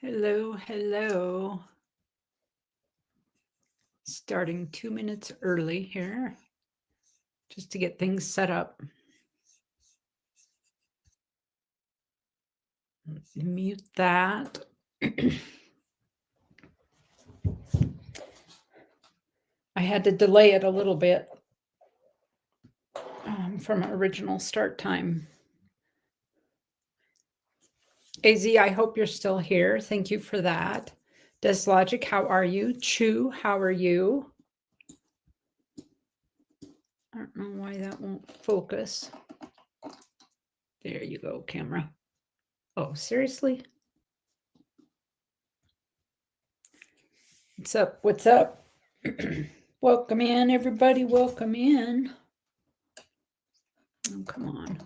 Hello, hello. Starting 2 minutes early here just to get things set up. Mute that. I had to delay it a little bit from original start time. AZ, I hope you're still here. Thank you for that. Des Logic, how are you? Chu, how are you? I don't know why that won't focus. There you go, camera. Oh, seriously? What's up? What's up? Welcome in, everybody. Welcome in. Oh, come on.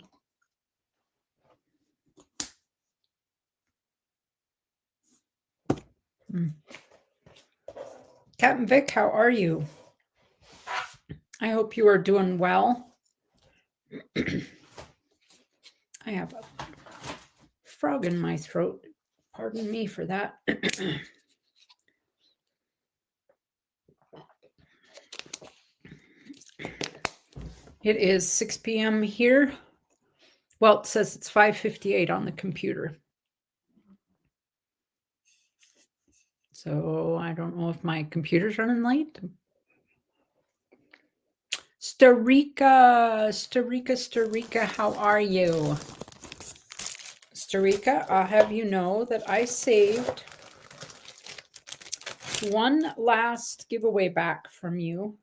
Captain Vic, how are you? I hope you are doing well. I have a frog in my throat. Pardon me for that. It is 6 p.m. here. Well, it says it's 5:58 on the computer. So I don't know if my computer's running late. Starika, how are you? Starika, I'll have you know that I saved one last giveaway back from you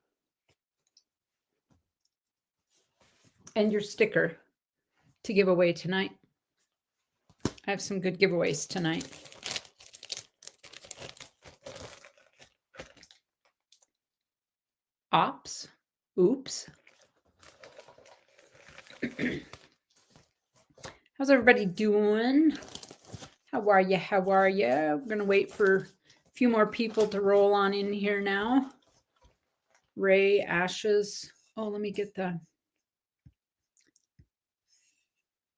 and your sticker to give away tonight. I have some good giveaways tonight. Ops. Oops. How's everybody doing? How are you? How are you? We're going to wait for a few more people to roll on in here now. Ray, Ashes. Oh, let me get the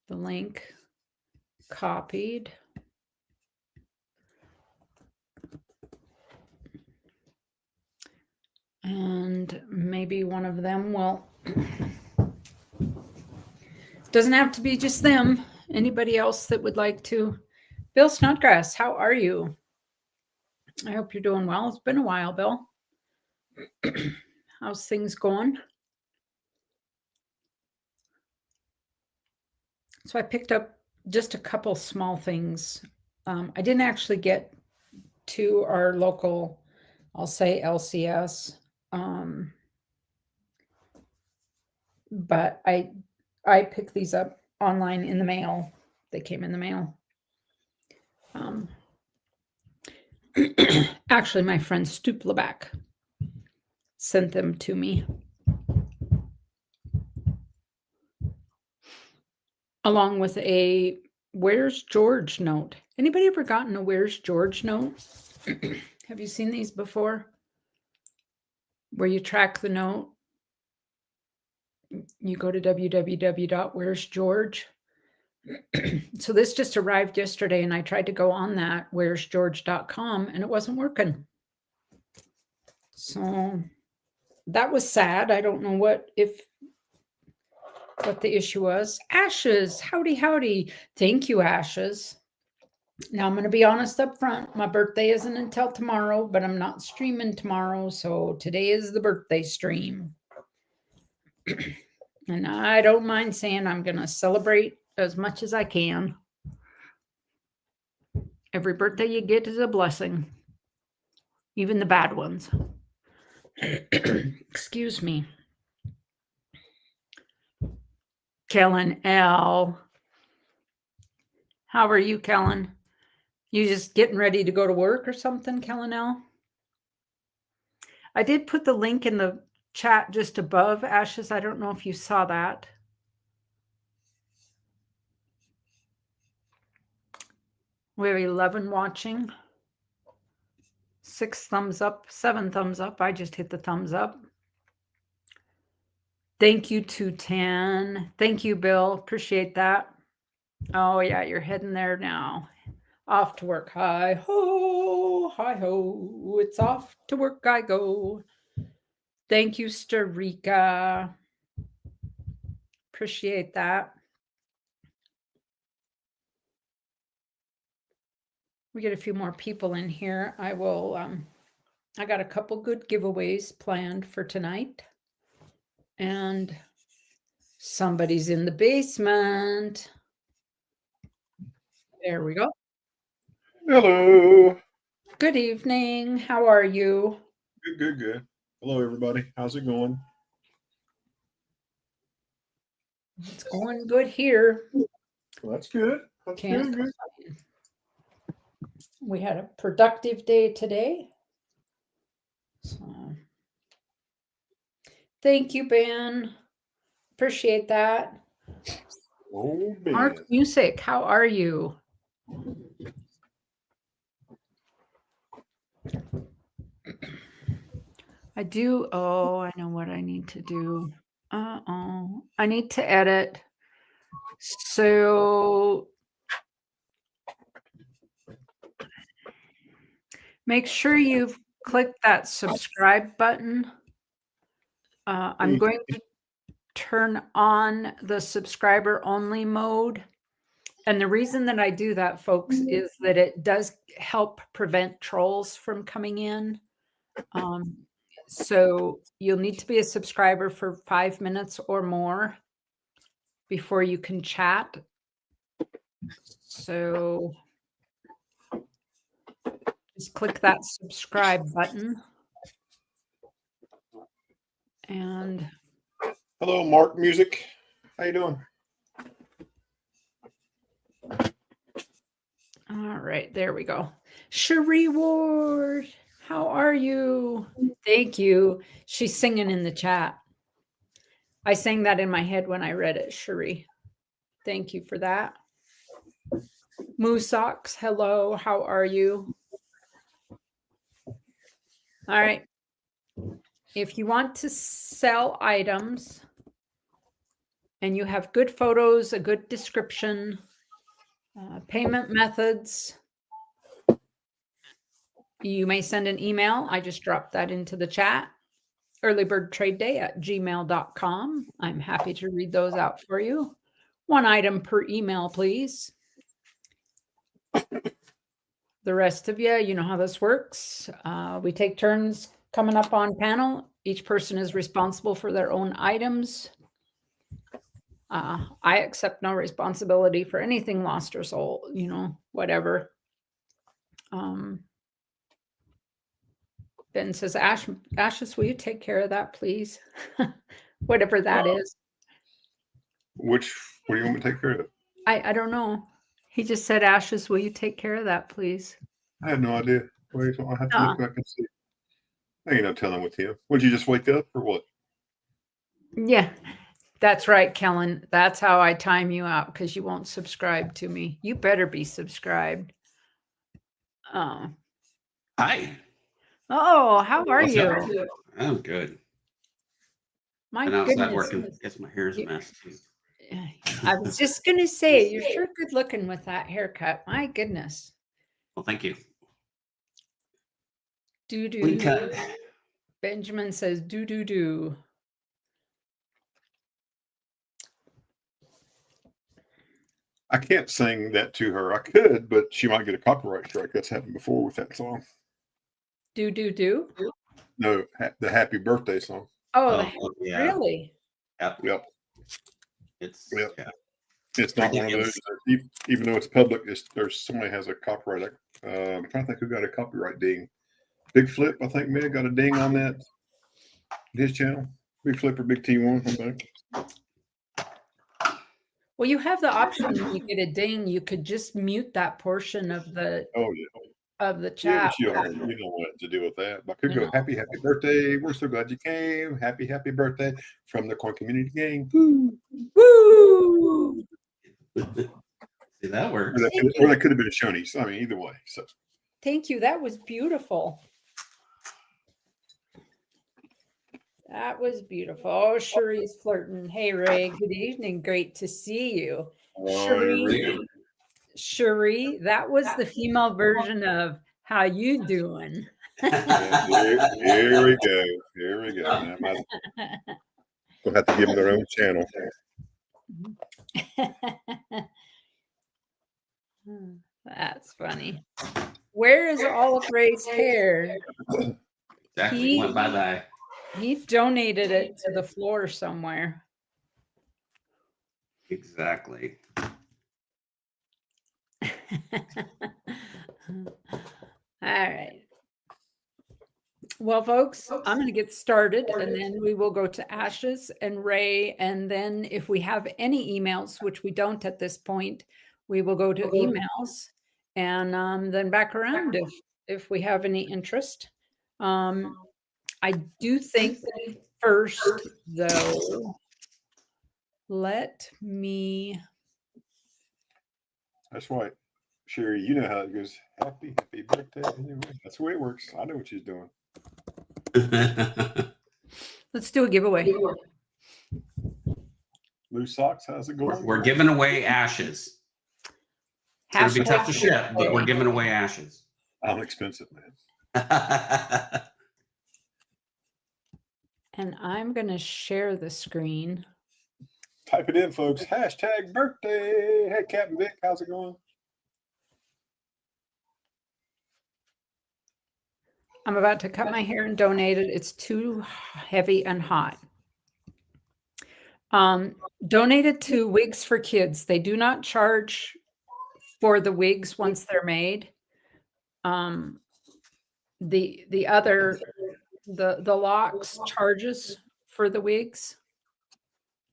link copied. And maybe one of them will. Doesn't have to be just them. Anybody else that would like to? Bill Snodgrass, how are you? I hope you're doing well. It's been a while, Bill. How's things going? So I picked up just a couple small things. I didn't actually get to our local, I'll say LCS, but I picked these up online in the mail. They came in the mail. Actually, my friend Stoop Leback sent them to me. Along with a Where's George note. Anybody ever gotten a Where's George note? Have you seen these before? Where you track the note. You go to www.where'sgeorge. So this just arrived yesterday and I tried to go on that where'sgeorge.com and it wasn't working. So that was sad. I don't know what the issue was. Ashes, howdy. Thank you, Ashes. Now I'm going to be honest up front. My birthday isn't until tomorrow, but I'm not streaming tomorrow. So today is the birthday stream. And I don't mind saying I'm going to celebrate as much as I can. Every birthday you get is a blessing, even the bad ones. Excuse me. Kellen L. How are you, Kellen? You just getting ready to go to work or something, Kellen L? I did put the link in the chat just above, Ashes. I don't know if you saw that. We have 11 watching. 6 thumbs up, 7 thumbs up. I just hit the thumbs up. Thank you, 210. Thank you, Bill. Appreciate that. Oh, yeah, you're heading there now. Off to work. Hi ho, hi ho. It's off to work I go. Thank you, Starika. Appreciate that. We get a few more people in here. I got a couple good giveaways planned for tonight. And somebody's in the basement. There we go. Hello. Good evening. How are you? Good. Hello, everybody. How's it going? It's going good here. Well, that's good. Can't complain. We had a productive day today. So, thank you, Ben. Appreciate that. Oh, Ben. Mark Music, how are you? I know what I need to do. I need to edit. So make sure you've clicked that subscribe button. I'm going to turn on the subscriber only mode. And the reason that I do that, folks, is that it does help prevent trolls from coming in. So you'll need to be a subscriber for 5 minutes or more before you can chat. So just click that subscribe button. And hello, Mark Music. How you doing? All right, there we go. Cherie Ward, how are you? Thank you. She's singing in the chat. I sang that in my head when I read it, Cherie. Thank you for that. Moosocks, hello, how are you? All right. If you want to sell items and you have good photos, a good description, payment methods, you may send an email. I just dropped that into the chat. earlybirdtradeday@gmail.com. I'm happy to read those out for you. 1 item per email, please. The rest of you, you know how this works. We take turns coming up on panel. Each person is responsible for their own items. I accept no responsibility for anything lost or sold, whatever. Ben says, Ashes, will you take care of that, please? Whatever that is. What do you want me to take care of? I don't know. He just said, Ashes, will you take care of that, please? I have no idea. Wait, I have to look back and see. I ain't no telling with him. Would you just wake up or what? Yeah, that's right, Kellen. That's how I time you out because you won't subscribe to me. You better be subscribed. Hi. Oh, how are you? I'm good. My And outside goodness. working, guess my hair's a mess too. I was just going to say, you're sure good looking with that haircut. My goodness. Well, thank you. Do. Cut. Benjamin says, do. I can't sing that to her. I could, but she might get a copyright strike. That's happened before with that song. Do? No, the Happy Birthday song. Oh, yeah. Really? Yep. It's Yep. Yeah. It's not one of those. Even though it's public, there's somebody has a copyright. I'm trying to think who got a copyright ding. Big Flip, I think, may have got a ding on that. His channel, Big Flip or Big T1, I think. Well, you have the option when you get a ding, you could just mute that portion of the chat. Yeah, but you don't know what to do with that. But I could go, happy birthday. We're so glad you came. Happy birthday from the Corn Community Gang. Woo! See, that works. Or that could have been a Shoney's. I mean, either way. So thank you. That was beautiful. That was beautiful. Oh, Cherie's flirting. Hey, Ray. Good evening. Great to see you. Cherie, that was the female version of "How you doing?" Here we go. Here we go. Now, we'll have to give them their own channel. That's funny. Where is Olive Ray's hair? Exactly. Went bye-bye. He donated it to the floor somewhere. Exactly. All right. Well, folks, I'm going to get started and then we will go to Ashes and Ray. And then if we have any emails, which we don't at this point, we will go to emails and then back around if we have any interest. I do think first, though, let me. That's right. Sherry, you know how it goes. Happy birthday. Anyway, that's the way it works. I know what she's doing. Let's do a giveaway. Loose socks, how's it going? We're giving away ashes. It's going to be tough to ship, but we're giving away ashes. I'm expensive, man. And I'm going to share the screen. Type it in, folks. Hashtag birthday. Hey, Captain Vic, how's it going? I'm about to cut my hair and donate it. It's too heavy and hot. Donate it to Wigs for Kids. They do not charge for the wigs once they're made. The locks charges for the wigs.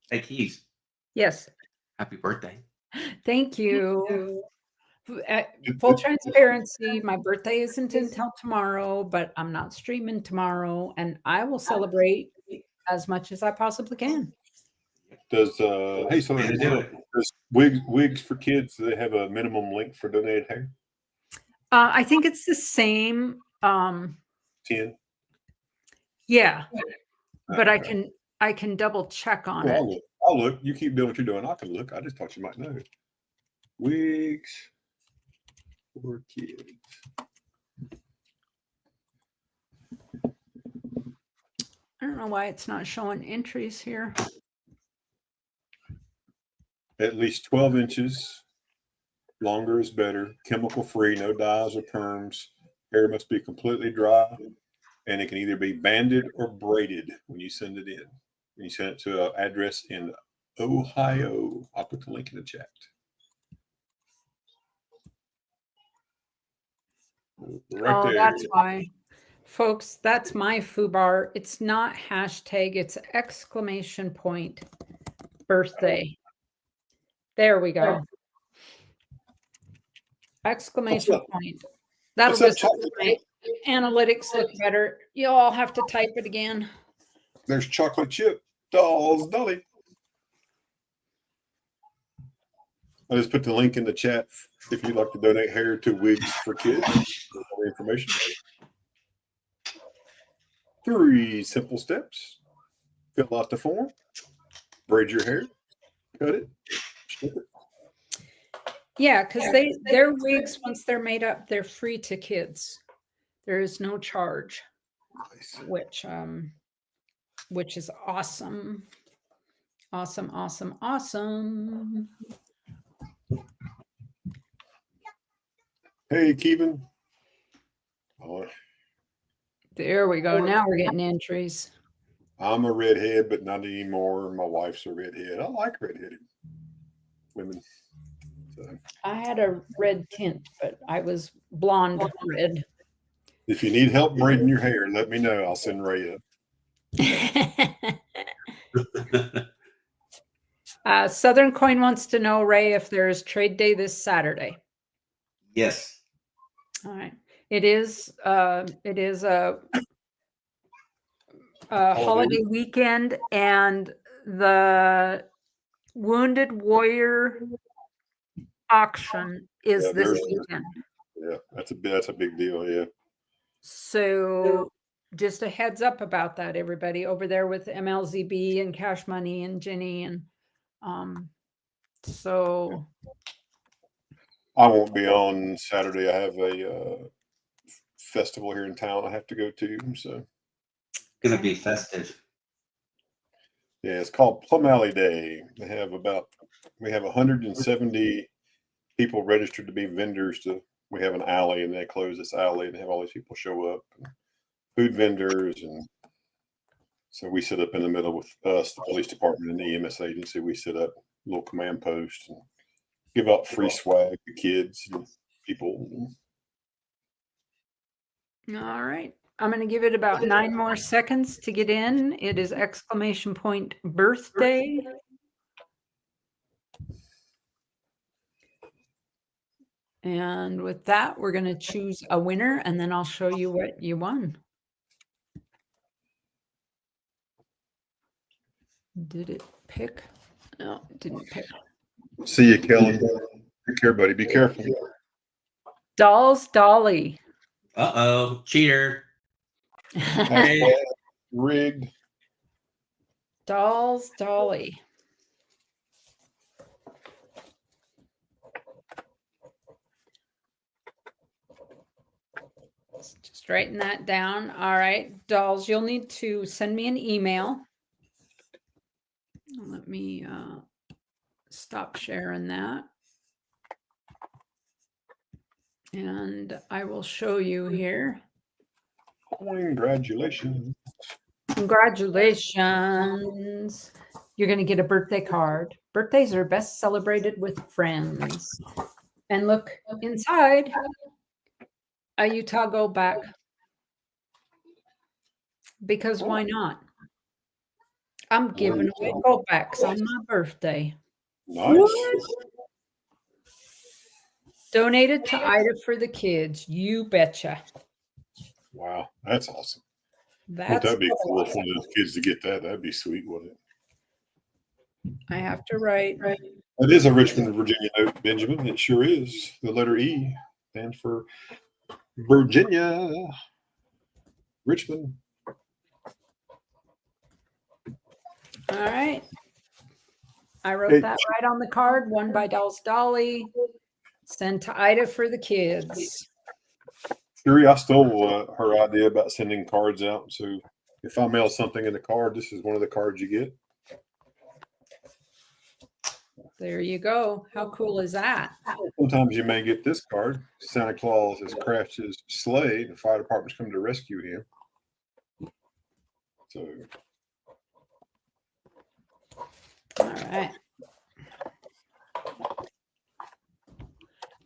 Hey, Keys. Yes. Happy birthday. Thank you. Full transparency, my birthday isn't until tomorrow, but I'm not streaming tomorrow, and I will celebrate as much as I possibly can. Does does Wigs for Kids, do they have a minimum link for donated hair? I think it's the same. 10. Yeah, but I can double check on it. I'll look. You keep doing what you're doing. I can look. I just thought you might know. Wigs for Kids. I don't know why it's not showing entries here. At least 12 inches. Longer is better. Chemical free, no dyes or perms. Hair must be completely dry. And it can either be banded or braided when you send it in. When you send it to an address in Ohio. I'll put the link in the chat. Right there. That's why. Folks, that's my FUBAR. It's not hashtag, it's exclamation point birthday. There we go. Exclamation point. That'll just make analytics look better. You all have to type it again. There's chocolate chip dolls, Dolly. I just put the link in the chat if you'd like to donate hair to Wigs for Kids. More information. 3 simple steps. Fill out the form. Braid your hair. Cut it. Snip it. Yeah, because their wigs, once they're made up, they're free to kids. There is no charge. Nice. Which is awesome. Awesome, awesome, awesome. Hey, Kevin. Oh, there we go. Now we're getting entries. I'm a redhead, but not anymore. My wife's a redhead. I like redheaded women. So. I had a red tint, but I was blonde red. If you need help braiding your hair, let me know. I'll send Ray up. Southern Coin wants to know, Ray, if there is trade day this Saturday. Yes. All right. It is a holiday weekend, and the Wounded Warrior auction is this weekend. Yeah, that's a big deal. Yeah. So just a heads up about that, everybody over there with MLZB and Cash Money and Jenny. And so I won't be on Saturday. I have a festival here in town I have to go to. So Gonna be festive. yeah, it's called Plum Alley Day. We have 170 people registered to be vendors. We have an alley, and they close this alley and have all these people show up, food vendors, and so we sit up in the middle with us, the police department, and the EMS agency. We set up a little command post and give out free swag to kids and people. All right. I'm going to give it about 9 more seconds to get in. It is exclamation point birthday. And with that, we're going to choose a winner, and then I'll show you what you won. Did it pick? No, it didn't pick. See you, Kellen. Take care, buddy. Be careful. Dolls Dolly. Uh-oh, cheater. Rigged. Dolls Dolly. Just writing that down. All right, dolls, you'll need to send me an email. Let me stop sharing that. And I will show you here. Congratulations. Congratulations. You're going to get a birthday card. Birthdays are best celebrated with friends. And look inside. A Utah Go back. Because why not? I'm giving away go backs on my birthday. Nice. Donated to Ida for the kids. You betcha. Wow, that's awesome. That's That'd be cool for those kids to get that. That'd be sweet, wouldn't it? I have to write. It is a Richmond, Virginia note, Benjamin. It sure is. The letter E stands for Virginia. Richmond. All right. I wrote that right on the card. Won by Dolls Dolly. Sent to Ida for the kids. Sherry, I stole her idea about sending cards out. So if I mail something in the card, this is one of the cards you get. There you go. How cool is that? Sometimes you may get this card. Santa Claus has crashed his sleigh. The fire department's come to rescue him. So. All right.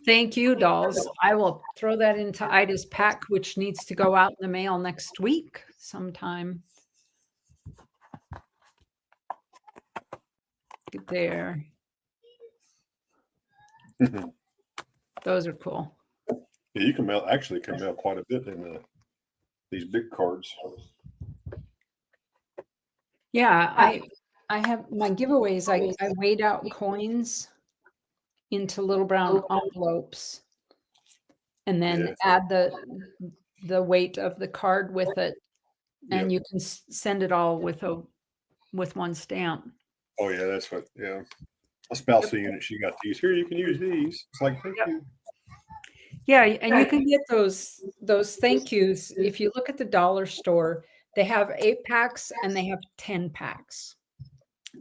Thank you, dolls. I will throw that into Ida's pack, which needs to go out in the mail next week sometime. Get there. Those are cool. Yeah, you can mail quite a bit in these big cards. Yeah, I have my giveaways. I weighed out coins into little brown envelopes and then add the weight of the card with it, and you can send it all with one stamp. Oh yeah, that's what. Yeah, a spousal unit. She got these. Here, you can use these. It's like thank you. Yeah, and you can get those thank yous. If you look at the dollar store, they have 8 packs and they have 10 packs.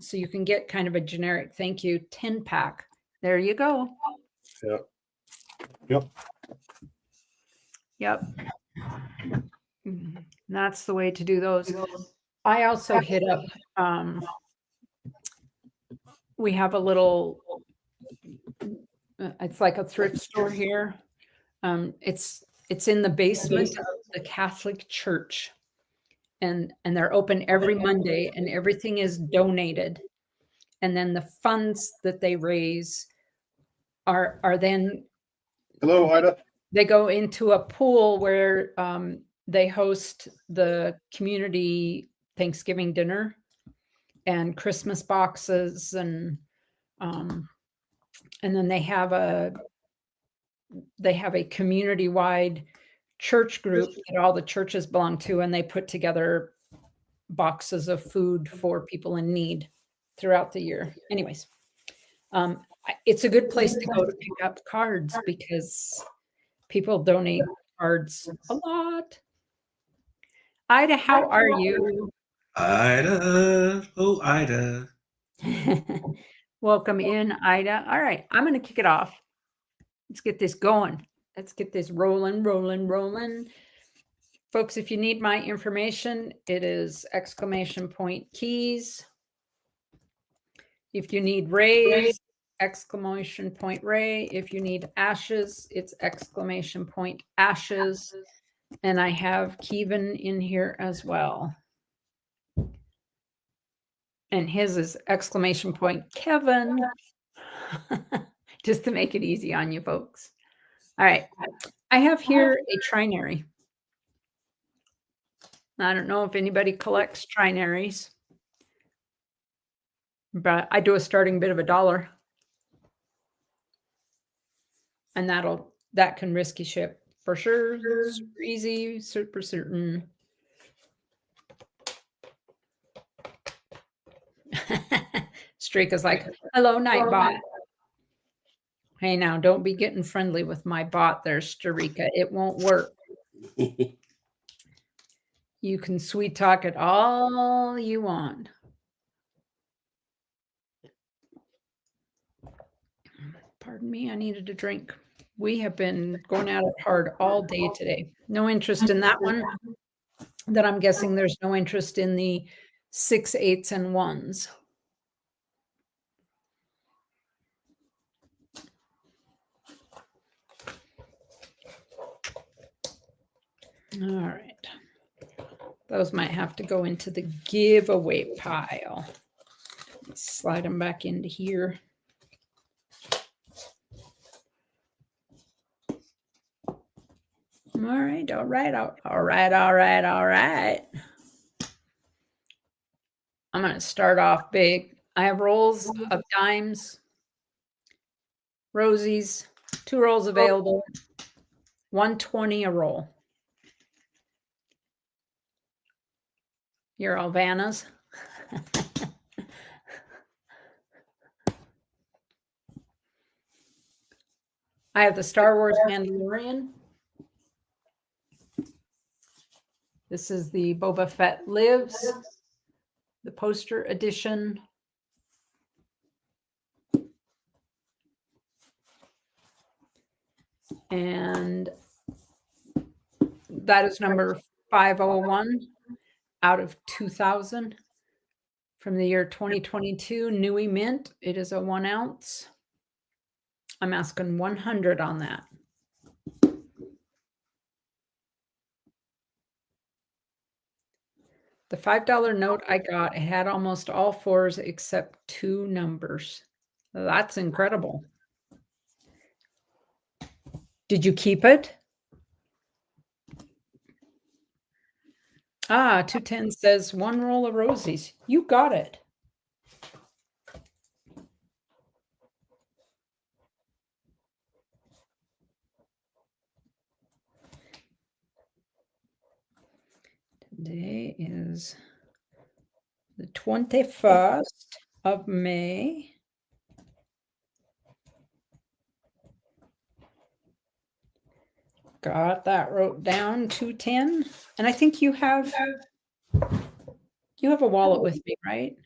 So you can get kind of a generic thank you 10 pack. There you go. Yep. That's the way to do those. I also hit up, we have a little, it's like a thrift store here. It's in the basement of the Catholic Church, and they're open every Monday, and everything is donated. And then the funds that they raise are then, hello, Ida. They go into a pool where they host the community Thanksgiving dinner and Christmas boxes, and then they have a community-wide church group that all the churches belong to, and they put together boxes of food for people in need throughout the year. Anyways, It's a good place to go to pick up cards because people donate cards a lot. Ida, how are you? Ida, oh Ida. Welcome in, Ida. All right, I'm going to kick it off. Let's get this going. Let's get this rolling. Folks, if you need my information, it is !keys. If you need rays, !Ray. If you need ashes, it's !ashes. And I have Kevin in here as well. And his is !Kevin. Just to make it easy on you folks. All right. I have here a trinary. I don't know if anybody collects trinaries, but I do a starting bid of $1. And that can risky ship for sure. Super easy, super certain. Streak is like, hello, Nightbot. Hey, now don't be getting friendly with my bot there, Starika. It won't work. You can sweet talk it all you want. Pardon me, I needed a drink. We have been going at it hard all day today. No interest in that one. That I'm guessing there's no interest in the 6, 8s, and 1s. All right. Those might have to go into the giveaway pile. Slide them back into here. All right. I'm going to start off big. I have rolls of dimes, rosies, 2 rolls available, 120 a roll. Your Alvanas. I have the Star Wars Mandalorian. This is the Boba Fett Lives, the poster edition. And that is number 501 out of 2000 from the year 2022, Nui Mint. It is a 1 ounce. I'm asking 100 on that. The $5 note I got, it had almost all 4s except 2 numbers. That's incredible. Did you keep it? 210 says 1 roll of rosies. You got it. Today is the 21st of May. Got that wrote down, 210. And I think you have a wallet with me, right?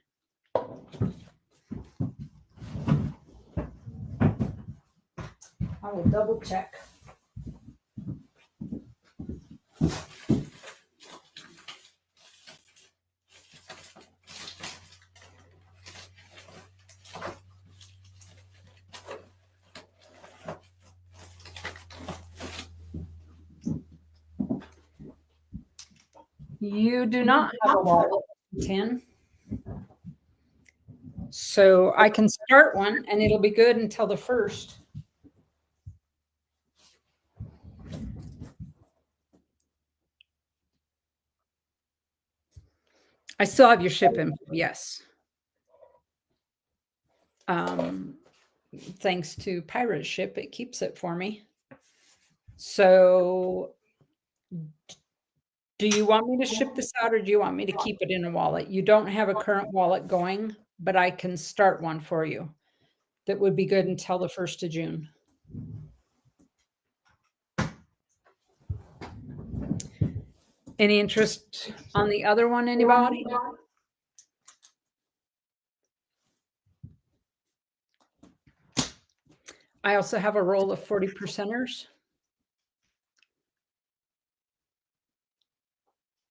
I will double check. You do not have a wallet, 10. So I can start one and it'll be good until the 1st. I still have your ship info, yes. Thanks to Pirate Ship, it keeps it for me. So do you want me to ship this out or do you want me to keep it in a wallet? You don't have a current wallet going, but I can start one for you. that would be good until the 1st of June. Any interest on the other one, anybody? I also have a roll of 40%ers.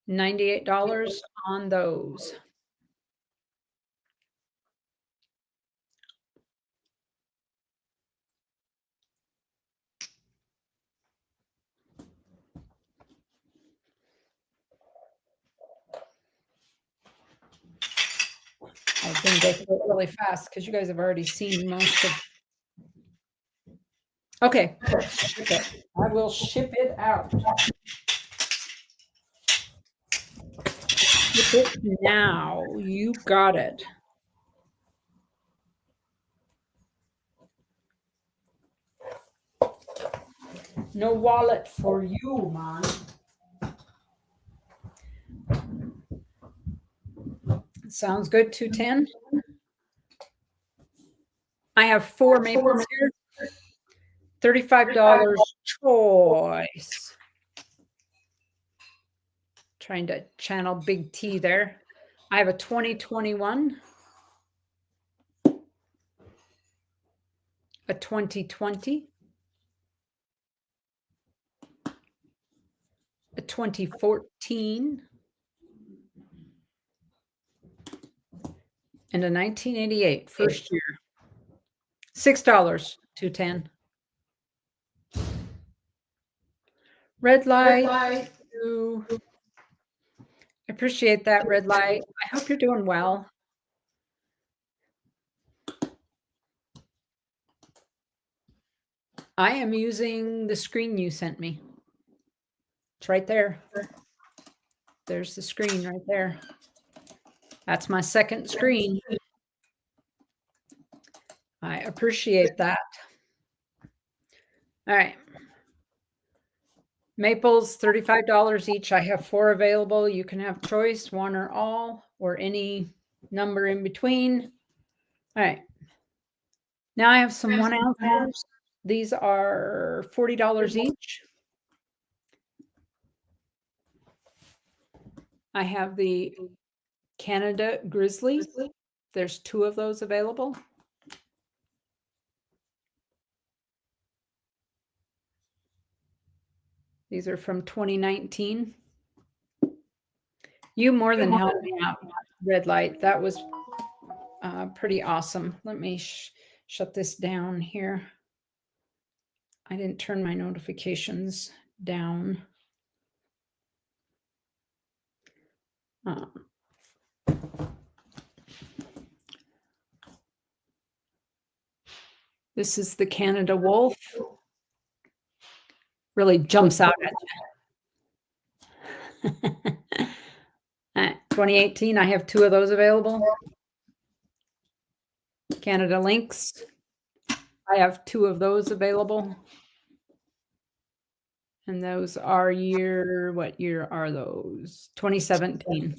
$98 on those. I was going to go through it really fast because you guys have already seen most of. Okay, ship it. I will ship it out. Ship it now. You got it. No wallet for you, man. Sounds good. 210. I have 4 maples here. $35 choice. Trying to channel Big T there. I have a 2021, a 2020, a 2014, and a 1988 first year. $6, 210. Red light. I appreciate that, red light. I hope you're doing well. I am using the screen you sent me. It's right there. There's the screen right there. That's my second screen. I appreciate that. All right. Maples, $35 each. I have 4 available. You can have choice, 1 or all, or any number in between. All right. Now I have some 1 ounces. These are $40 each. I have the Canada Grizzly. There's 2 of those available. These are from 2019. You more than helped me out, red light. That was pretty awesome. Let me shut this down here. I didn't turn my notifications down. This is the Canada Wolf. Really jumps out at you. 2018, I have 2 of those available. Canada Lynx. I have 2 of those available. And those are what year are those? 2017.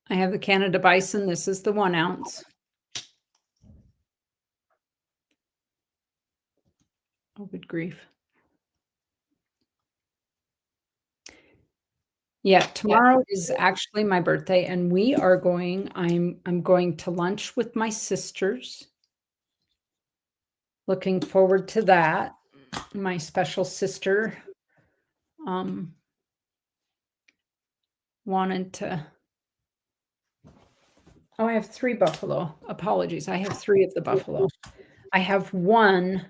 I have the Canada Bison. This is the 1 ounce. Oh, good grief. Yeah, tomorrow is actually my birthday, and we are going, I'm going to lunch with my sisters. Looking forward to that. My special sister wanted to. Oh, I have 3 buffalo. Apologies. I have 3 of the buffalo. I have 1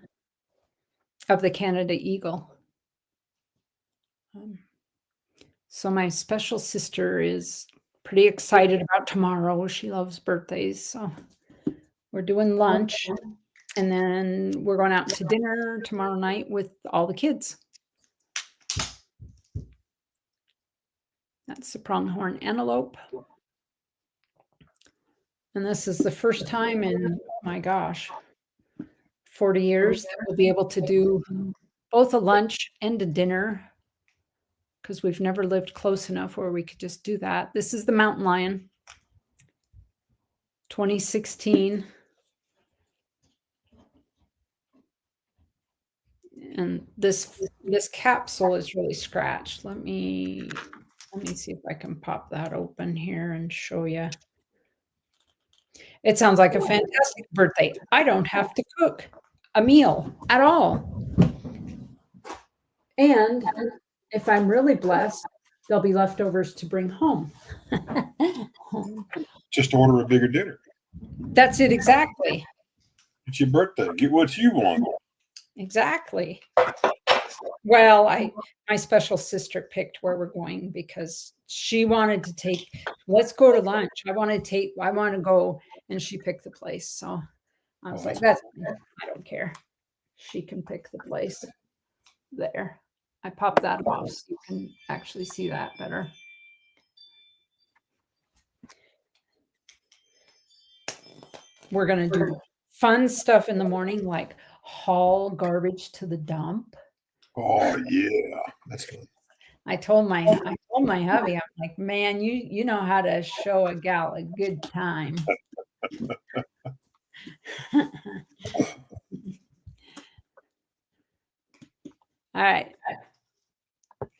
of the Canada Eagle. So my special sister is pretty excited about tomorrow. She loves birthdays. So we're doing lunch, and then we're going out to dinner tomorrow night with all the kids. That's the pronghorn antelope. And this is the first time in, my gosh, 40 years that we'll be able to do both a lunch and a dinner, because we've never lived close enough where we could just do that. This is the mountain lion, 2016. And this capsule is really scratched. Let me see if I can pop that open here and show you. It sounds like a fantastic birthday. I don't have to cook a meal at all. And if I'm really blessed, there'll be leftovers to bring home. Just order a bigger dinner. That's it, exactly. It's your birthday. Get what you want. Exactly. Well, my special sister picked where we're going because she wanted to take, let's go to lunch. I want to go, and she picked the place. So I was like, that's fine. I don't care. She can pick the place. There. I popped that off so you can actually see that better. We're going to do fun stuff in the morning, like haul garbage to the dump. Oh yeah, that's fun. I told my hubby, I'm like, man, you know how to show a gal a good time. All right.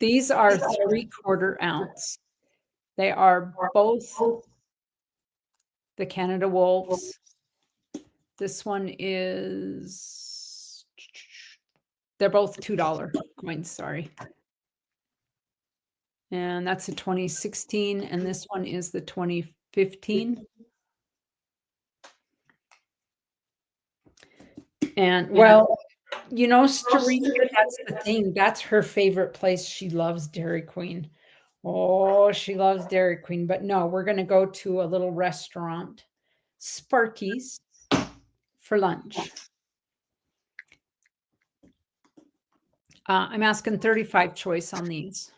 These are 3/4 ounce. They are both the Canada Wolves. This one is, they're both $2 coins, sorry. And that's a 2016, and this one is the 2015. And well, you know, Starina, that's the thing. That's her favorite place. She loves Dairy Queen. Oh, she loves Dairy Queen. But no, we're going to go to a little restaurant, Sparky's, for lunch. I'm asking 35 choice on these.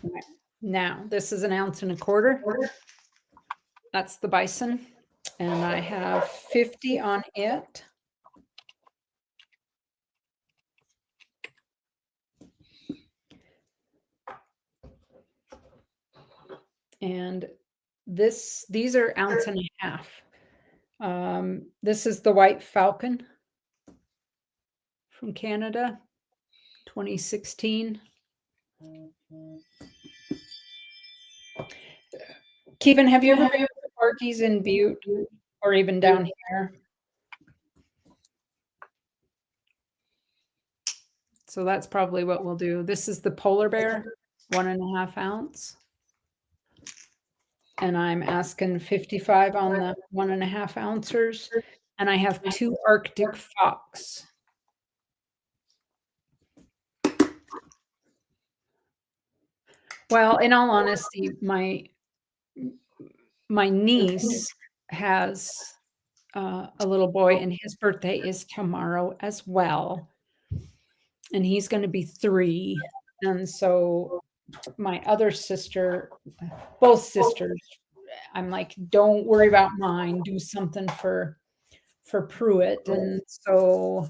Okay. Now, this is 1.25 ounces. That's the bison. And I have 50 on it. And these are 1.5 ounces. This is the White Falcon from Canada, 2016. Kevin, have you ever been to Sparky's in Butte or even down here? So that's probably what we'll do. This is the polar bear, 1.5 ounce. And I'm asking 55 on the 1.5 ounces. And I have 2 Arctic fox. Well, in all honesty, my niece has a little boy, and his birthday is tomorrow as well. And he's going to be 3. And so my other sister, both sisters, I'm like, don't worry about mine. Do something for Pruitt. And so,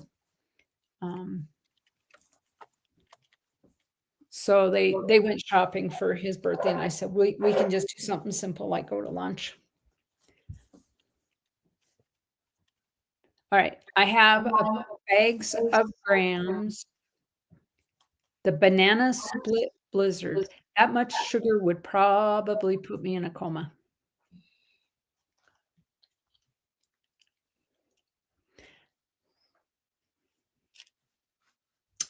so they went shopping for his birthday, and I said, we can just do something simple like go to lunch. All right, I have bags of grams. The banana split blizzard. That much sugar would probably put me in a coma.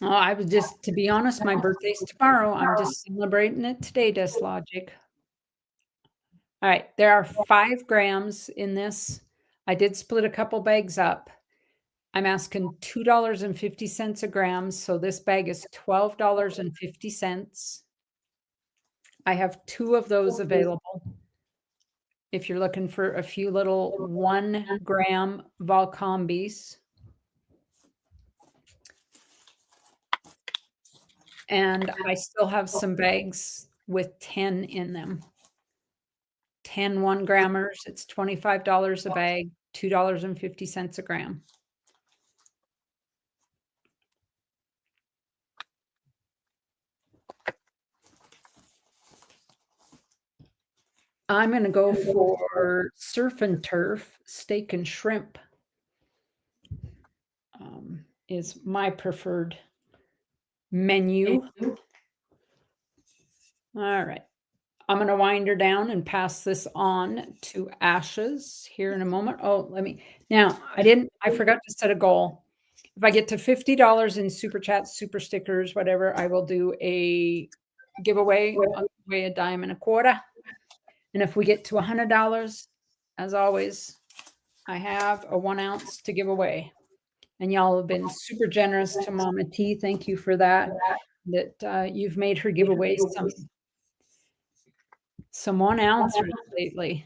Oh, I was just, to be honest, my birthday's tomorrow. I'm just celebrating it today, Logic. All right, there are 5 grams in this. I did split a couple bags up. I'm asking $2.50 a gram. So this bag is $12.50. I have 2 of those available. If you're looking for a few little 1 gram Valcombis. And I still have some bags with 10 in them. 10 1 grammers. It's $25 a bag, $2.50 a gram. I'm going to go for surf and turf, steak and shrimp. Is my preferred menu. All right. I'm going to wind her down and pass this on to Ashes here in a moment. Oh, I forgot to set a goal. If I get to $50 in super chats, super stickers, whatever, I will do a giveaway. I'll give away a dime and a quarter. And if we get to $100, as always, I have a 1 ounce to give away. And y'all have been super generous to Mama T. Thank you for that. You've made her give away some 1 ounce lately.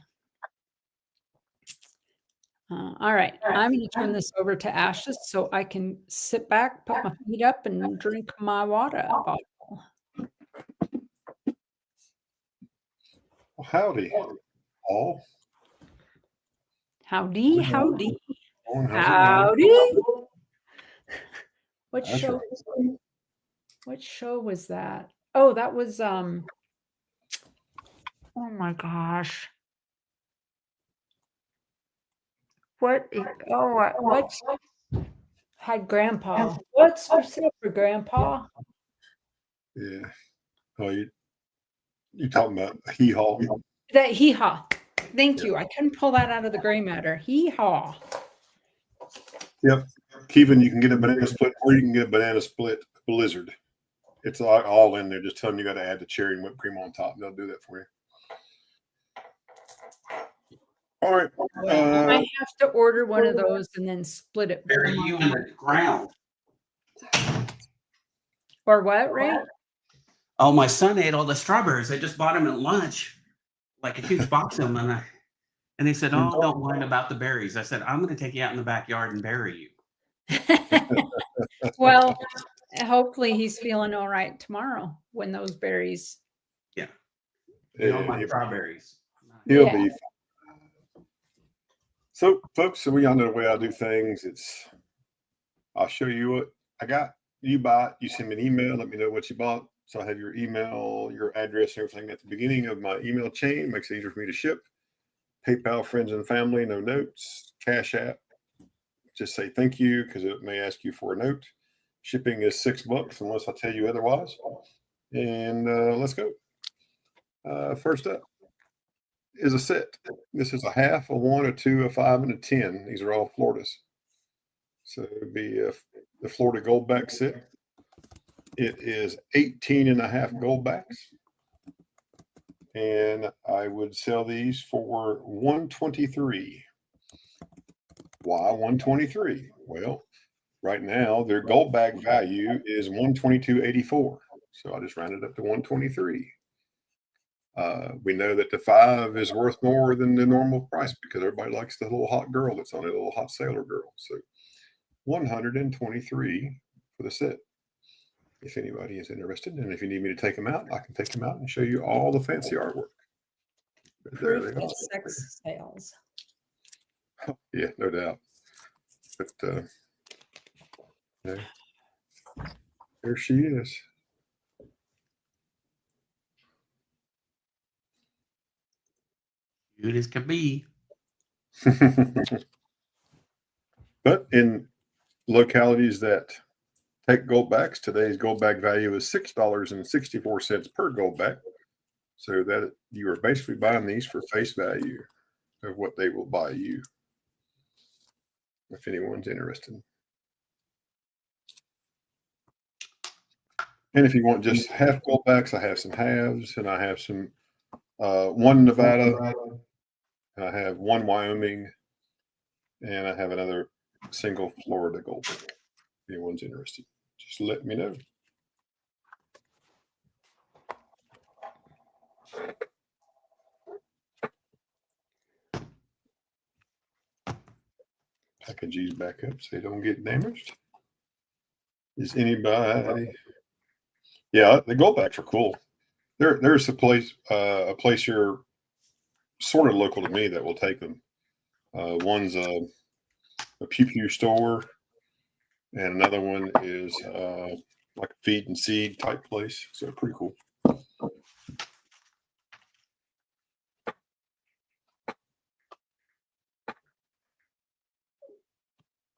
All right, I'm going to turn this over to Ashes so I can sit back, put my feet up, and drink my water bottle. Well, howdy, all. Howdy. How's it going? Howdy. What show was that? Oh, that was oh my gosh. What had Grandpa? What's for supper, Grandpa? Yeah. Oh, you talking about hee-haw? That hee-haw. Thank you. I couldn't pull that out of the gray matter. Hee-haw. Yep. Kevin, you can get a banana split, or you can get a banana split blizzard. It's all in there. Just tell them you got to add the cherry and whipped cream on top. They'll do that for you. All right. I have to order one of those and then split it. Bury you in the ground. Or what, Ray? Oh, my son ate all the strawberries. I just bought him at lunch, like a huge box of them, and they said, "Oh, don't mind about the berries." I said, "I'm going to take you out in the backyard and bury you." Well, hopefully he's feeling all right tomorrow when those berries. Yeah. My strawberries. He'll be fine. So, folks, so we all know the way I do things. I'll show you what I got. You buy it. You send me an email. Let me know what you bought. So I have your email, your address, and everything at the beginning of my email chain. Makes it easier for me to ship. PayPal, friends and family, no notes. Cash App. Just say thank you because it may ask you for a note. Shipping is $6 unless I tell you otherwise. And let's go. First up is a set. This is a half, a 1, a 2, a 5, and a 10. These are all Floridas. So it would be the Florida Goldback set. It is 18.5 Goldbacks. And I would sell these for $123. Why $123? Well, right now their Goldback value is $122.84. So I just rounded up to $123. We know that the 5 is worth more than the normal price because everybody likes the little hot girl that's on it, a little hot sailor girl. So $123 for the set. If anybody is interested, and if you need me to take them out, I can take them out and show you all the fancy artwork. Proof of sex sales. Yeah, no doubt. But there she is. Cute as can be. But in localities that take Goldbacks, today's Goldback value is $6.64 per Goldback. So that you are basically buying these for face value of what they will buy you, if anyone's interested. And if you want just half Goldbacks, I have some halves, and I have some one Nevada, I have one Wyoming, and I have another single Florida Goldback. If anyone's interested, just let me know. Package these back up so they don't get damaged. Is anybody? Yeah, the Goldbacks are cool. There's a place here, sort of local to me, that will take them. One's a pew pew store, and another one is like a feed and seed type place. So pretty cool.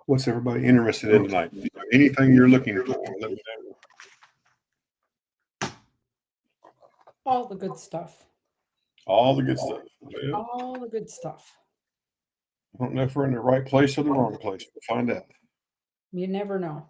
What's everybody interested in tonight? Anything you're looking for, let me know. All the good stuff. All the good stuff. Yeah. All the good stuff. I don't know if we're in the right place or the wrong place. We'll find out. You never know.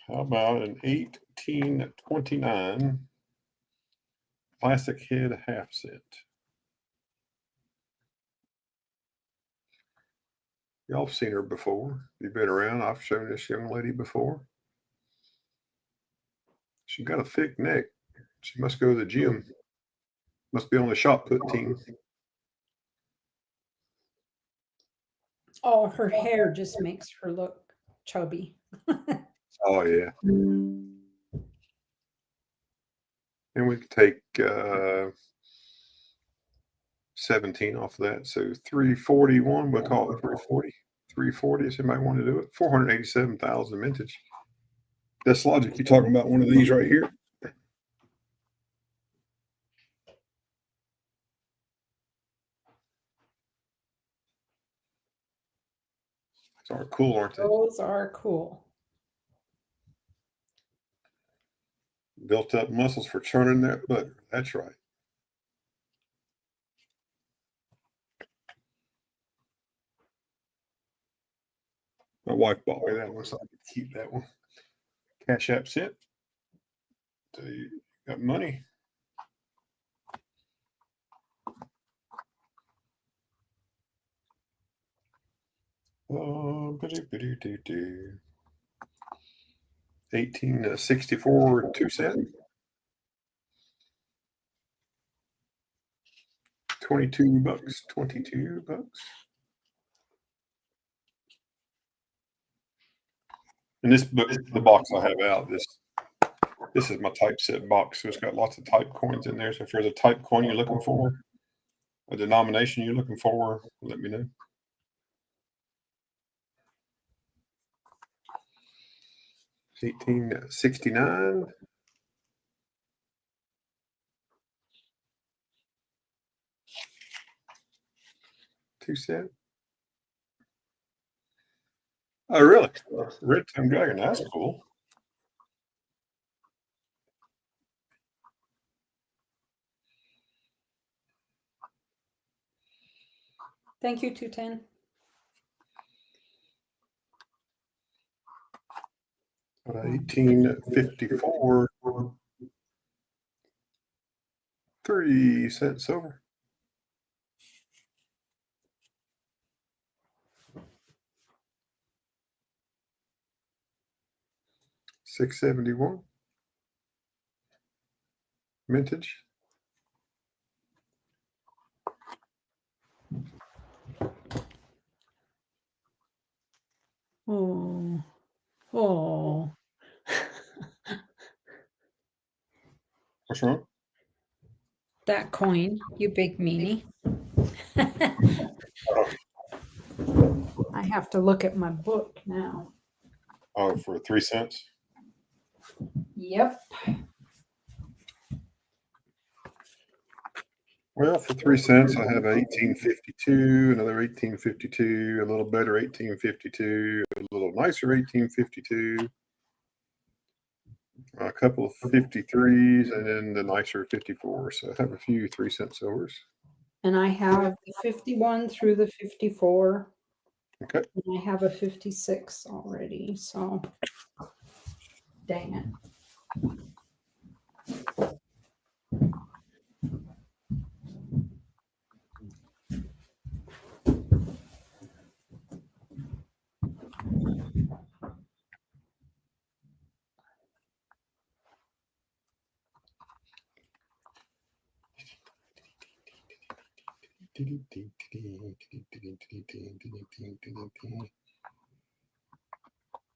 How about an 1829 plastic head half set? Y'all have seen her before. You've been around. I've shown this young lady before. She got a thick neck. She must go to the gym. Must be on the shot put team. Oh, her hair just makes her look chubby. Oh yeah. And we could take 17 off of that. So 341, we'll call it 340. 340 if somebody want to do it. 487,000 vintage. That's logic. You're talking about one of these right here. Those are cool, aren't they? Those are cool. Built up muscles for churning that butter. That's right. My wife bought me that one, so I could keep that one. Cash App sent. So you got money. Oh, 1864 2 cent. 22 bucks. 22 bucks. And this book, the box I have out, this is my typeset box. So it's got lots of type coins in there. So if there's a type coin you're looking for, a denomination you're looking for, let me know. It's 1869. $2 cent. Oh, really? Red Tongue Dragon. That's cool. Thank you, 210. What about 1854? 30 cents silver. $6.71. Vintage. Oh, oh. What's wrong? That coin, you big meanie. I have to look at my book now. Oh, for 3 cents? Yep. Well, for 3 cents, I have 1852, another 1852, a little better 1852, a little nicer 1852, a couple of 53s, and then the nicer 54. So I have a few 3 cent silvers. And I have the 51 through the 54. Okay. And I have a 56 already. So, dang it.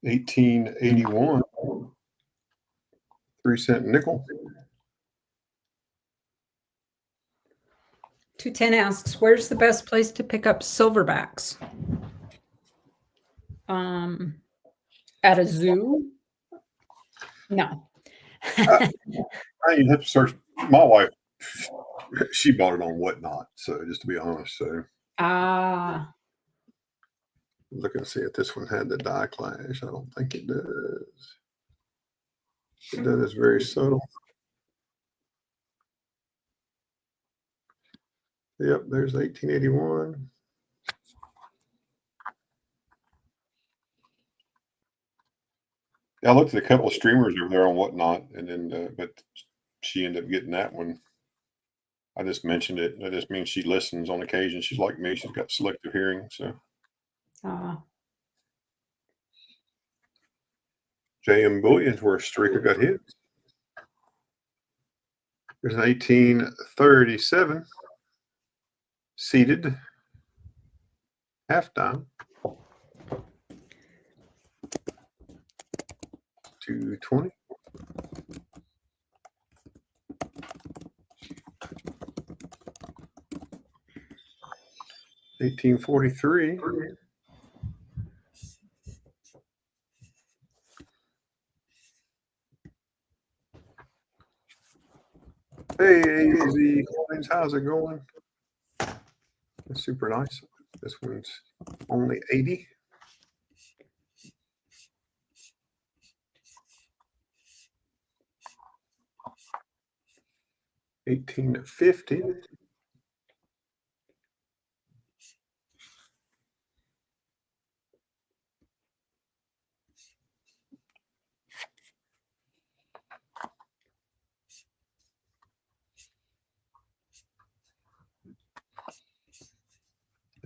$18.81, 3-cent nickel. 210 asks, where's the best place to pick up silverbacks? At a zoo? No. I have to search. My wife, she bought it on Whatnot. So just to be honest, so look and see if this one had the dye clash. I don't think it does. It does. It's very subtle. Yep, there's 1881. I looked at a couple of streamers over there on Whatnot, and then but she ended up getting that one. I just mentioned it. That just means she listens on occasion. She's like me. She's got selective hearing. So JM Bullion's where Streaker got hit. There's an 1837 seated half-dime. 220. $18.43. Hey, AZ Coins, how's it going? That's super nice. This one's only 80. $18.50.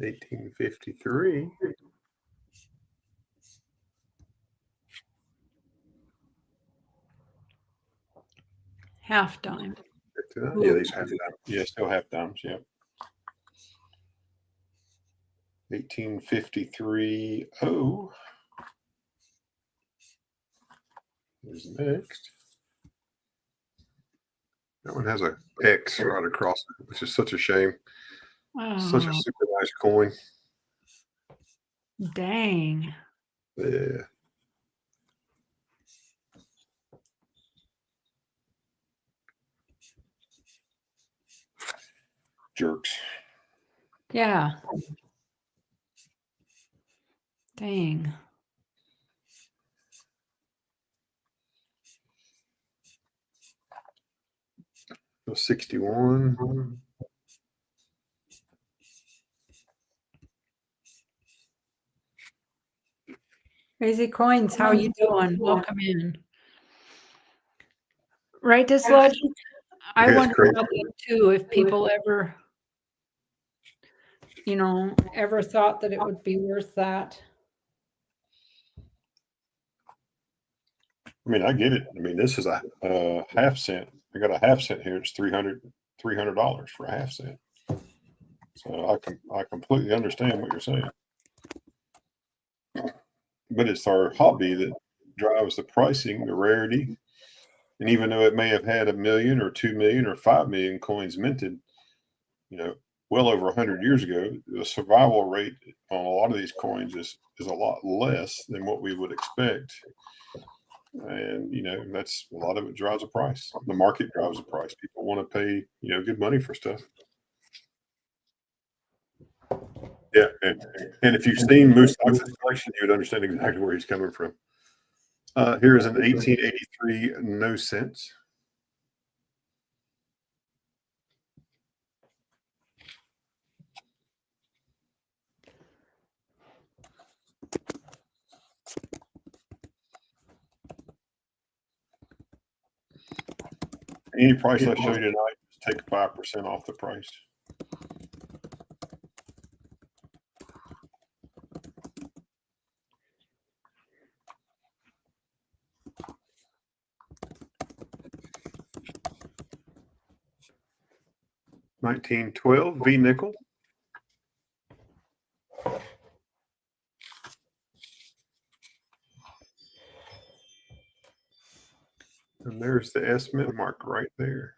$18.53. half dime. Yeah, these half dime. Yeah, still half dimes. Yep. 1853. Oh, here's next. That one has a X right across it, which is such a shame. Such a super nice coin. Dang. Yeah. Jerks. Yeah. Dang. So 61. Crazy Coins, how you doing? Welcome in. Right, Dislodge? I Yeah, wonder crazy. about that too, if people ever, ever thought that it would be worth that. I mean, I get it. I mean, this is a half cent. I got a half cent here. It's $300 for a half cent. So I completely understand what you're saying. But it's our hobby that drives the pricing, the rarity. And even though it may have had 1 million or 2 million or 5 million coins minted, well over 100 years ago, the survival rate on a lot of these coins is a lot less than what we would expect. And that's a lot of it drives the price. The market drives the price. People want to pay good money for stuff. Yeah, and if you've seen Moose Fox's collection, you would understand exactly where he's coming from. Here is an 1883 no cents. Any price I show you tonight, just take 5% off the price. $19.12 V nickel. And there's the estimate mark right there.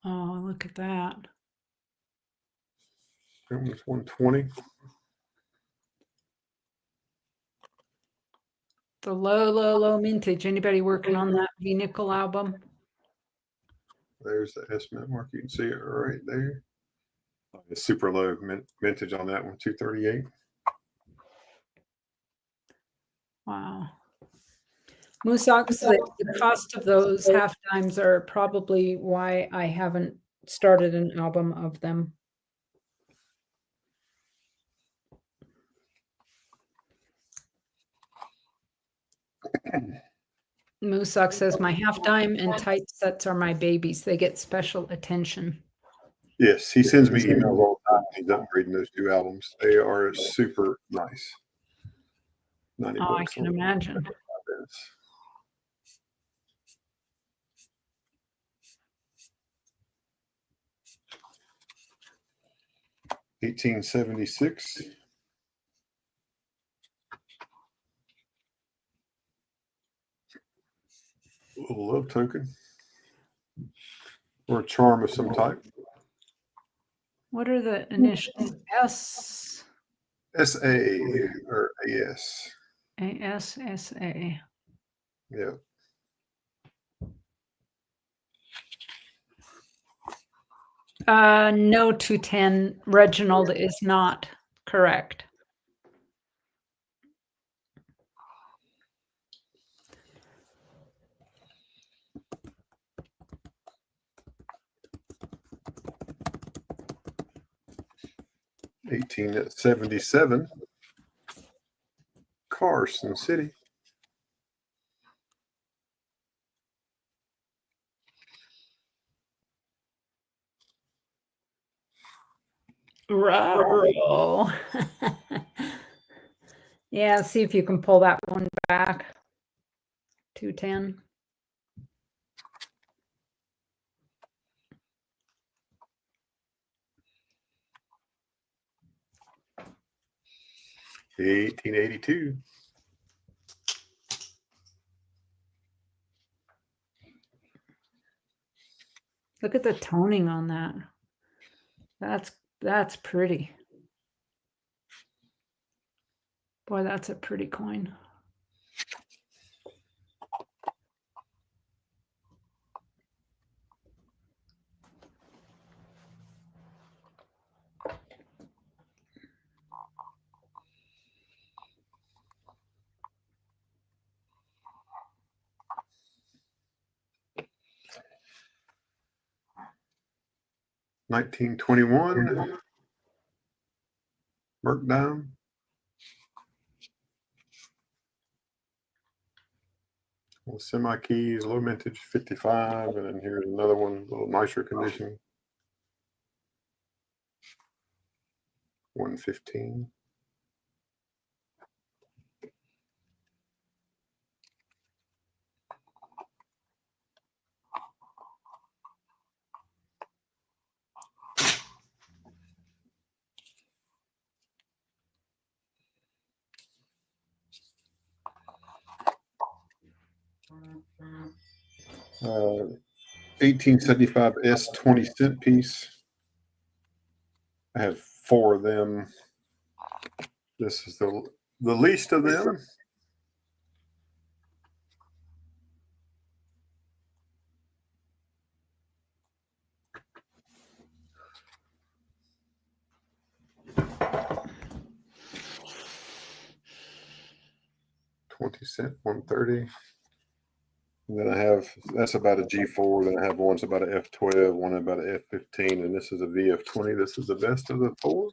Oh, look at that. Almost 120. The low mintage. Anybody working on that V-Nickel album? There's the estimate mark. You can see it right there. It's super low vintage on that one, 238. Wow. Moosox, the cost of those half times are probably why I haven't started an album of them. Moosox says my half dime and typesets are my babies. They get special attention. Yes, he sends me emails all the time. He's upgrading those two albums. They are super nice. 90 Oh, I bucks can on imagine. this. $18.76. A little love token. Or a charm of some type. What are the initials? S SA or AS. ASSA. Yeah. No 210. Reginald is not correct. $18.77. Carson City. Ruh-roh. Yeah, see if you can pull that one back. 210. $18.82. Look at the toning on that. That's pretty. Boy, that's a pretty coin. $19.21. Merc dime. Semi keys, low mintage, 55, and then here's another one, a little nicer condition. 115. Uh, 1875 S 20-cent piece. I have 4 of them. This is the least of them. $0.20, 130. And then I have, that's about a G4. Then I have one's about an F12, one about an F15, and this is a VF20. This is the best of the 4.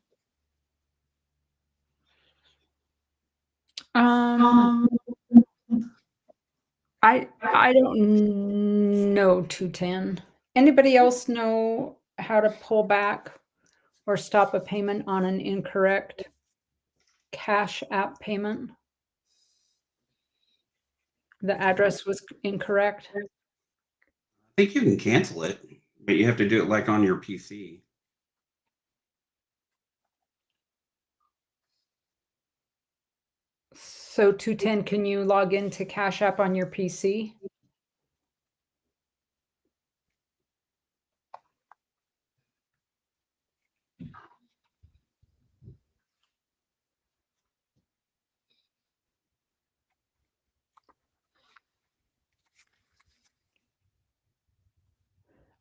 I don't know 210. Anybody else know how to pull back or stop a payment on an incorrect Cash App payment? The address was incorrect. I think you can cancel it, but you have to do it like on your PC. So 210, can you log into Cash App on your PC?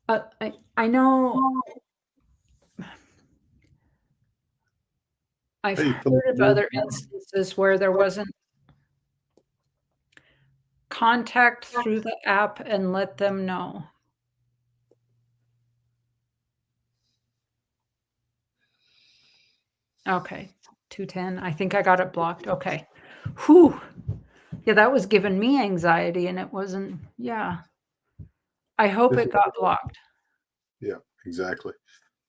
I know I've Hey, Philip, heard of other instances where there wasn't contact through the app and let them know. Okay, 210. I think I got it blocked. Okay. Whew. Yeah, that was giving me anxiety and it wasn't. Yeah. I hope this it got blocked. yeah, exactly.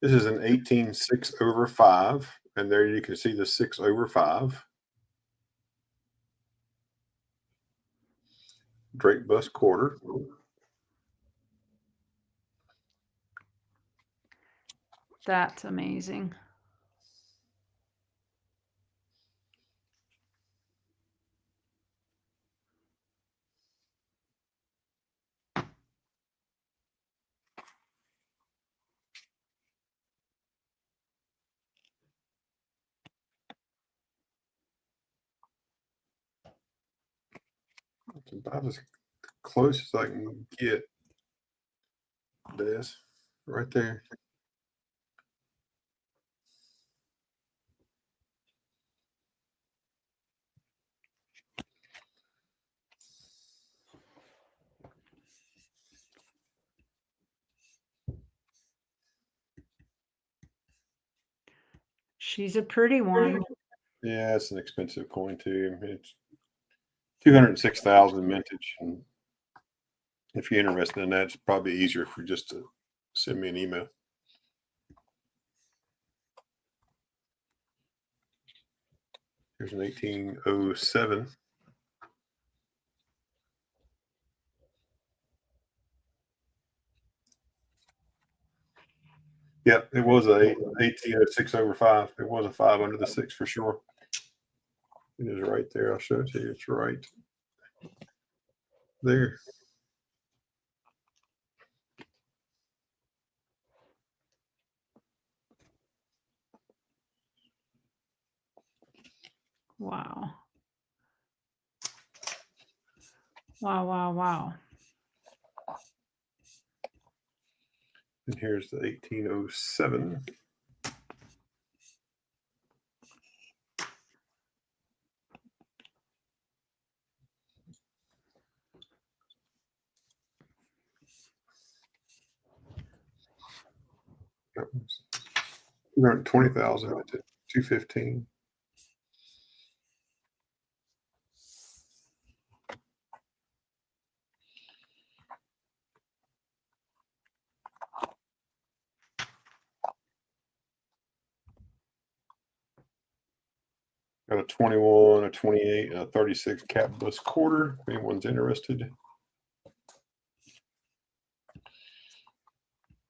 This is an 18.6/5, and there you can see the 6/5. Drake bus quarter. That's amazing. It's about as close as I can get. This right there. She's a pretty one. Yeah, it's an expensive coin too. It's 206,000 mintage, and if you're interested in that, it's probably easier for you just to send me an email. Here's an 1807. Yeah, it was a 18.6/5. It was a 5 under the 6 for sure. It is right there. I'll show it to you. It's right there. Wow. Wow, wow, wow. And here's the 1807. That was 220,000 at 215. Got a 21, a 28, and a 36 cap bus quarter. If anyone's interested,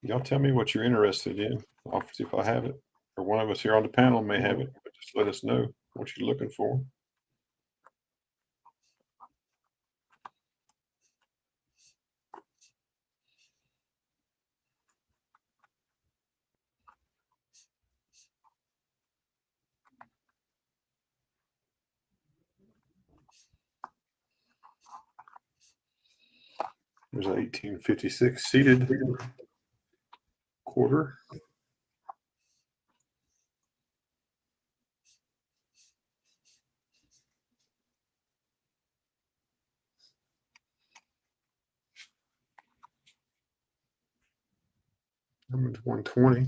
y'all tell me what you're interested in. I'll see if I have it, or one of us here on the panel may have it. But just let us know what you're looking for. There's an 1856 seated quarter. Number 120.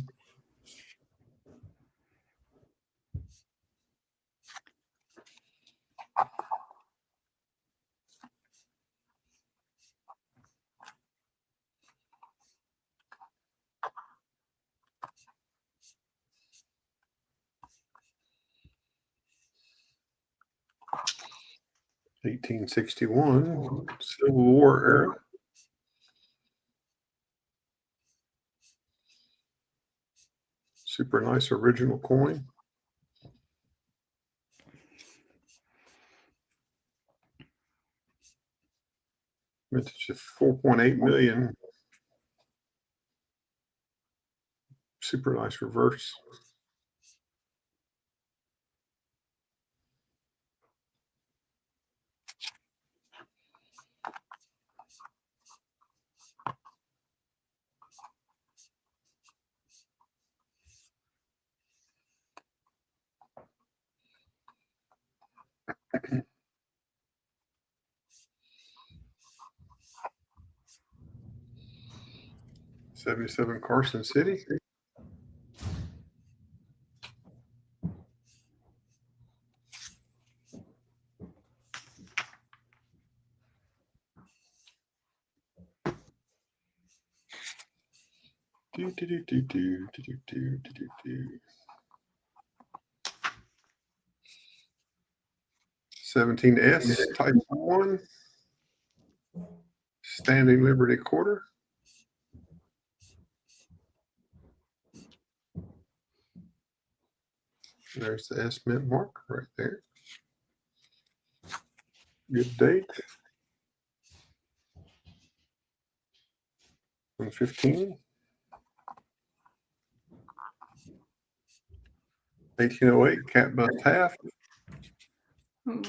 $1861, Civil War era. Super nice original coin. Vintage of 4.8 million. Super nice reverse. 77 Carson City. Do, do, do, do, do, do, do, do, do. 17S Type 1. Standing Liberty Quarter. There's the S mint mark right there. Good date. 115. 1808 Cat Bust Half. Hmm.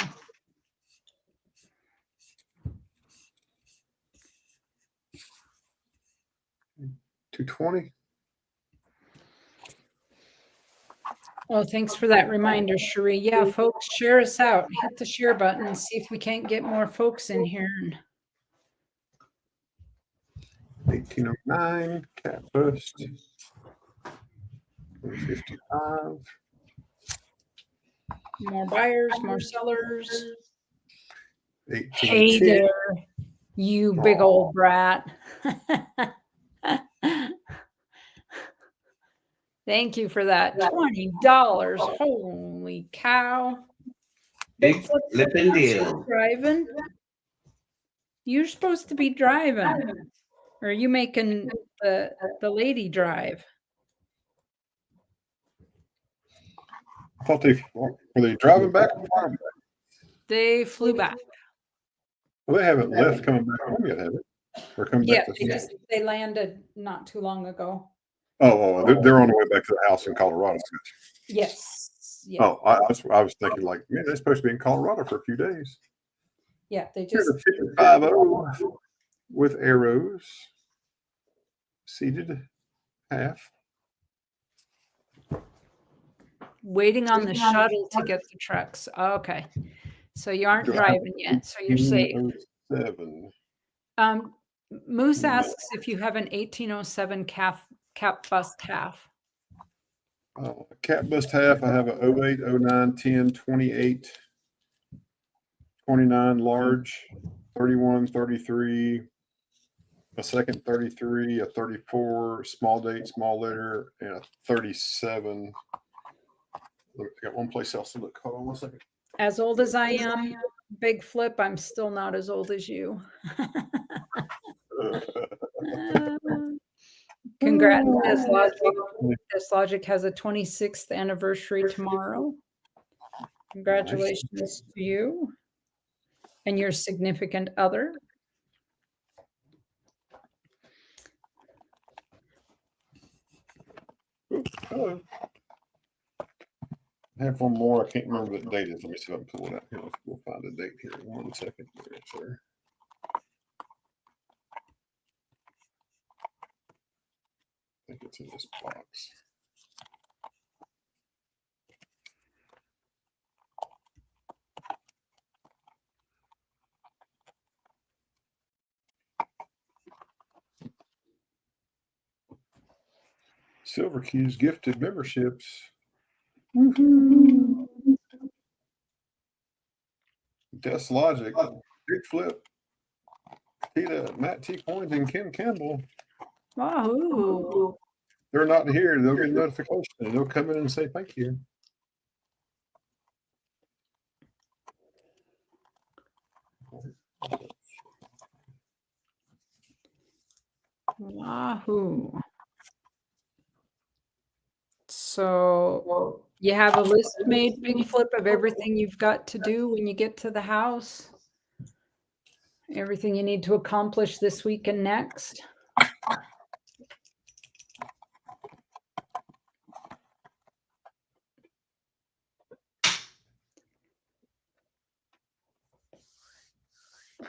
220. Well, thanks for that reminder, Cherie. Yeah, folks, share us out. Hit the share button and see if we can't get more folks in here. 1809 Cat Bust. 155. More buyers, more sellers. 1810. Hey there, you big old brat. Thank you for that. $20. Holy cow. Big flipping deal. Driving. You're supposed to be driving. Or are you making the lady drive? I thought were they driving back? They flew back. Well, they haven't left coming back home yet, have they? Or coming Yeah, back they landed not too long ago. they're on the way back to the house in Colorado. Yes. Yeah. Oh, I was thinking like, man, they're supposed to be in Colorado for a few days. Yeah, they Here's just a 55 with arrows. Seated half. waiting on the shuttle to get the trucks. Okay. So you aren't driving yet, so you're safe. 7. Moose asks if you have an 1807 cap bust half. Cat bust half. I have a 08, 09, 10, 28, 29 large, 31, 33, a second 33, a 34, small date, small letter, and a 37. I got one place else to look. Hold on one second. As old as I am, big flip, I'm still not as old as you. Congrats, This Logic has a 26th anniversary tomorrow. Congratulations to you and your significant other. Hello. I have one more. I can't remember what date it is. Let me see if I can pull it out here. We'll find a date here. 1 second, there, sir. I think it's in this box. Silver Keys gifted memberships. Des Logic, Big Flip, Tita, Matt T. Point, and Ken Campbell. Wahoo. They're not here. They'll get a notification and they'll come in and say thank you. Wahoo. So you have a list made, Big Flip, of everything you've got to do when you get to the house? Everything you need to accomplish this week and next?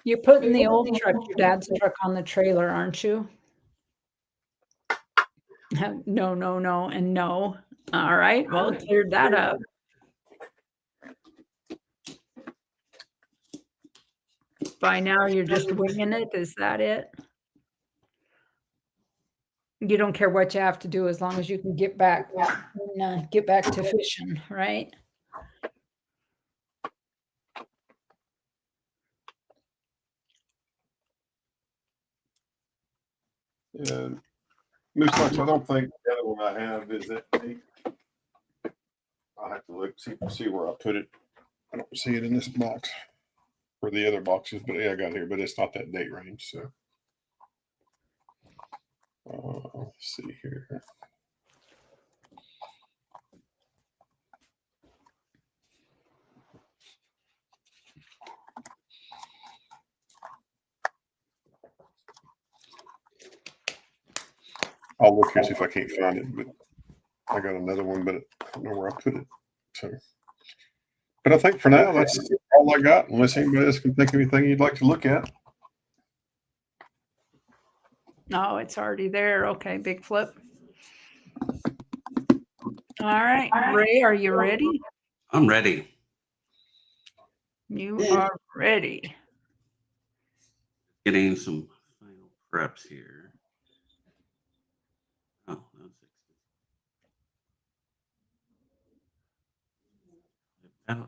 You're putting the old truck, your dad's truck, on the trailer, aren't you? No, no, no, and no. All right, well, cleared that up. By now, you're just winging it. Is that it? You don't care what you have to do as long as you can get back and get back to fishing, right? Yeah. Looks like I don't think the other one I have is that deep. I'll have to look, see where I put it. I don't see it in this box or the other boxes, but yeah, I got it here, but it's not that date range. So let's see here. I'll look here see if I can't find it, but I got another one, but I don't know where I put it. So, but I think for now that's all I got. Unless anybody else can think of anything you'd like to look at. No, it's already there. Okay, big flip. All right, Ray, are you ready? I'm ready. You are ready. Getting some final preps here. Oh, that's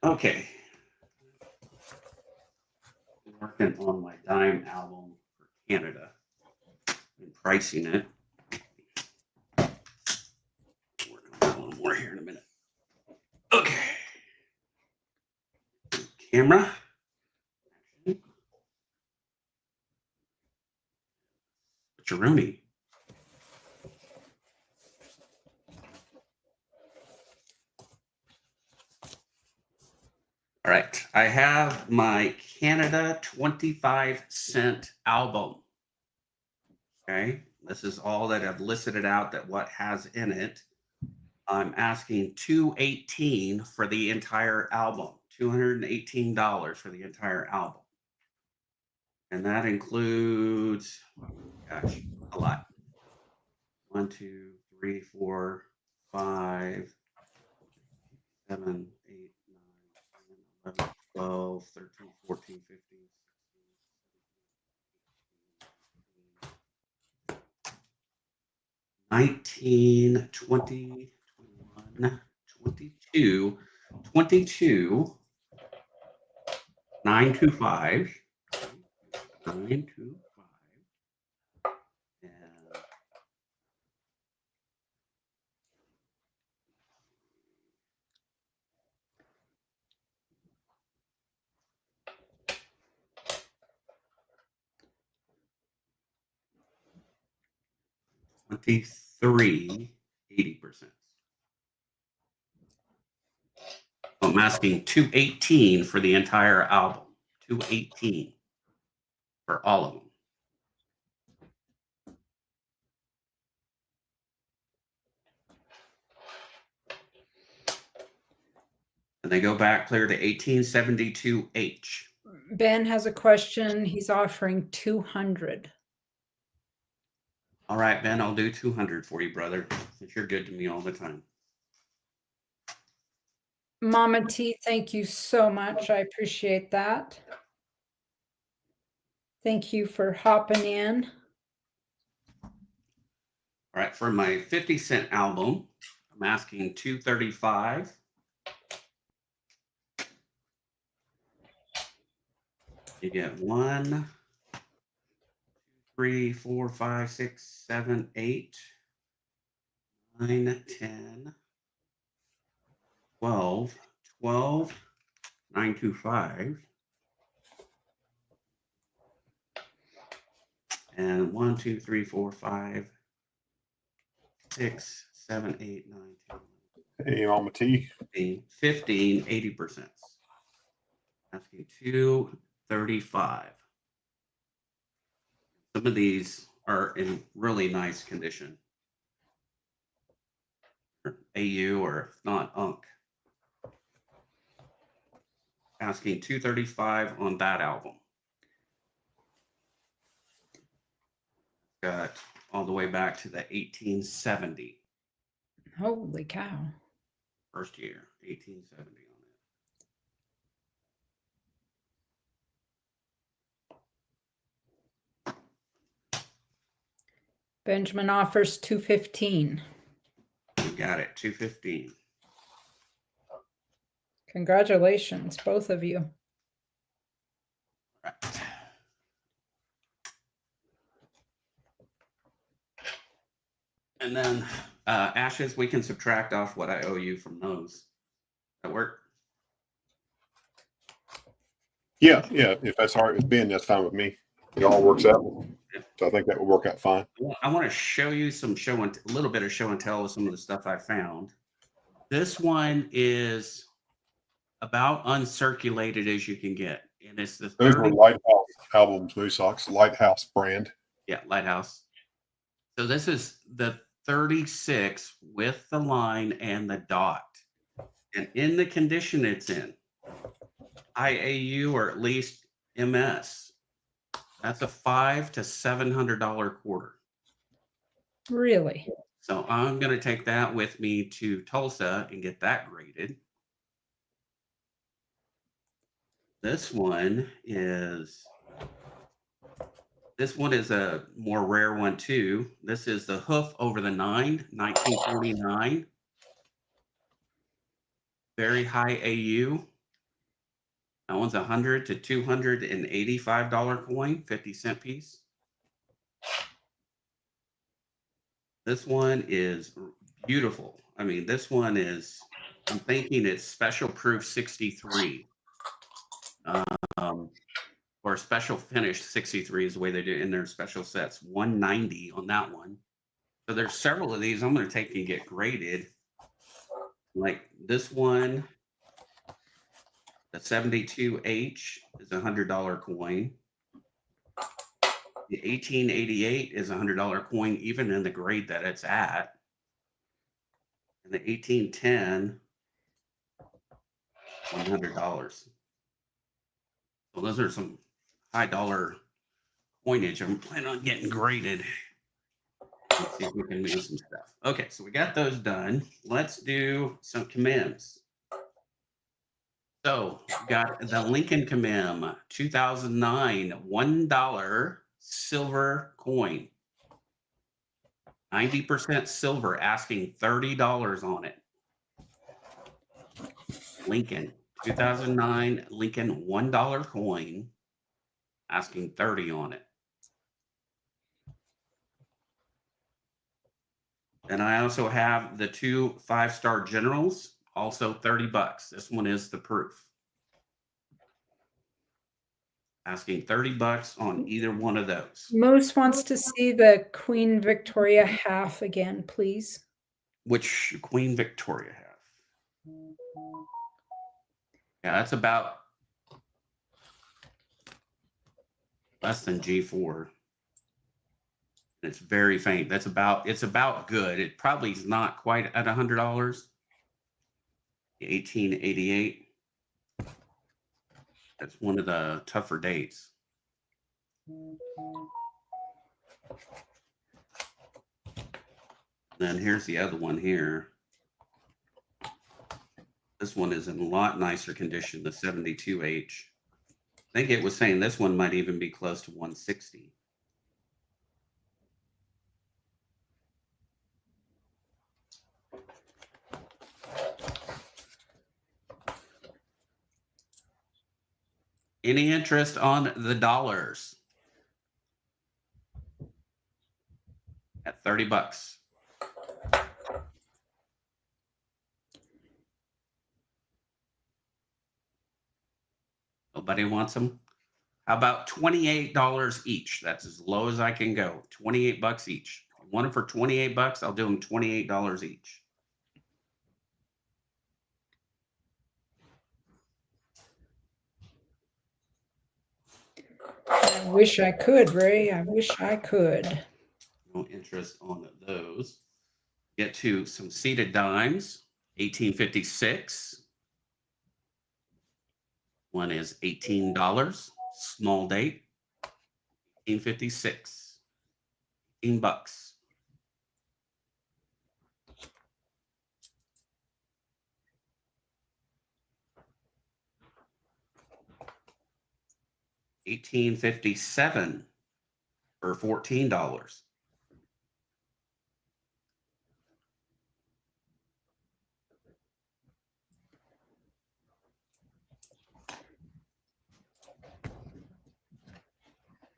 okay. Working on my dime album for Canada and pricing it. Working on a little more here in a minute. Okay. Camera. Jeroni. All right. I have my Canada 25-cent album. Okay. This is all that I've listed it out that what has in it. I'm asking $218 for the entire album. $218 for the entire album. And that includes, gosh, a lot. 1, 2, 3, 4, 5, 7, 8, 9, 10, 11, 12, 13, 14, 15, 19, 20, 21, 22, 22, 925, 925, and $23, 80%. I'm asking $218 for the entire album. $218 for all of them. And they go back clear to 1872H. Ben has a question. He's offering 200. All right, Ben, I'll do 200 for you, brother, since you're good to me all the time. Mama T, thank you so much. I appreciate that. Thank you for hopping in. All right, for my 50-cent album, I'm asking $235. You get 1, 3, 4, 5, 6, 7, 8, 9, 10, 12, 12, 925. And 1, 2, 3, 4, 5, 6, 7, 8, 9, 10, Hey, Mama T. 15, 80%. Asking 235. Some of these are in really nice condition. AU or if not UNC. Asking 235 on that album. Got all the way back to the 1870. Holy cow. First year, 1870 on Benjamin offers 215. You got it, 215. Congratulations, both of you. Right. And then ashes, we can subtract off what I owe you from those. That work? Yeah. If that's hard with Ben, that's fine with me. It all works out. So I think that will work out fine. I want to show you a little bit of show and tell of some of the stuff I found. This one is about uncirculated as you can get. And it's the Those were Lighthouse albums, Moose Socks, Lighthouse brand. Yeah, Lighthouse. So this is the 36 with the line and the dot. And in the condition it's in, IAU or at least MS, that's a $500 to $700 quarter. Really? So I'm going to take that with me to Tulsa and get that graded. This one is a more rare one too. This is the Hoof over the 9, 1949. Very high AU. That one's $100 to $285 coin, 50-cent piece. This one is beautiful. I mean, this one is, I'm thinking it's special proof 63. Or special finish 63 is the way they do it in their special sets. 190 on that one. So there's several of these I'm going to take and get graded. Like this one, the 72H is a $100 coin. The 1888 is a $100 coin, even in the grade that it's at. And the 1810, $100. So those are some high dollar coinage I'm planning on getting graded. Let's see if we can move some stuff. Okay, so we got those done. Let's do some commems. So we got the Lincoln Commem 2009 $1 silver coin. 90% silver, asking $30 on it. Lincoln 2009 Lincoln $1 coin, asking $30 on it. And I also have the 2 5-star generals, also $30. This one is the proof. Asking $30 on either one of those. Moose wants to see the Queen Victoria half again, please. Which Queen Victoria have? Yeah, that's about less than G4. It's very faint. It's about good. It probably is not quite at $100. The 1888. That's one of the tougher dates. Then here's the other one here. This one is in a lot nicer condition, the 72H. I think it was saying this one might even be close to 160. Any interest on the dollars? At $30. Nobody wants them? How about $28 each? That's as low as I can go. $28 each. If you want them for $28, I'll do them $28 each. I wish I could, Ray. I wish I could. No interest on those. Get to some seated dimes. 1856. One is $18. Small date. 1856. $18. $1857 for $14.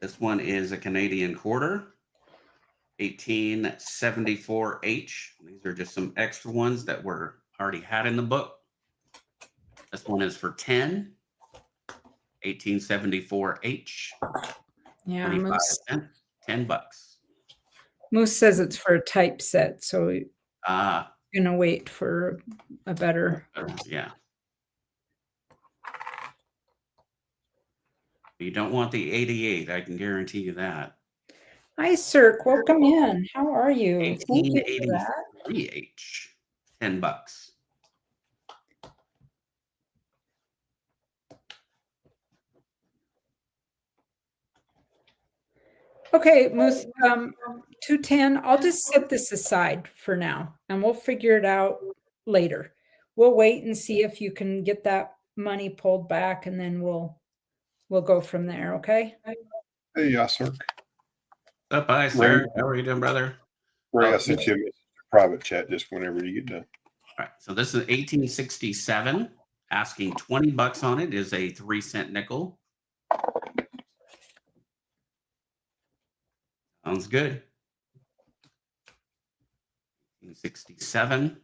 This one is a Canadian quarter, 1874H. These are just some extra ones that were already had in the book. This one is for 10, 1874H, Yeah, 25 Moose, cents, $10. Moose says it's for a typeset, so you're Ah, gonna wait for a better. yeah. You don't want the 88, I can guarantee you that. Hi, Cirque. Welcome in. How are you? Thank you for that. 1883H, $10. Okay, Moose, 210. I'll just set this aside for now and we'll figure it out later. We'll wait and see if you can get that money pulled back and then we'll go from there, okay? Hey, sir. Up, hi, sir. How are you doing, brother? Ray, Oh, I sent you a private chat just whenever you get done. All right, so this is 1867. Asking $20 on it is a 3-cent nickel. Sounds good. 1867,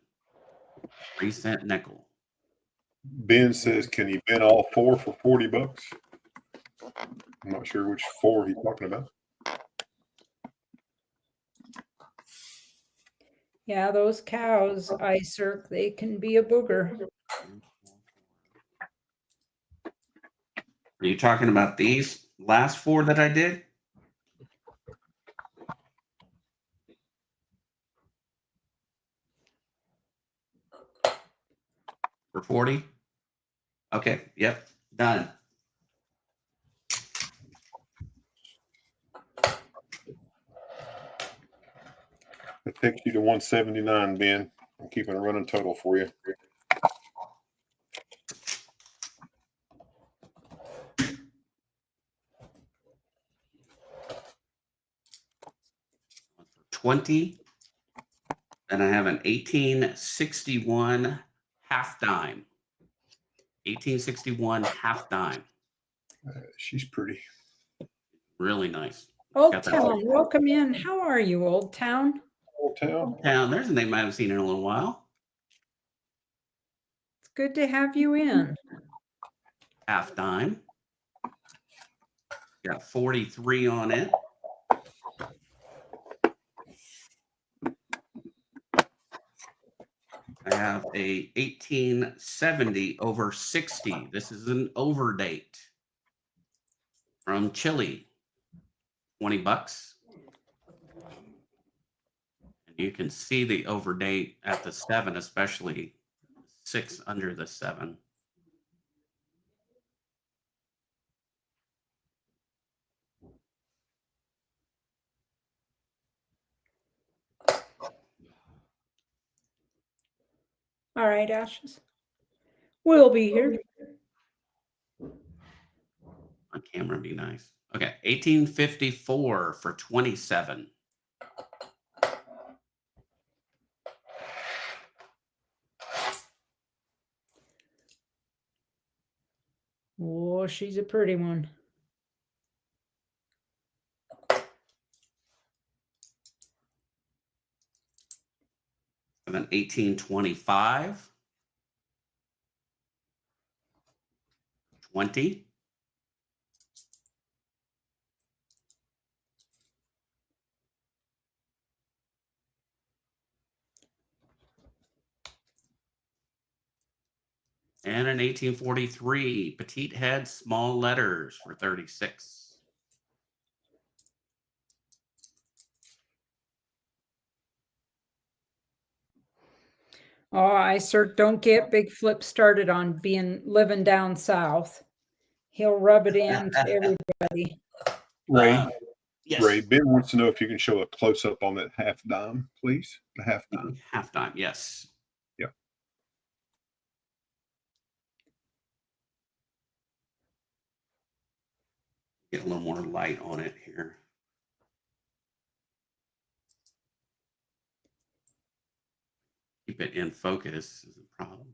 3-cent nickel. Ben says, can you bin all four for $40? I'm not sure which four he's talking about. Yeah, those cows, Cirque, they can be a booger. Are you talking about these last four that I did? For 40? Okay, yep, done. It takes you to 179, Ben. I'm keeping a running total for you. For 20. Then I have an 1861 half dime. 1861 half dime. She's pretty. Really nice. Old Got that Town, welcome in. How are you, Old Town? Old Town. Town. There's a name I haven't seen in a little while. It's good to have you in. Half dime. Got 43 on it. I have a 1870 over 60. This is an overdate from Chile. $20. And you can see the overdate at the 7, especially 6 under the 7. All right, Ashes. We'll be here. On camera be nice. Okay, 1854 for 27. Oh, she's a pretty one. And then 1825. 20. And an 1843 petite head, small letters for 36. Oh, Cirque, don't get Big Flip started on living down south. He'll rub it in to everybody. Ray, Yes. Ray, Ben wants to know if you can show a close up on that half dime, please. The half dime. Half dime, yes. Yeah. Get a little more light on it here. Keep it in focus is a problem.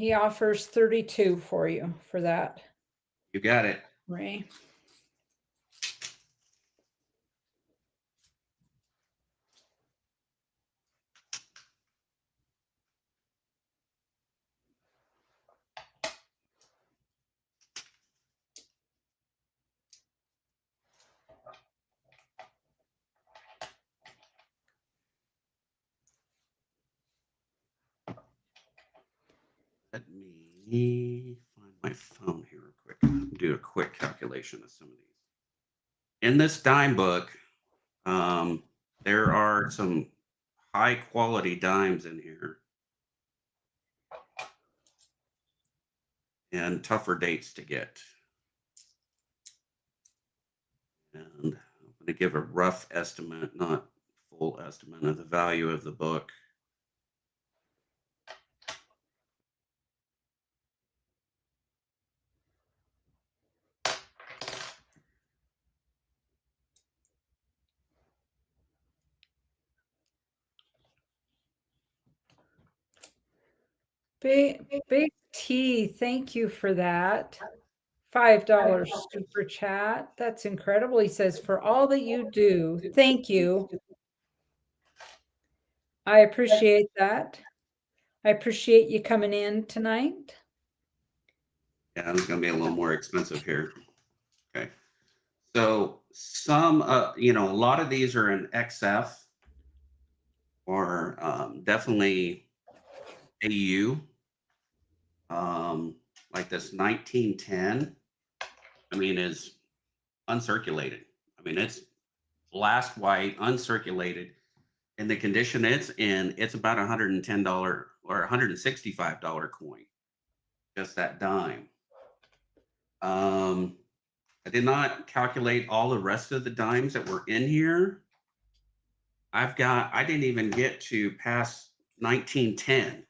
He offers 32 for you for that, You got it. Ray. Let me find my phone here real quick. Do a quick calculation of some of these. In this dime book, there are some high quality dimes in here and tougher dates to get. And I'm going to give a rough estimate, not full estimate, of the value of the book. Big T, thank you for that. $5 super chat. That's incredible. He says, for all that you do, thank you. I appreciate that. I appreciate you coming in tonight. Yeah, it's going to be a little more expensive here. Okay. So some, a lot of these are in XF or definitely AU. Like this 1910, is uncirculated. It's blast white, uncirculated. In the condition it's in, it's about $110 or $165 coin. Just that dime. I did not calculate all the rest of the dimes that were in here. I didn't even get to past 1910.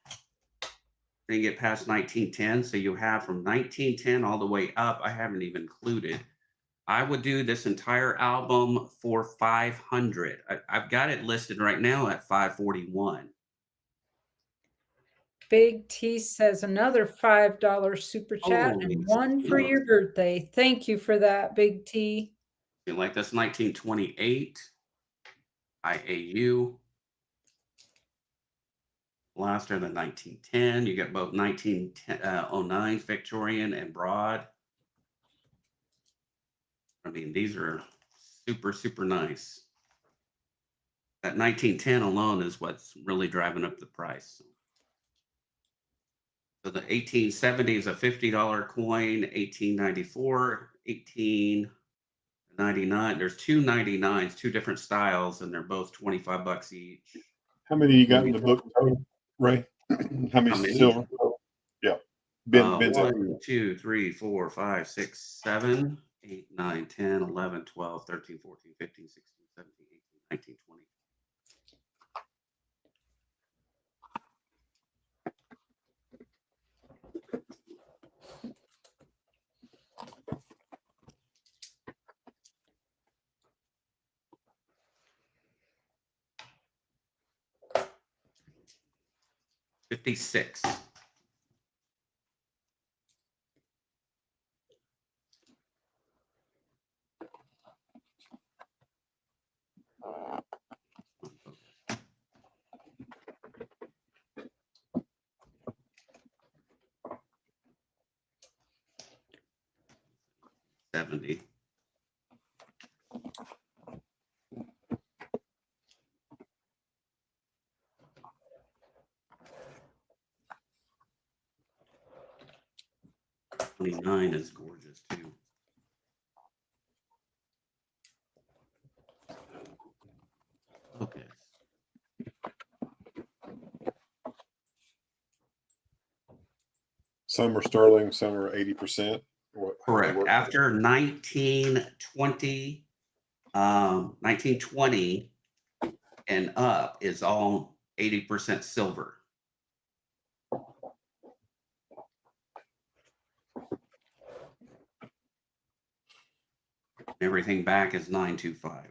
Didn't get past 1910. So you have from 1910 all the way up. I haven't even included. I would do this entire album for 500. I've got it listed right now at 541. Big T says another $5 super chat Holy and one for smokes. your birthday. Thank you for that, Big T. Like that's 1928 IAU. Blaster than 1910. You got both 1909 Victorian and Broad. These are super, super nice. That 1910 alone is what's really driving up the price. So the 1870 is a $50 coin, 1894, 1899. There's two 99s, two different styles, and they're both $25 each. How many you got in the book, Ray? How many silver? Yeah. Ben's 1, 2, 3, 4, 5, 6, 7, 8, 9, 10, 11, 12, 13, 14, 15, 16, 17, 18, 19, 20. $56. $70. $29 is gorgeous too. Okay. Some are sterling, some are 80%. Correct. After 1920, 1920 and up is all 80% silver. Everything back is 925.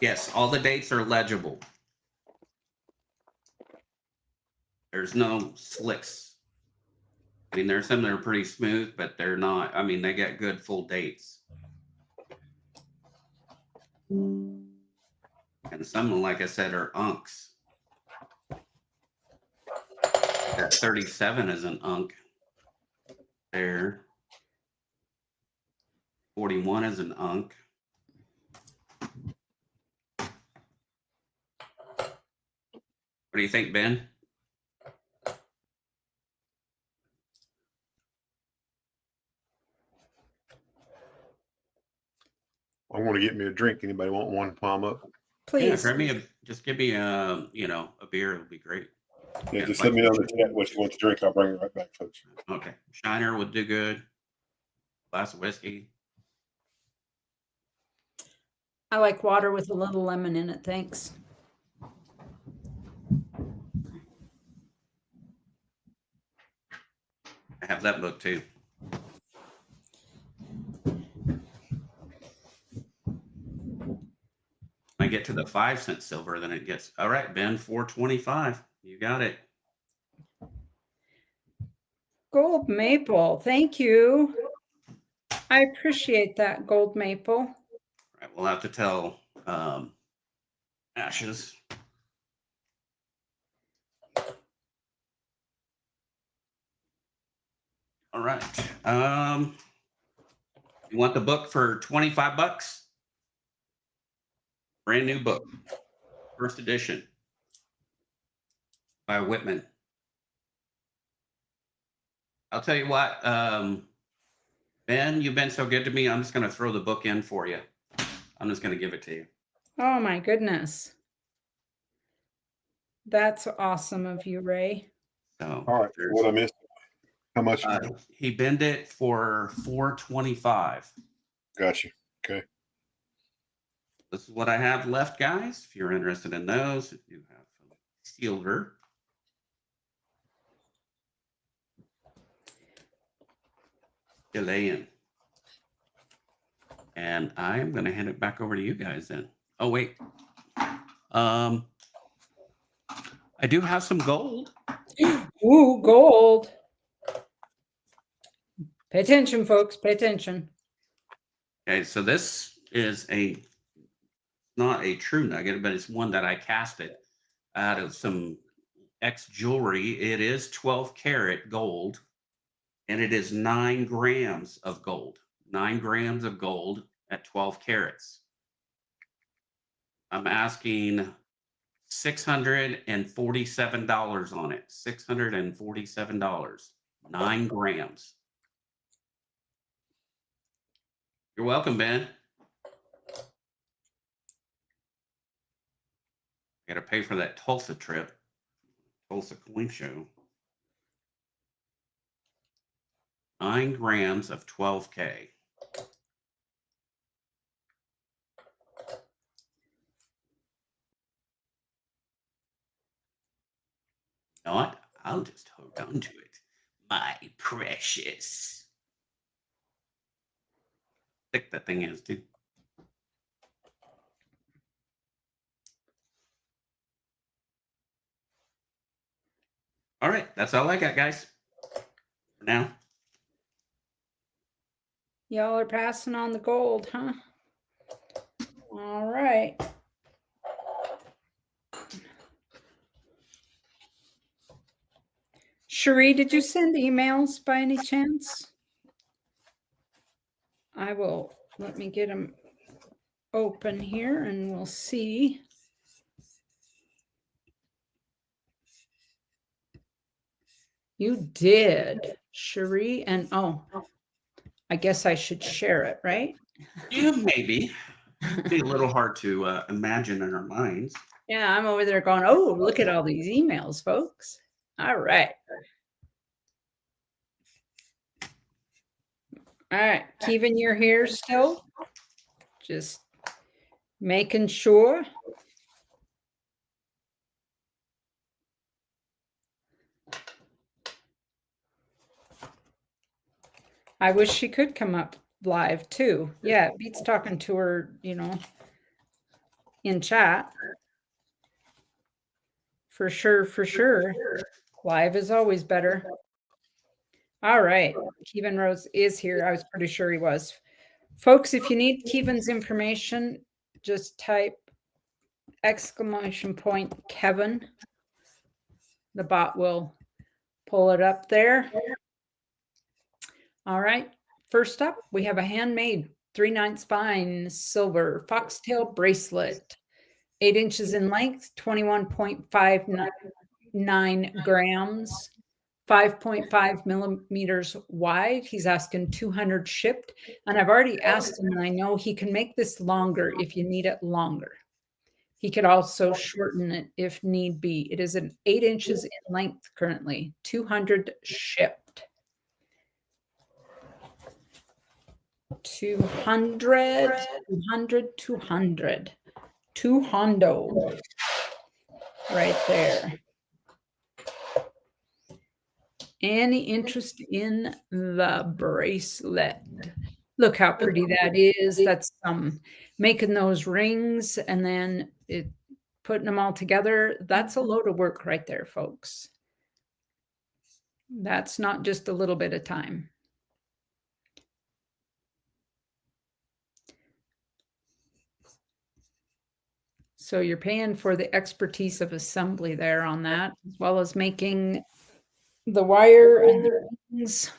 Yes, all the dates are legible. There's no slicks. I mean, there's some that are pretty smooth, but they're not. I mean, they get good full dates. And some, like I said, are unks. That 37 is an unk. There. 41 is an unk. What do you think, Ben? I want to get me a drink. Anybody want one? Palm up. Please. Yeah, just give me a beer. It'll be great. Yeah, just let me know in the chat what you want to drink. I'll bring it right back, folks. Okay. Shiner would do good. Glass of whiskey. I like water with a little lemon in it. Thanks. I have that book too. When I get to the 5-cent silver, then it gets all right, Ben, 425. You got it. Gold maple. Thank you. I appreciate that, gold maple. All right, we'll have to tell Ashes. All right. You want the book for 25 bucks? Brand new book. First edition by Whitman. I'll tell you what, Ben, you've been so good to me. I'm just going to throw the book in for you. I'm just going to give it to you. Oh my goodness. That's awesome of you, Ray. So, all right. What I missed? How much? He bend it for $425. Gotcha. Okay. This is what I have left, guys. If you're interested in those, if you have silver. Chilean. And I'm going to hand it back over to you guys then. Oh, wait. I do have some gold. Ooh, gold. Pay attention, folks. Pay attention. Okay, so this is not a true nugget, but it's one that I casted out of some X jewelry. It is 12 karat gold, and it is 9 grams of gold. 9 grams of gold at 12 carats. I'm asking $647 on it. $647. 9 grams. You're welcome, Ben. Got to pay for that Tulsa trip. Tulsa Coin Show. 9 grams of 12K. You know what? I'll just hold on to it. My precious. Thick that thing is, too. All right, that's all I got, guys. For now. Y'all are passing on the gold, huh? All right. Cherie, did you send emails by any chance? I will, let me get them open here and we'll see. You did, Cherie, and oh, I guess I should share it, right? Yeah, maybe. It'd be a little hard to imagine in our minds. Yeah, I'm over there going, oh, look at all these emails, folks. All right. All right, Kevin, you're here still? Just making sure. I wish she could come up live too. Yeah, it beats talking to her, you know, in chat. For sure, for sure. Live is always better. All right. Kevin Rose is here. I was pretty sure he was. Folks, if you need Kevin's information, just type ! Kevin. The bot will pull it up there. All right. First up, we have a handmade 3/9 fine silver foxtail bracelet, 8 inches in length, 21.59 grams, 5.5 millimeters wide. He's asking 200 shipped. And I've already asked him, and I know he can make this longer if you need it longer. He could also shorten it if need be. It is an 8 inches in length currently, 200 shipped. 200, 200, 200. 200 right there. Any interest in the bracelet? Look how pretty that is. That's making those rings and then putting them all together. That's a load of work right there, folks. That's not just a little bit of time. So you're paying for the expertise of assembly there on that, as well as making the wire and the rings.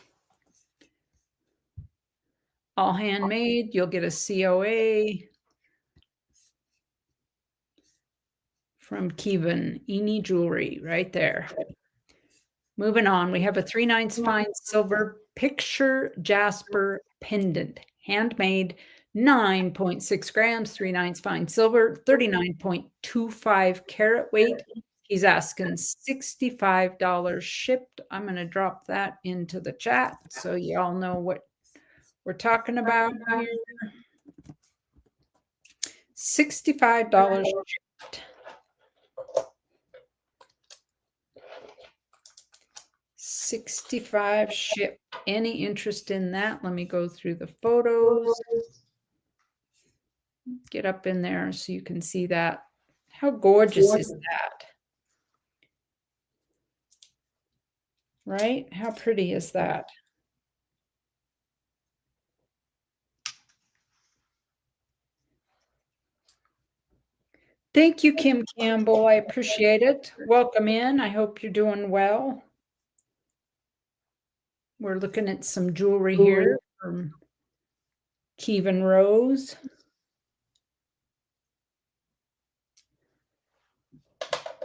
All handmade. You'll get a COA from Kevin Eni Jewelry right there. Moving on, we have a 3/9 fine silver picture jasper pendant, handmade, 9.6 grams, 3/9 fine silver, 39.25 carat weight. He's asking $65 shipped. I'm going to drop that into the chat so you all know what we're talking about here. $65 shipped. 65 shipped. Any interest in that? Let me go through the photos. Get up in there so you can see that. How gorgeous is that? Right? How pretty is that? Thank you, Kim Campbell. I appreciate it. Welcome in. I hope you're doing well. We're looking at some jewelry here from Kevin Rose.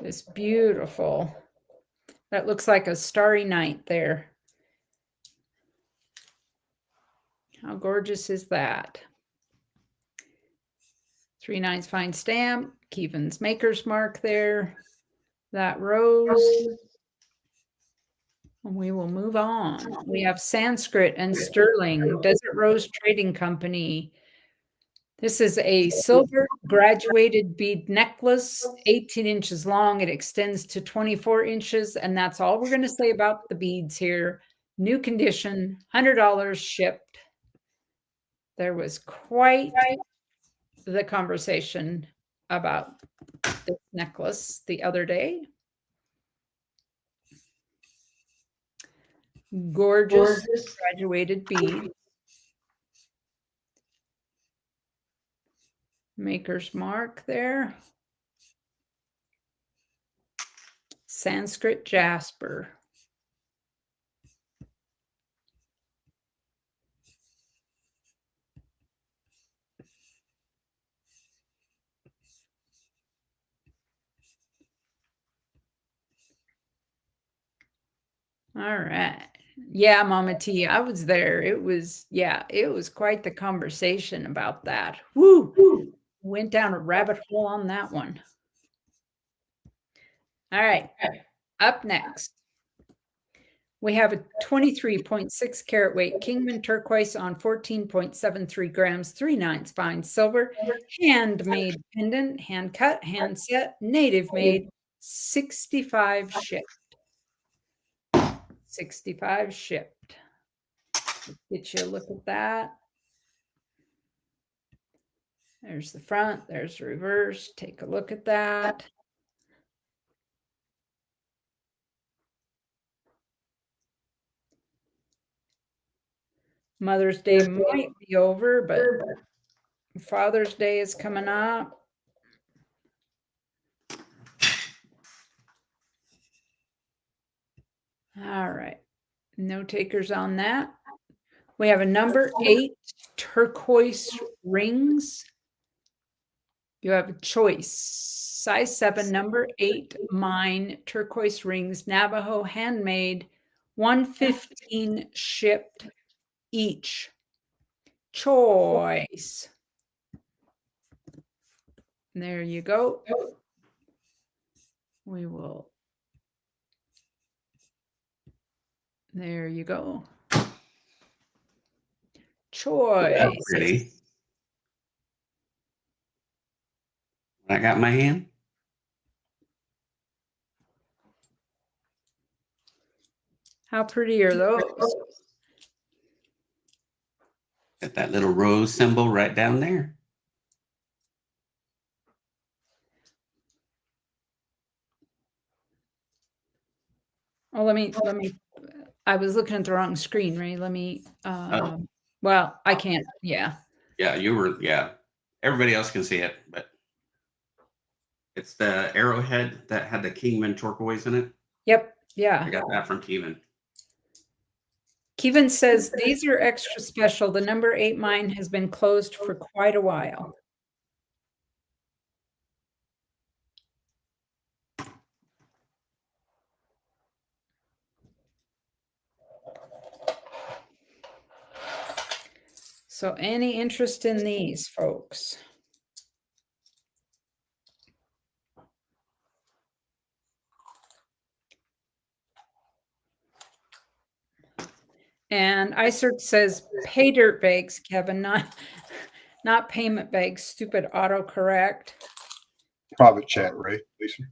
It's beautiful. That looks like a starry night there. How gorgeous is that? 3/9 fine stamp, Kevin's maker's mark there. That rose. And we will move on. We have Sanskrit and Sterling, Desert Rose Trading Company. This is a silver graduated bead necklace, 18 inches long. It extends to 24 inches. And that's all we're going to say about the beads here. New condition, $100 shipped. There was quite the conversation about this necklace the other day. Gorgeous graduated bead. Maker's mark there. Sanskrit jasper. All right. Yeah, Mama T, I was there. It was quite the conversation about that. Woo! Went down a rabbit hole on that one. All right. Up next, we have a 23.6 carat weight Kingman turquoise on 14.73 grams, 3/9 fine silver, handmade pendant, hand cut, hand set, native made, 65 shipped. 65 shipped. Let's get you a look at that. There's the front, there's the reverse. Take a look at that. Mother's Day might be over, but Father's Day is coming up. All right. No takers on that. We have a number 8 turquoise rings. You have a choice. Size 7, number 8, mine, turquoise rings, Navajo handmade, 115 shipped each. Choice. There you go. We will. There you go. Choice. That's pretty. I got my hand. How pretty are those? Got that little rose symbol right down there. Oh, let me, I was looking at the wrong screen, Ray. Let me, well, I can't, yeah. Yeah, yeah. Everybody else can see it, but it's the arrowhead that had the Kingman turquoise in it. Yep, yeah. I got that from Kevin. Kevin says, these are extra special. The number 8 mine has been closed for quite a while. So any interest in these, folks? And iSearch says pay dirt bags, Kevin, not payment bags. Stupid autocorrect. Private chat, Ray, Lisa.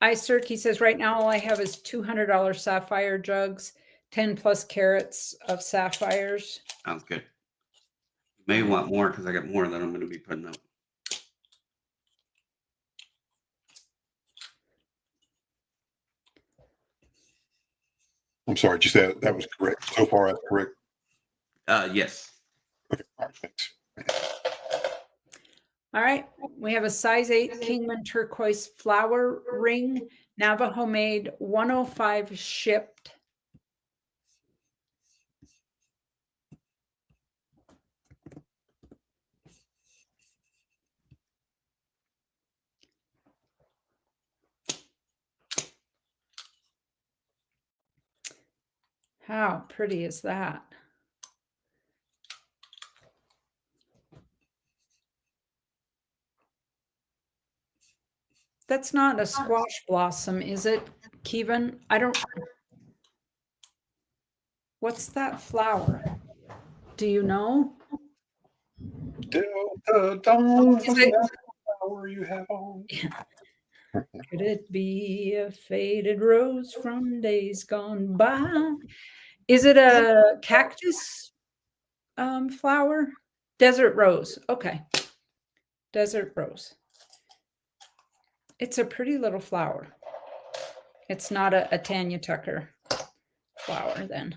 iSearch, he says, right now all I have is $200 sapphire jugs, 10 plus carats of sapphires. Sounds good. You may want more because I got more that I'm going to be putting up. I'm sorry, you said that was correct. So far, that's correct. Yes. Okay, all right, thanks. All right, we have a size 8 Kingman turquoise flower ring, Navajo made, 105 shipped. How pretty is that? That's not a squash blossom, is it, Kevin? I don't. What's that flower? Do you know? Delta Dawn, Is it- flower you have on. Could it be a faded rose from days gone by? Is it a cactus flower? Desert rose. Okay. Desert rose. It's a pretty little flower. It's not a Tanya Tucker flower then.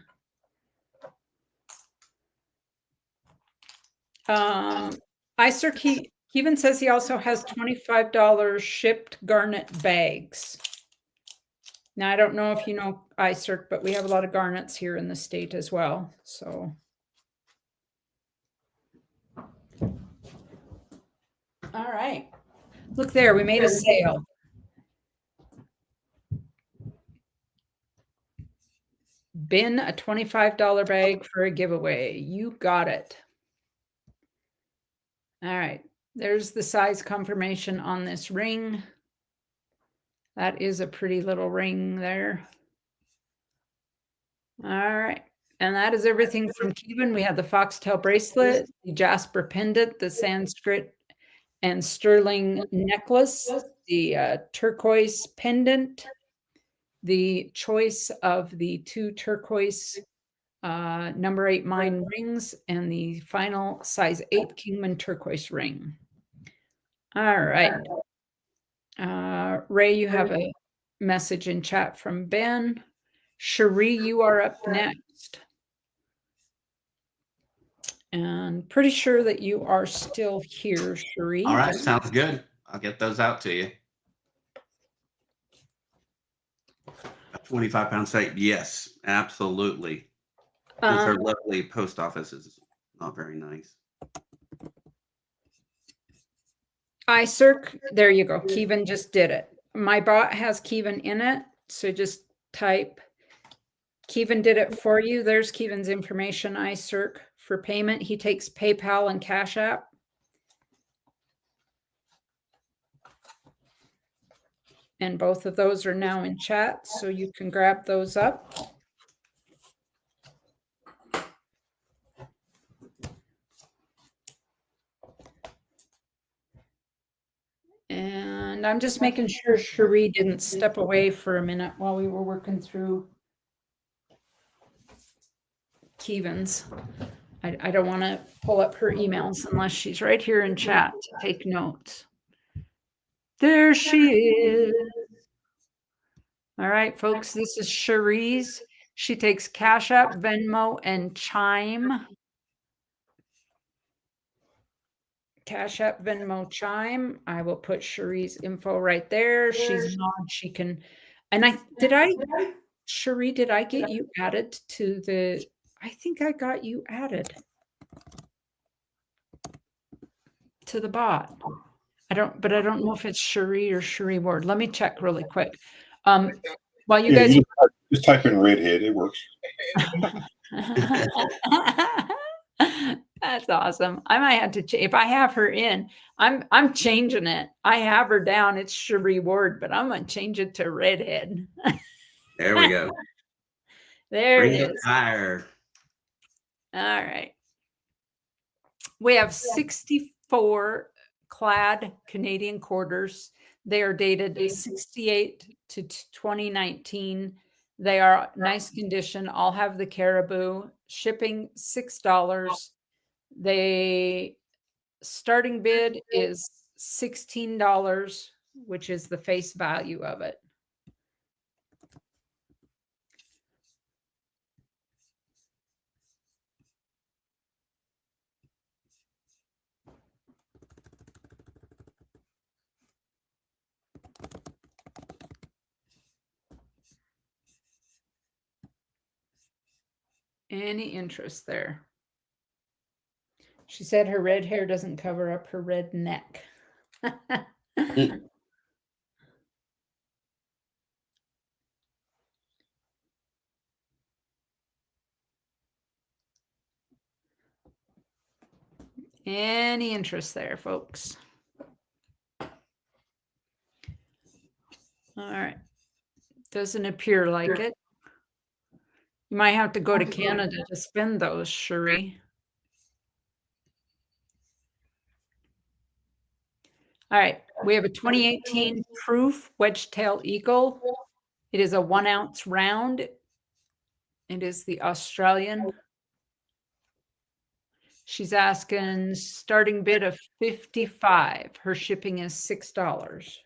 iSearch, Kevin says he also has $25 shipped garnet bags. Now, I don't know if you know iSearch, but we have a lot of garnets here in the state as well. So, all right. Look there, we made a sale. Bin a $25 bag for a giveaway. You got it. All right. There's the size confirmation on this ring. That is a pretty little ring there. All right. And that is everything from Kevin. We have the foxtail bracelet, the jasper pendant, the Sanskrit and sterling necklace, the turquoise pendant, the choice of the 2 turquoise Number 8 mine rings, and the final size 8 Kingman turquoise ring. All right. Ray, you have a message in chat from Ben. Cherie, you are up next. And pretty sure that you are still here, Cherie. All right, sounds good. I'll get those out to you. A 25-pound safe. Yes, absolutely. Since our lovely post office is not very nice. iCirc, there you go. Kevin just did it. My bot has Kevin in it, so just type Kevin did it for you. There's Kevin's information, iCirc, for payment. He takes PayPal and Cash App. And both of those are now in chat, so you can grab those up. And I'm just making sure Cherie didn't step away for a minute while we were working through Kevin's. I don't want to pull up her emails unless she's right here in chat to take notes. There she is. All right, folks, this is Cherie's. She takes Cash App, Venmo, and Chime. Cash App, Venmo, Chime. I will put Cherie's info right there. She's on. She can. And Cherie, did I get you added to the? I think I got you added to the bot. I don't know if it's Cherie or Cherie Ward. Let me check really quick. While you guys just type in redhead, it works. That's awesome. I might have to if I have her in, I'm changing it. I have her down. It's Cherie Ward, but I'm gonna change it to redhead. There we go. There Bring it it is. higher. All right. We have 64 clad Canadian quarters. They are dated 68 to 2019. They are nice condition. All have the caribou. Shipping $6. The starting bid is $16, which is the face value of it. Any interest there? She said her red hair doesn't cover up her red neck. Any interest there, folks? All right. Doesn't appear like it. You might have to go to Canada to spend those, Cherie. All right. We have a 2018 Proof Wedge-tail Eagle. It is a 1 ounce round. It is the Australian. She's asking starting bid of $55. Her shipping is $6.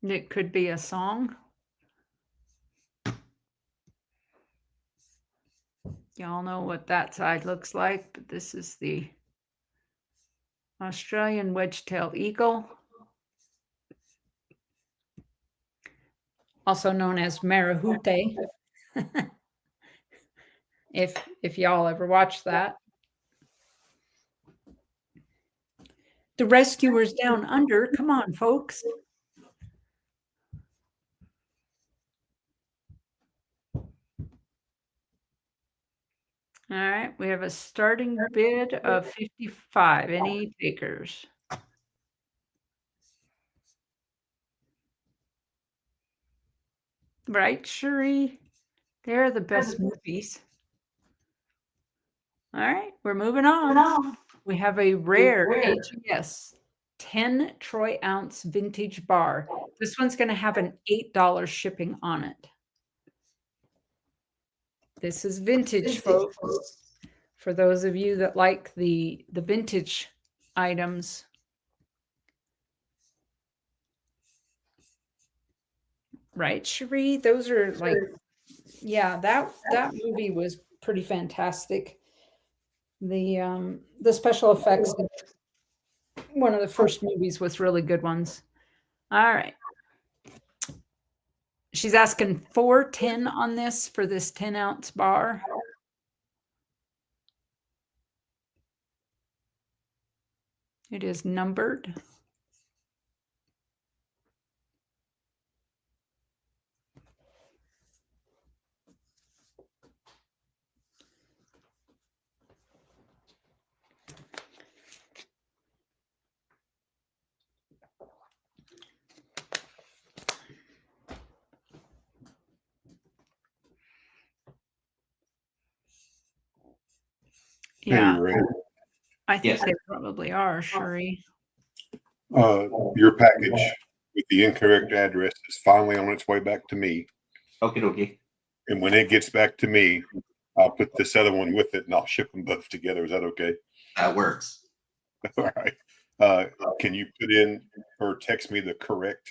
It could be a song. Y'all know what that side looks like, but this is the Australian wedge-tailed eagle, also known as marahute. if y'all ever watched that. The rescuers down under, come on, folks. All right, we have a starting bid of 55. Any takers? Right, Cherie? They're the best movies. All right, we're moving on. We have a rare AGS 10 troy ounce vintage bar. This one's going to have an $8 shipping on it. This is vintage, folks. For those of you that like the vintage items. Right, Cherie? Those are like, yeah, that movie was pretty fantastic. The special effects, one of the first movies with really good ones. All right. She's asking $4.10 on this for this 10-ounce bar. It is numbered. Yeah, I think they probably are, Cherie. Your package with the incorrect address is finally on its way back to me. Okie dokie. And when it gets back to me, I'll put this other one with it and I'll ship them both together. Is that okay? That works. All right. Can you put in or text me the correct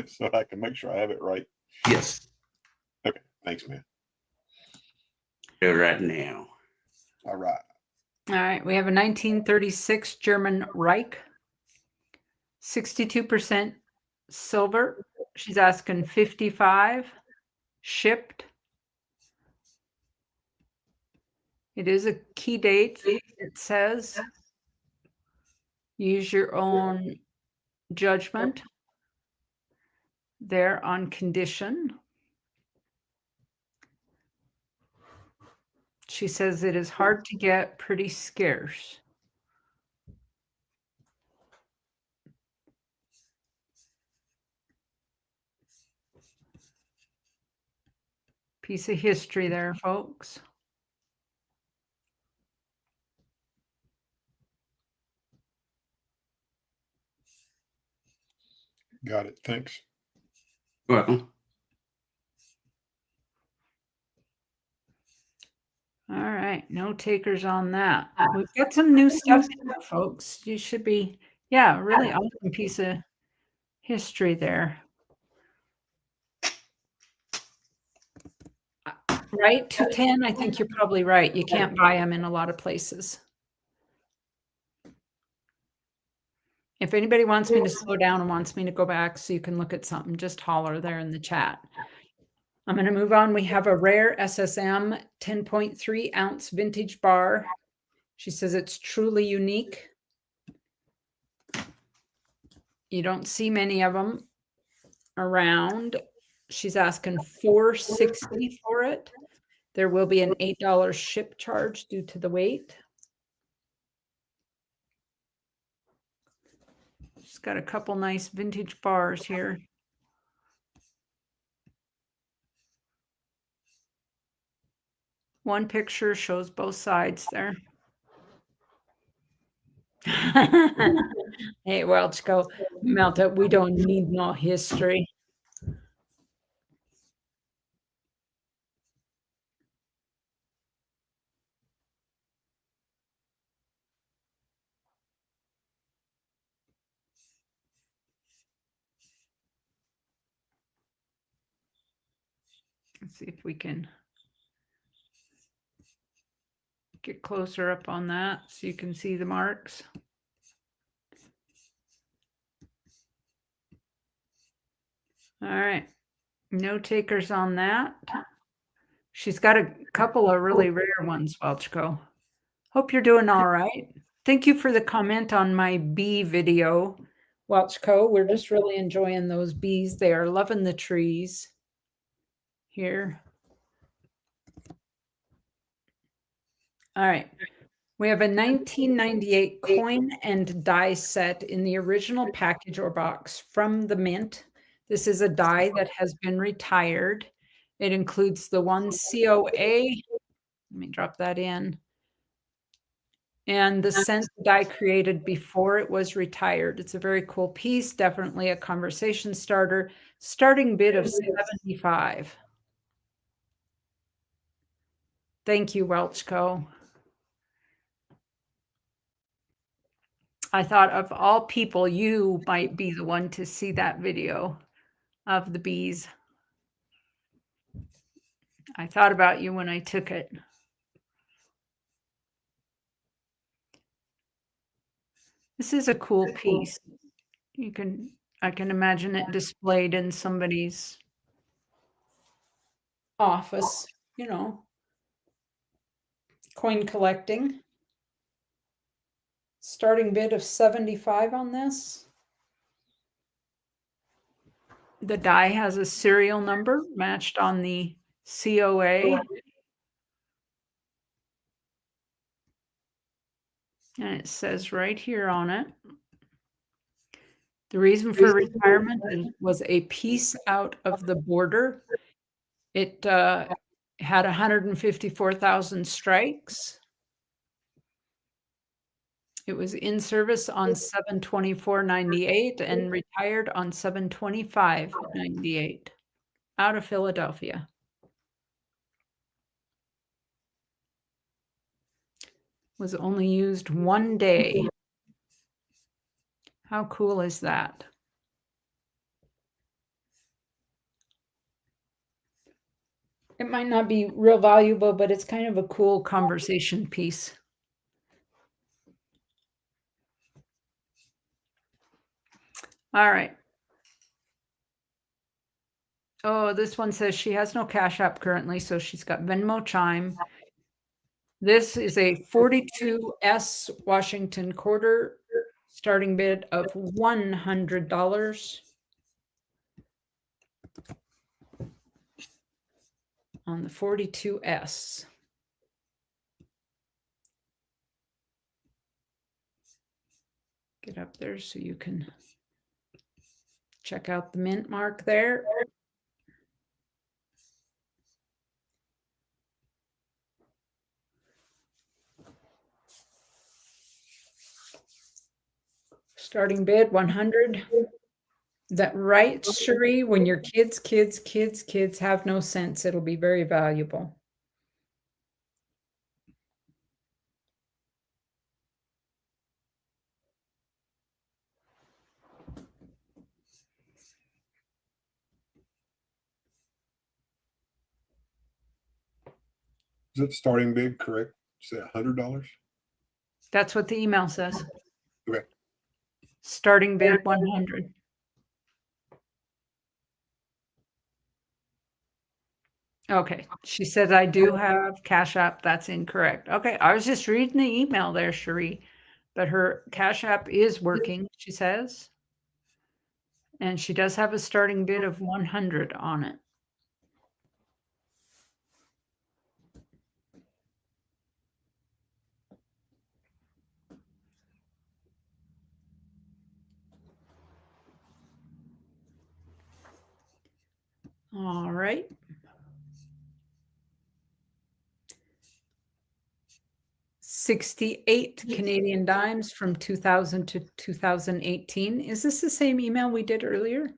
so I can make sure I have it right? Yes. Okay. Thanks, man. Do it right now. All right. All right. We have a 1936 German Reich, 62% silver. She's asking $55, shipped. It is a key date. It says use your own judgment there on condition. She says it is hard to get, pretty scarce. Piece of history there, folks. Got it. Thanks. You're welcome. All right, no takers on that. We've got some new stuff in there, folks. You should be, yeah, really awesome piece of history there. Right, 210, I think you're probably right. You can't buy them in a lot of places. If anybody wants me to slow down and wants me to go back so you can look at something, just holler there in the chat. I'm going to move on. We have a rare SSM 10.3 ounce vintage bar. She says it's truly unique. You don't see many of them around. She's asking $4.60 for it. There will be an $8 ship charge due to the weight. She's got a couple nice vintage bars here. One picture shows both sides there. Hey, Welchco, Melta, we don't need no history. Let's see if we can get closer up on that so you can see the marks. All right, no takers on that. She's got a couple of really rare ones, Welchco. Hope you're doing all right. Thank you for the comment on my bee video, Welchco. We're just really enjoying those bees. They are loving the trees here. All right. We have a 1998 coin and die set in the original package or box from the mint. This is a die that has been retired. It includes the one COA. Let me drop that in. and the scent die created before it was retired. It's a very cool piece, definitely a conversation starter. Starting bid of 75. Thank you, Welchco. I thought of all people, you might be the one to see that video of the bees. I thought about you when I took it. This is a cool piece. I can imagine it displayed in somebody's office, you know, coin collecting. Starting bid of 75 on this. The die has a serial number matched on the COA. And it says right here on it, the reason for retirement was a piece out of the border. It had 154,000 strikes. It was in service on 7/24/98 and retired on 7/25/98 out of Philadelphia. Was only used one day. How cool is that? It might not be real valuable, but it's kind of a cool conversation piece. All right. Oh, this one says she has no Cash App currently, so she's got Venmo, Chime. This is a 42S Washington quarter, starting bid of $100 on the 42S. Get up there so you can check out the mint mark there. Starting bid 100. That right, Cherie? When your kids have no sense, it'll be very valuable. Is it starting bid correct? Say $100? That's what the email says. Okay. Starting bid 100. Okay. She says I do have Cash App. That's incorrect. Okay. I was just reading the email there, Cherie. But her Cash App is working, she says. And she does have a starting bid of 100 on it. All right. 68 Canadian dimes from 2000 to 2018. Is this the same email we did earlier?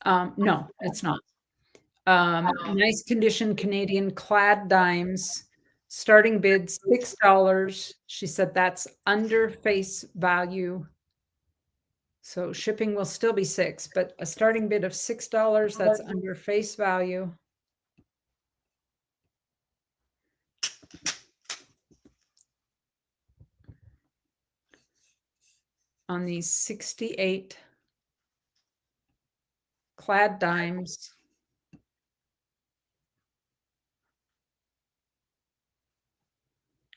No, it's not. Nice condition Canadian clad dimes. Starting bid $6. She said that's under face value. So shipping will still be $6, but a starting bid of $6, that's under face value. On these 68 clad dimes.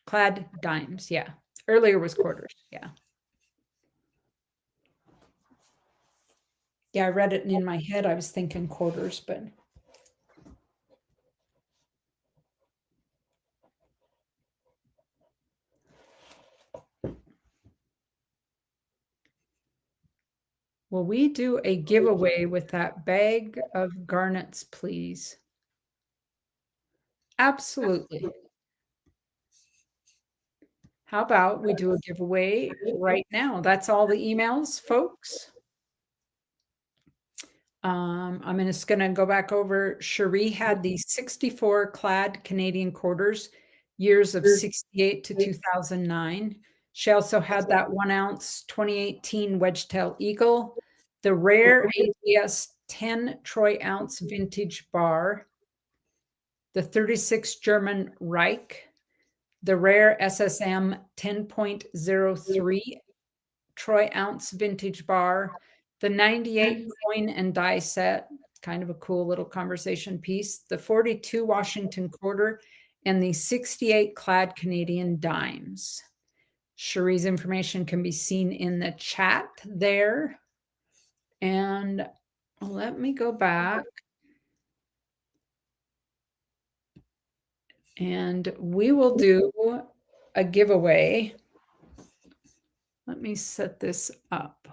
Clad dimes, yeah. Earlier was quarters, yeah. Yeah, I read it and in my head. I was thinking quarters, but. Will we do a giveaway with that bag of garnets, please? Absolutely. how about we do a giveaway right now? That's all the emails, folks. I'm just going to go back over. Cherie had the 64 clad Canadian quarters, years of 68 to 2009. She also had that 1 ounce 2018 Wedgetail Eagle, the rare AGS 10 troy ounce vintage bar, the 36 German Reich, the rare SSM 10.03 troy ounce vintage bar, the 98 coin and die set, kind of a cool little conversation piece, the 42 Washington quarter, and the 68 clad Canadian dimes. Cherie's information can be seen in the chat there. And let me go back. And we will do a giveaway. Let me set this up.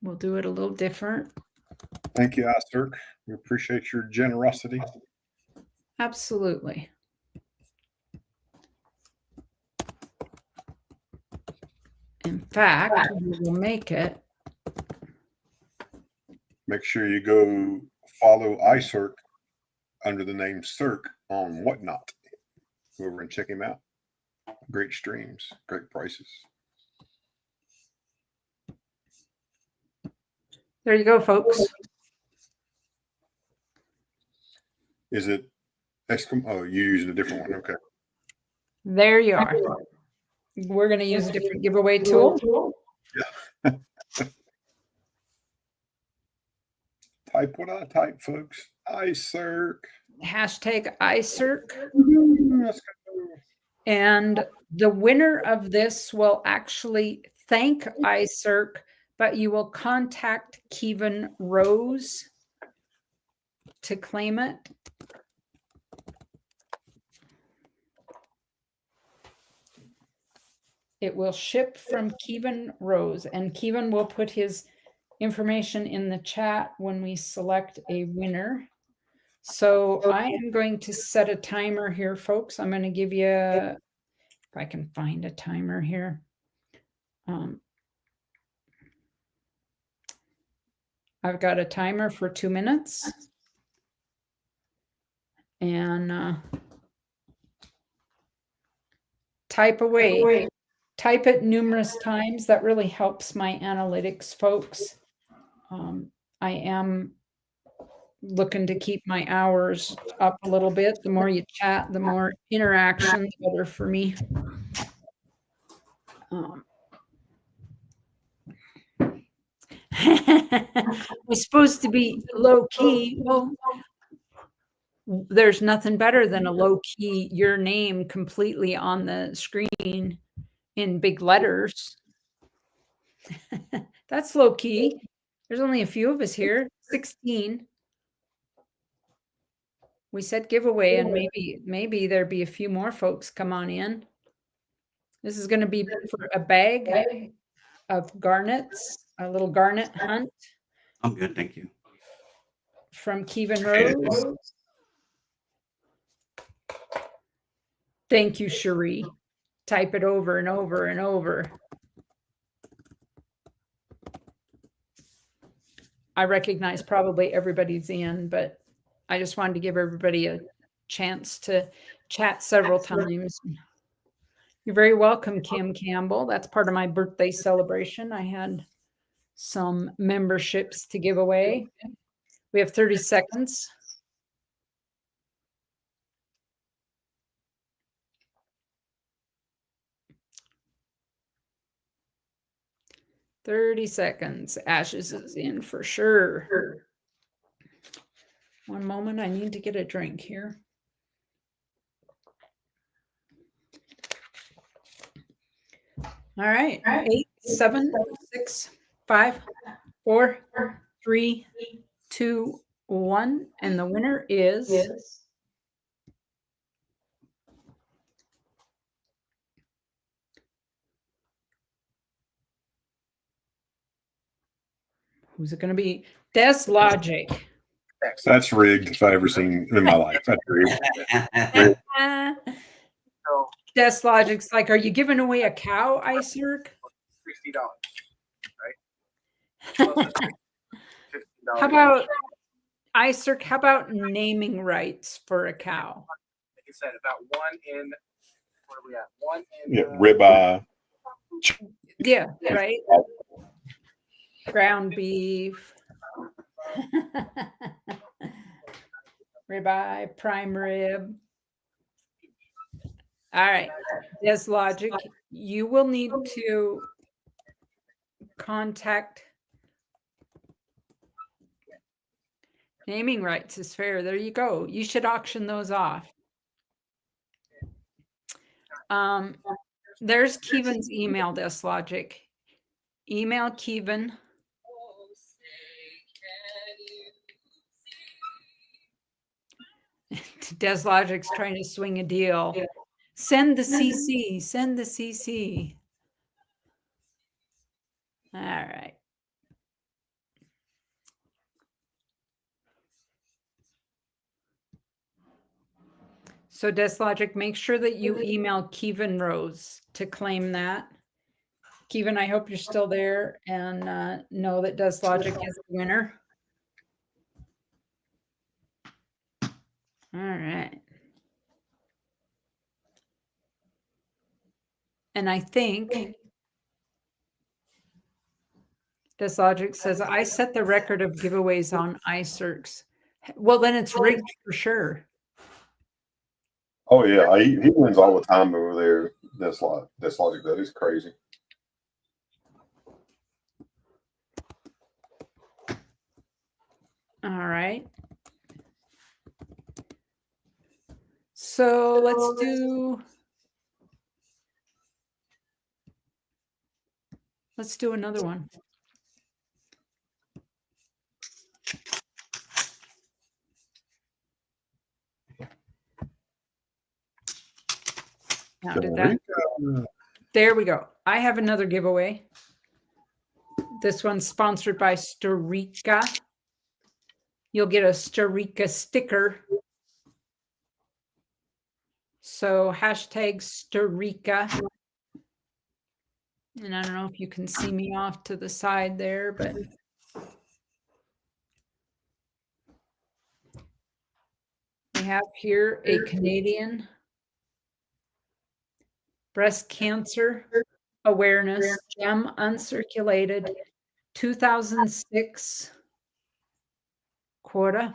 We'll do it a little different. Thank you, Asturk. We appreciate your generosity. Absolutely. In fact, we will make it. Make sure you go follow iCirc under the name Circ on Whatnot. Go over and check him out. Great streams, great prices. There you go, folks. Is it Eskimo? Oh, you're using a different one. Okay. There you are. We're going to use a different giveaway tool. Yeah. Type what I type, folks. iCirc. Hashtag iCirc. Let's go. And the winner of this will actually thank iCirc, but you will contact Kevin Rose to claim it. It will ship from Kevin Rose, and Kevin will put his information in the chat when we select a winner. So I am going to set a timer here, folks. I'm going to give you, if I can find a timer here. I've got a timer for 2 minutes. And type away. Type it numerous times. That really helps my analytics, folks. I am looking to keep my hours up a little bit. The more you chat, the more interaction, the better for me. We're supposed to be low key. Well, there's nothing better than a low key, your name completely on the screen in big letters. That's low key. There's only a few of us here, 16. We said giveaway, and maybe there'd be a few more folks come on in. This is going to be for a bag of garnets, a little garnet hunt. I'm good, thank you. From Kevin Rose. Thank you, Cherie. Type it over and over and over. I recognize probably everybody's in, but I just wanted to give everybody a chance to chat several times. You're very welcome, Kim Campbell. That's part of my birthday celebration. I had some memberships to give away. We have 30 seconds. Ashes is in for sure. One moment, I need to get a drink here. All right. 8, 7, 6, 5, 4, 3, 2, 1. And the winner is who's it going to be? Des Logic. That's rigged if I've ever seen in my life. That's rigged. So Desk Logic's like, are you giving away a cow, iCirc? $60, right? $15. How about iCirc? How about naming rights for a cow? Like I said, about one in, where are we at? One in, Yeah, ribeye. Yeah, right. Ground beef, ribeye, prime rib. All right, Des Logic, you will need to contact naming rights is fair. There you go. You should auction those off. There's Kevin's email, Des Logic. Email Kevin. Des Logic's trying to swing a deal. Send the CC. Send the CC. All right. So Des Logic, make sure that you email Kevin Rose to claim that. Kevin, I hope you're still there and know that Des Logic is the winner. All right. And I think Des Logic says, I set the record of giveaways on iCircs. Well, then it's rigged for sure. Oh yeah, he wins all the time over there. That's Logic. That is crazy. All right. So let's do another one. Now, did that? There we go. I have another giveaway. This one's sponsored by Storica. You'll get a Storica sticker. So hashtag Storica. And I don't know if you can see me off to the side there, but we have here a Canadian breast cancer awareness gem uncirculated 2006 quota.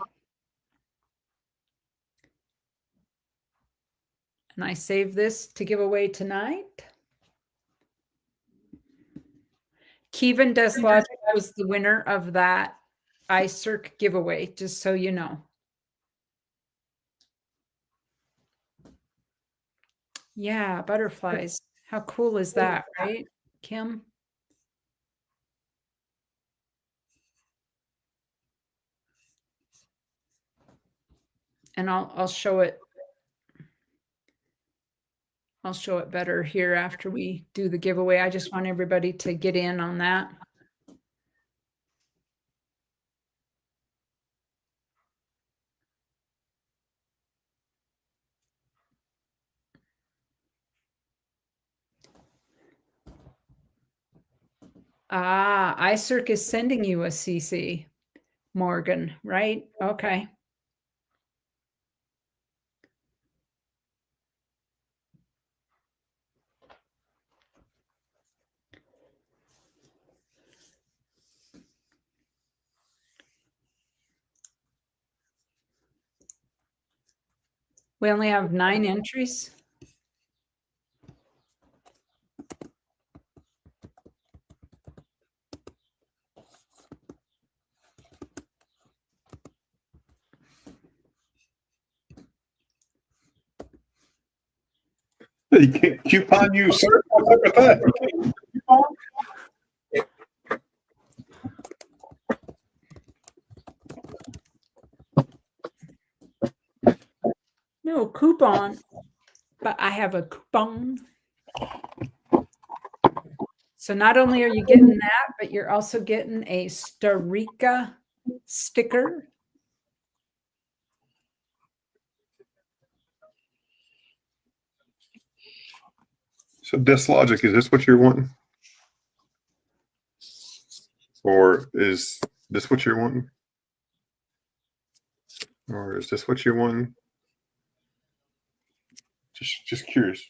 And I saved this to give away tonight. Kevin Des Logic was the winner of that iCirc giveaway, just so you know. Yeah, butterflies. How cool is that, right, Kim? And I'll show it. I'll show it better here after we do the giveaway. I just want everybody to get in on that. Ah, iCirc is sending you a CC, Morgan, right? Okay. We only have 9 entries. You can't coupon you, sir. What's up with that? No coupon, but I have a coupon. So not only are you getting that, but you're also getting a Storica sticker. So Logic, is this what you're wanting? Or is this what you're wanting? Or is this what you're wanting? Just curious.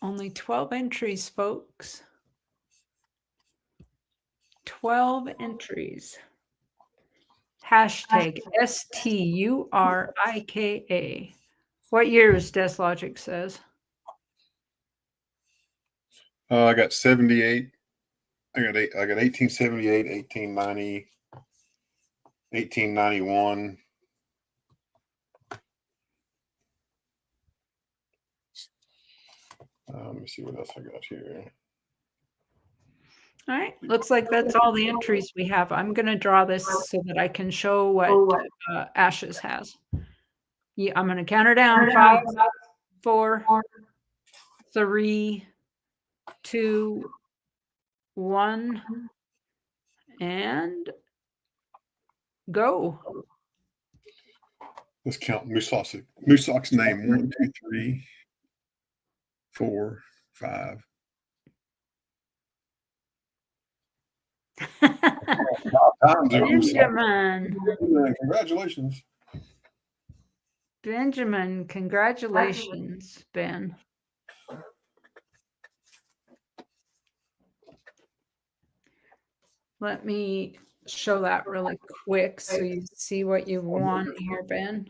Only 12 entries, folks. 12 entries. Hashtag STURIKA. What years Deslogic says? I got 78. I got 1878, 1890, 1891. Let me see what else I got here. All right, looks like that's all the entries we have. I'm going to draw this so that I can show what Ashes has. Yeah, I'm going to count her down. 5, 4, 3, 2, 1, and go. Let's count Moosok's name. 1, 2, 3, 4, 5. Benjamin. Congratulations. Benjamin, congratulations, Ben. Let me show that really quick so you see what you want here, Ben.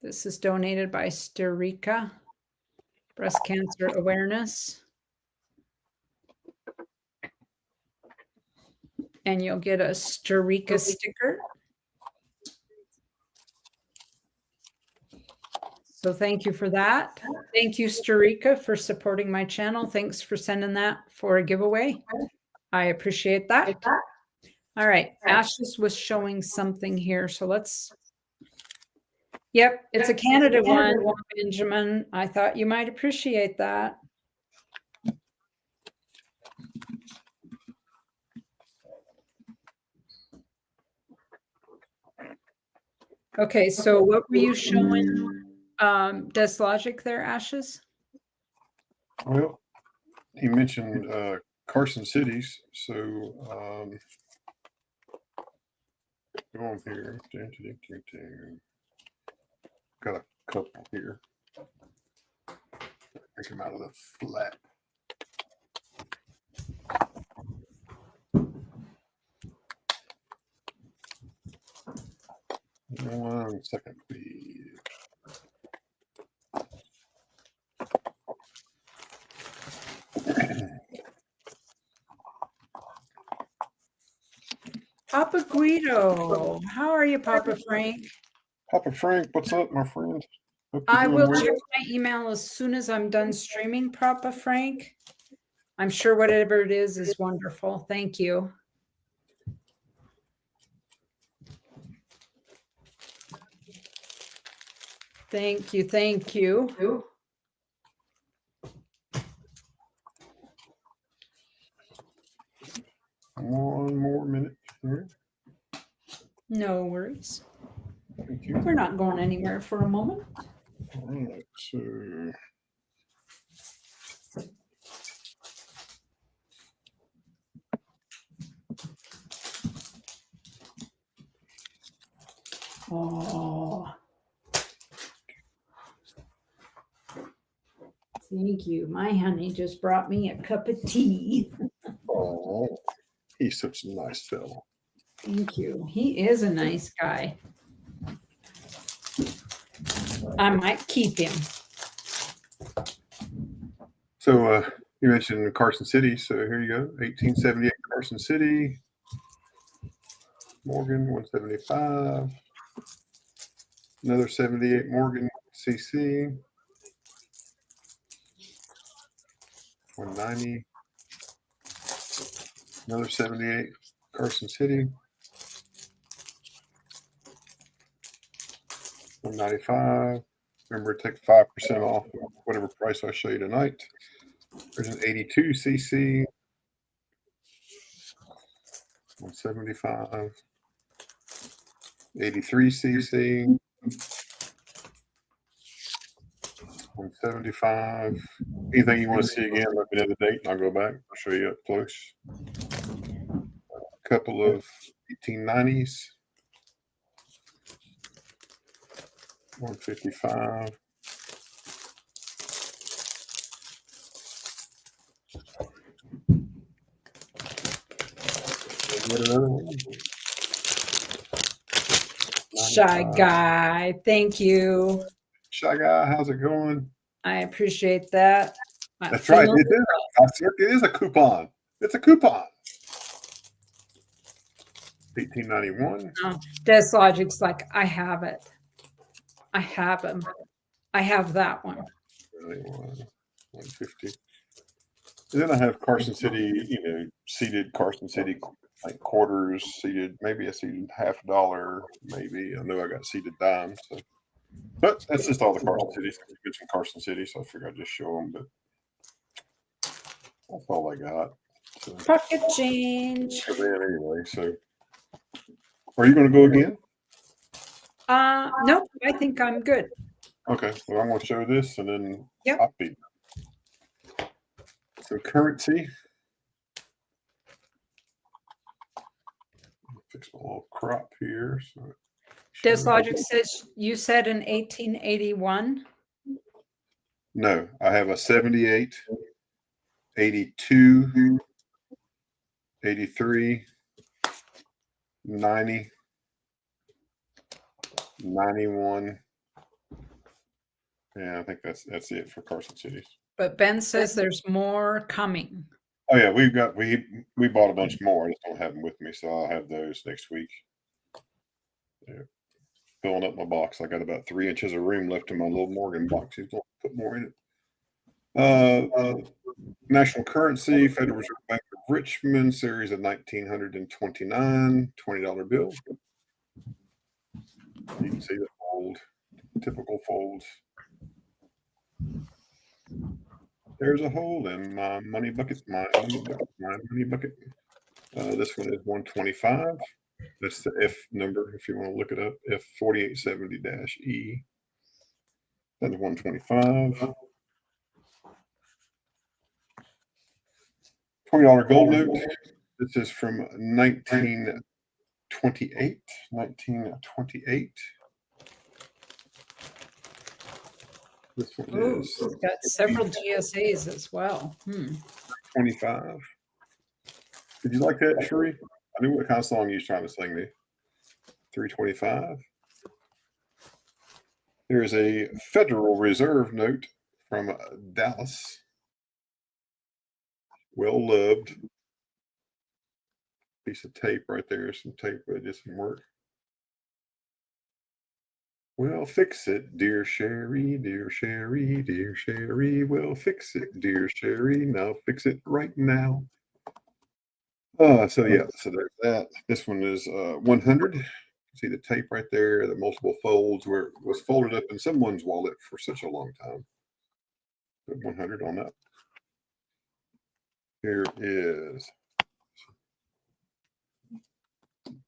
This is donated by Sturika, Breast Cancer Awareness. And you'll get a Sturika sticker. So thank you for that. Thank you, Sturika, for supporting my channel. Thanks for sending that for a giveaway. I appreciate that. All right, Ashes was showing something here. So let's, yep, it's a Canada one, Benjamin. I thought you might appreciate that. Okay, so what were you showing, Deslogic there, Ashes? Well, he mentioned Carson Cities, so go on here. Got a couple here. Take them out of the flap. One second, please. Papa Guido, how are you, Papa Frank? Papa Frank, what's up, my friend? I will check my email as soon as I'm done streaming, Papa Frank. I'm sure whatever it is wonderful. Thank you. Thank you. Thank you. One more minute here. No worries. Thank you. We're not going anywhere for a moment. All right, so Oh, thank you. My honey just brought me a cup of tea. oh, he's such a nice fellow. Thank you. He is a nice guy. I might keep him. So you mentioned Carson City, so here you go. 1878 Carson City. Morgan 175. Another 78 Morgan CC. 190. Another 78 Carson City. 195. Remember, take 5% off whatever price I show you tonight. There's an 82 cc, 175, 83 cc, 175. Anything you want to see again, let me know the date and I'll go back. I'll show you up close. A couple of 1890s, 155. Shy guy. Thank you. Shy guy, how's it going? I appreciate that. That's right. It is a coupon. It's a coupon. 1891. Des Logic's like, I have it. I have him. I have that one. 150. And then I have Carson City, seated Carson City, like quarters, seated, maybe I seated $50, maybe. I know I got seated dimes. So. But that's just all the Carson Cities. I mentioned Carson City, so I figured I'd just show them. But that's all I got. So, Pocket change. anyway, so are you going to go again? Nope. I think I'm good. Okay. Well, I'm going to show this and then Yep. copy. So currency. Fix my little crop here. So Des Logic says you said in 1881. No, I have a 78, 82, 83, 90, 91. Yeah, I think that's it for Carson Cities. But Ben says there's more coming. Oh yeah, we bought a bunch more. I just don't have them with me, so I'll have those next week. Yeah. Filling up my box. I got about 3 inches of room left in my little Morgan box. He's going to put more in it. National currency, Federal Reserve Bank of Richmond, series of 1929, $20 bill. You can see the fold, typical folds. There's a hole in my money bucket. My money bucket. This one is 125. That's the F number if you want to look it up. F4870-E. That's 125. $20 gold note. This is from 1928. 1928. This one is got several GSAs as well. 25. Did you like that, Sheree? I knew what kind of song you was trying to sing me. 325. There is a Federal Reserve note from Dallas. Well loved. Piece of tape right there. Some tape, but it didn't work. Well, fix it, dear Sherry, dear Sherry, dear Sherry. Well, fix it, dear Sherry. Now fix it right now. So there's that. This one is 100. See the tape right there, the multiple folds where it was folded up in someone's wallet for such a long time. Put 100 on that. Here is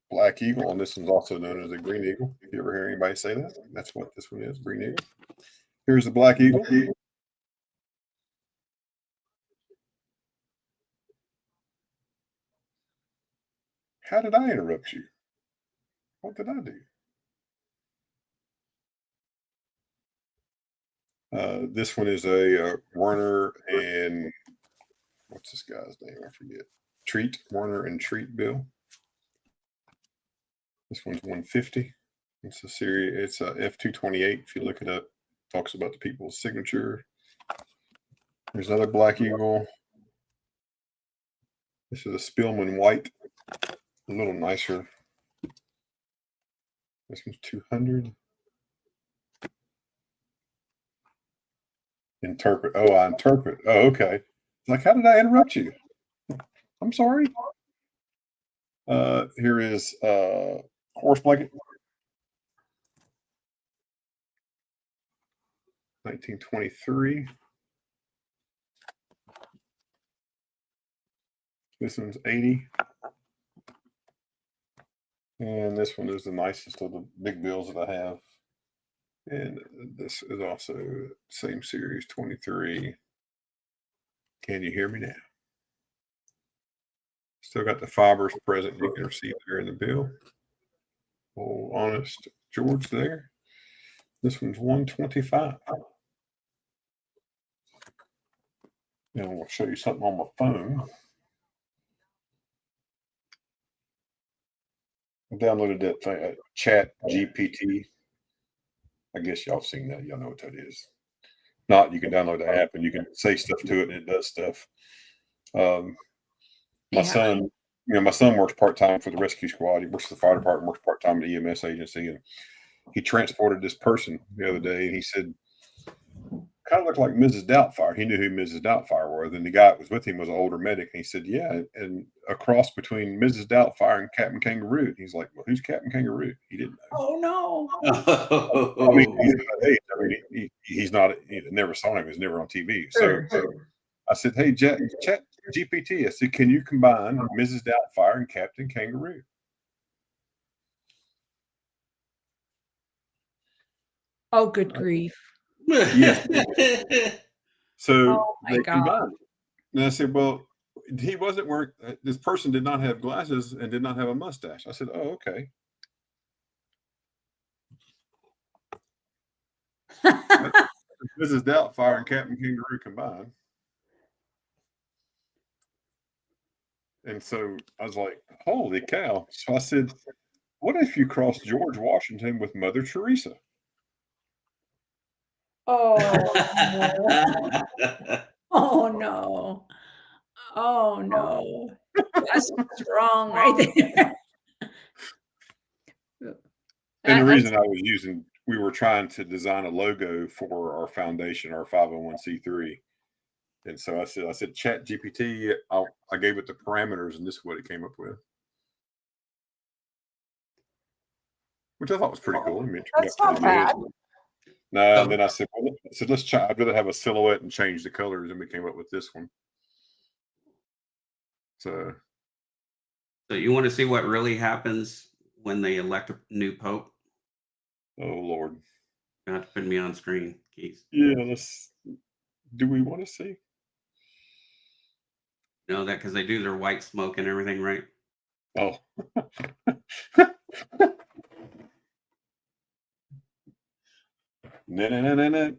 Black Eagle, and this one's also known as a Green Eagle. If you ever hear anybody say that, that's what this one is, Green Eagle. Here's the Black Eagle. How did I interrupt you? What did I do? This one is a Werner and what's this guy's name? I forget. Treat, Werner and Treat bill. This one's 150. It's a series. It's a F228. If you look it up, it talks about the people's signature. There's another Black Eagle. This is a Spillman White, a little nicer. This one's 200. Interpret. Oh, I interpret. Oh, okay. Like, how did I interrupt you? I'm sorry. Here is horse blanket. 1923. This one's 80. And this one is the nicest of the big bills that I have. And this is also same series, 23. Can you hear me now? Still got the fibers present. You can see there in the bill. Oh, honest George there. This one's 125. And I'm going to show you something on my phone. I downloaded that thing, Chat GPT. I guess y'all seen that. Y'all know what that is. Not, you can download the app and you can say stuff to it and it does stuff. My son, my son works part-time for the rescue squad. He works for the fire department, works part-time at the EMS agency, and he transported this person the other day, and he said, kind of looked like Mrs. Doubtfire. He knew who Mrs. Doubtfire was. And the guy that was with him was an older medic. And he said, yeah, and a cross between Mrs. Doubtfire and Captain Kangaroo. He's like, well, who's Captain Kangaroo? He didn't know. Oh, no. I mean, he's not, he never saw him. He was never on TV. So I said, hey, Chat GPT, I said, can you combine Mrs. Doubtfire and Captain Kangaroo? Oh, good grief. Yes. So my they God. combined. And I said, well, he wasn't wearing, this person did not have glasses and did not have a mustache. I said, oh, okay. Mrs. Doubtfire and Captain Kangaroo combined. And so I was like, holy cow. So I said, what if you cross George Washington with Mother Teresa? Oh, no. Oh, no. Oh, no. That's what's wrong right there. And the reason I was using, we were trying to design a logo for our foundation, our 501c3. And so I said, Chat GPT, I gave it the parameters, and this is what it came up with. Which I thought was pretty cool. I mean, That's not bad. No, and then I said, let's try. I'd rather have a silhouette and change the colors, and we came up with this one. So you want to see what really happens when they elect a new pope? Oh Lord, You have to put me on screen, Keith. Yeah, do we want to see? You know that because they do their white smoke and everything, right? Oh. No.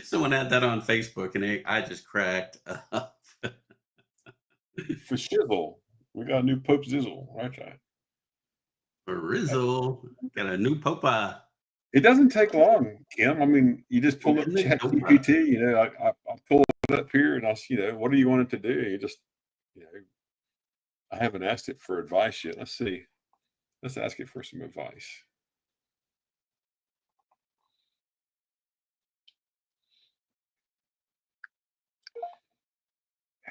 Someone had that on Facebook, and I just cracked up. For shizzle, we got a new Pope Zizzle. Right. For Rizzle, got a new popa. It doesn't take long, Kim. I mean, you just pull up Chat GPT. I pull it up here, and what do you want it to do? You just, I haven't asked it for advice yet. Let's see. Let's ask it for some advice.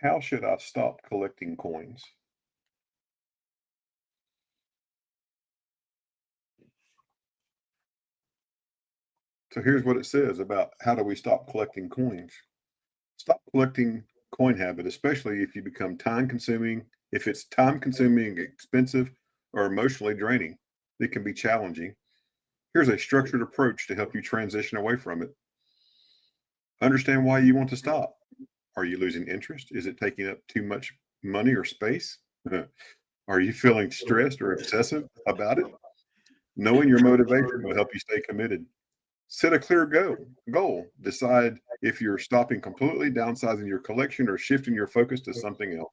How should I stop collecting coins? So here's what it says about how do we stop collecting coins. Stop collecting coin habit, especially if you become time-consuming. If it's time-consuming, expensive, or emotionally draining, it can be challenging. Here's a structured approach to help you transition away from it. Understand why you want to stop. Are you losing interest? Is it taking up too much money or space? Are you feeling stressed or obsessive about it? Knowing your motivation will help you stay committed. Set a clear goal. Decide if you're stopping completely, downsizing your collection, or shifting your focus to something else.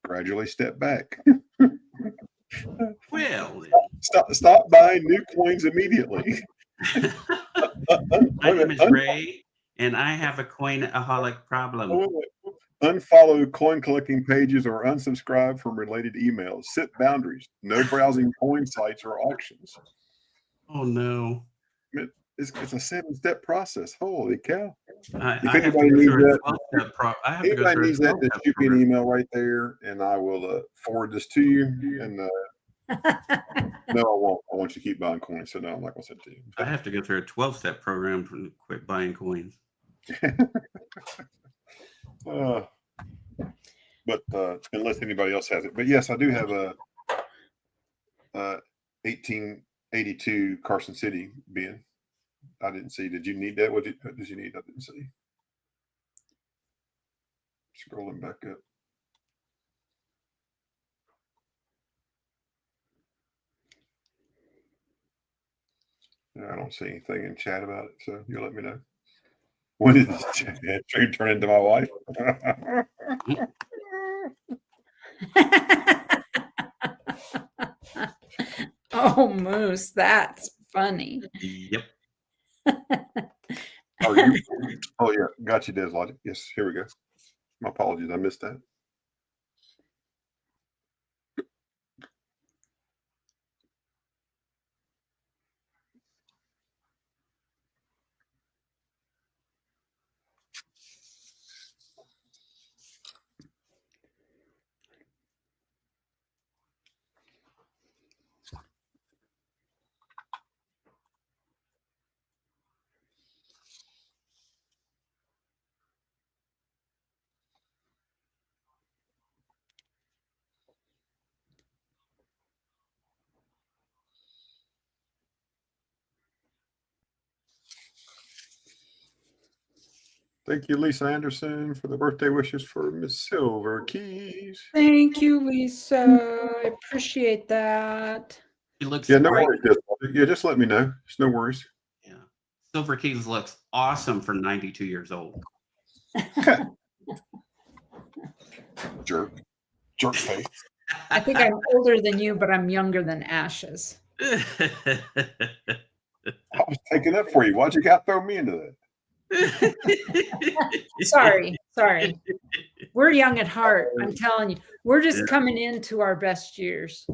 Gradually step back. Well, Stop buying new coins immediately. my name is Ray, and I have a coinaholic problem. Unfollow coin collecting pages or unsubscribe from related emails. Set boundaries. No browsing coin sites or auctions. Oh no. It's a 7-step process. Holy cow. If anybody needs that, just shoot me an email right there, and I will forward this to you. And No, I won't. I want you to keep buying coins. So no, I'm not going to send it to you. I have to go through a 12-step program to quit buying coins. But unless anybody else has it. But yes, I do have a 1882 Carson City bin. I didn't see. Did you need that? What did you need? I didn't see. Scrolling back up. I don't see anything in chat about it, so you'll let me know. When did this chat turn into my wife? Oh, Moose, that's funny. Yep. Are you? Oh yeah, got you, Des Logic. Yes, here we go. My apologies, I missed that. Thank you, Lisa Anderson, for the birthday wishes for Miss Silver Keys. Thank you, Lisa. I appreciate that. She looks Yeah, no great. worries. Yeah, just let me know. It's no worries. Yeah. Silver Keys looks awesome for 92 years old. Jerk face. I think I'm older than you, but I'm younger than Ashes. I was taking up for you. Why'd you got to throw me into that? Sorry. We're young at heart. I'm telling you, we're just coming into our best years.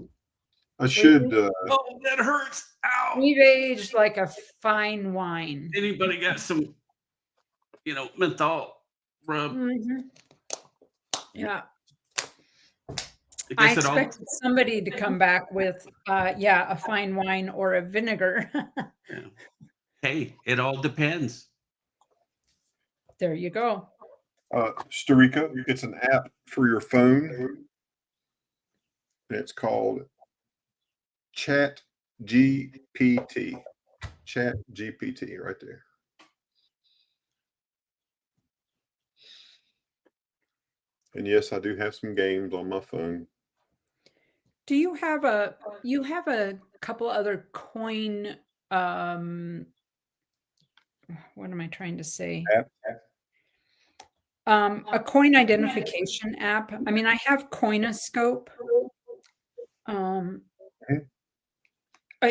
I should. Oh, that hurts. Ow. We've aged like a fine wine. Anybody got some, menthol rub? Mhm. Yeah. I I guess it all. expected somebody to come back with, a fine wine or a vinegar. Yeah. Hey, it all depends. There you go. Storica, it's an app for your phone. It's called Chat GPT. Chat GPT, right there. And yes, I do have some games on my phone. Do you have a couple other coin, what am I trying to say? App. A coin identification app. I mean, I have Coinoscope.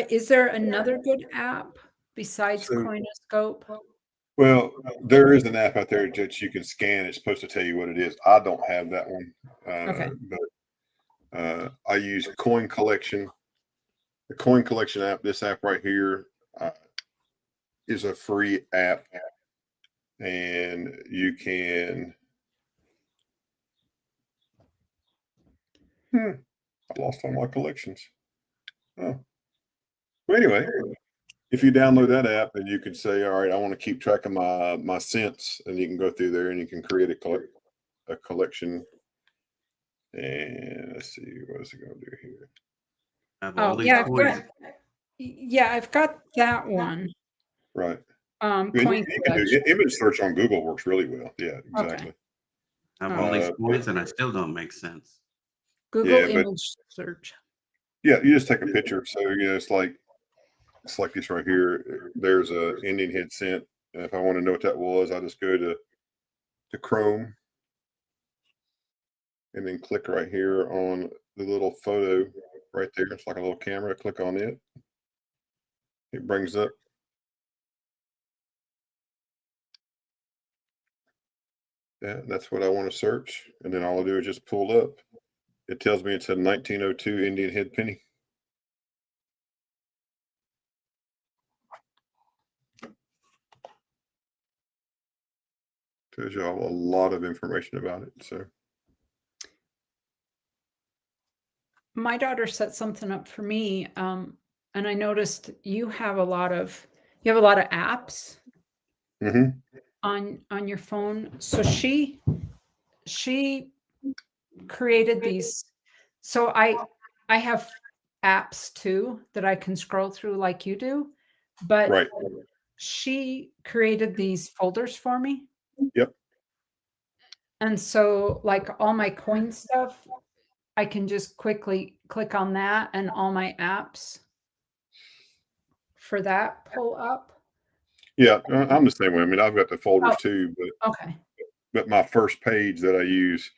Is there another good app besides So- Coinoscope? Well, there is an app out there that you can scan. It's supposed to tell you what it is. I don't have that one. Okay. But I use Coin Collection. The Coin Collection app, this app right here, is a free app. And you can. I lost all my collections. Oh. Well, anyway, if you download that app, then you can say, all right, I want to keep track of my cents, and you can go through there and you can create a collection. And let's see, what is it going to do here? Have all Oh, these yeah, coins. I've got that one. Right. Coin You can do image search on Google works really well. Yeah, exactly. Okay. Have all these coins, and I still don't make sense. Google Yeah, but- image search. Yeah, you just take a picture. So it's like this right here. There's a Indian head cent. And if I want to know what that was, I just go to Chrome and then click right here on the little photo right there. It's like a little camera. Click on it. It brings up. Yeah, that's what I want to search. And then all I do is just pull up. It tells me it's a 1902 Indian head penny. Tells you all a lot of information about it. So my daughter set something up for me, and I noticed you have a lot of apps Hmm. on your phone. So she created these. So I have apps too that I can scroll through like you do, but Right. she created these folders for me. Yep. And so like all my coin stuff, I can just quickly click on that and all my apps for that pull up. Yeah, I'm the same way. I mean, I've got the folders Oh, too, okay. but my first page that I use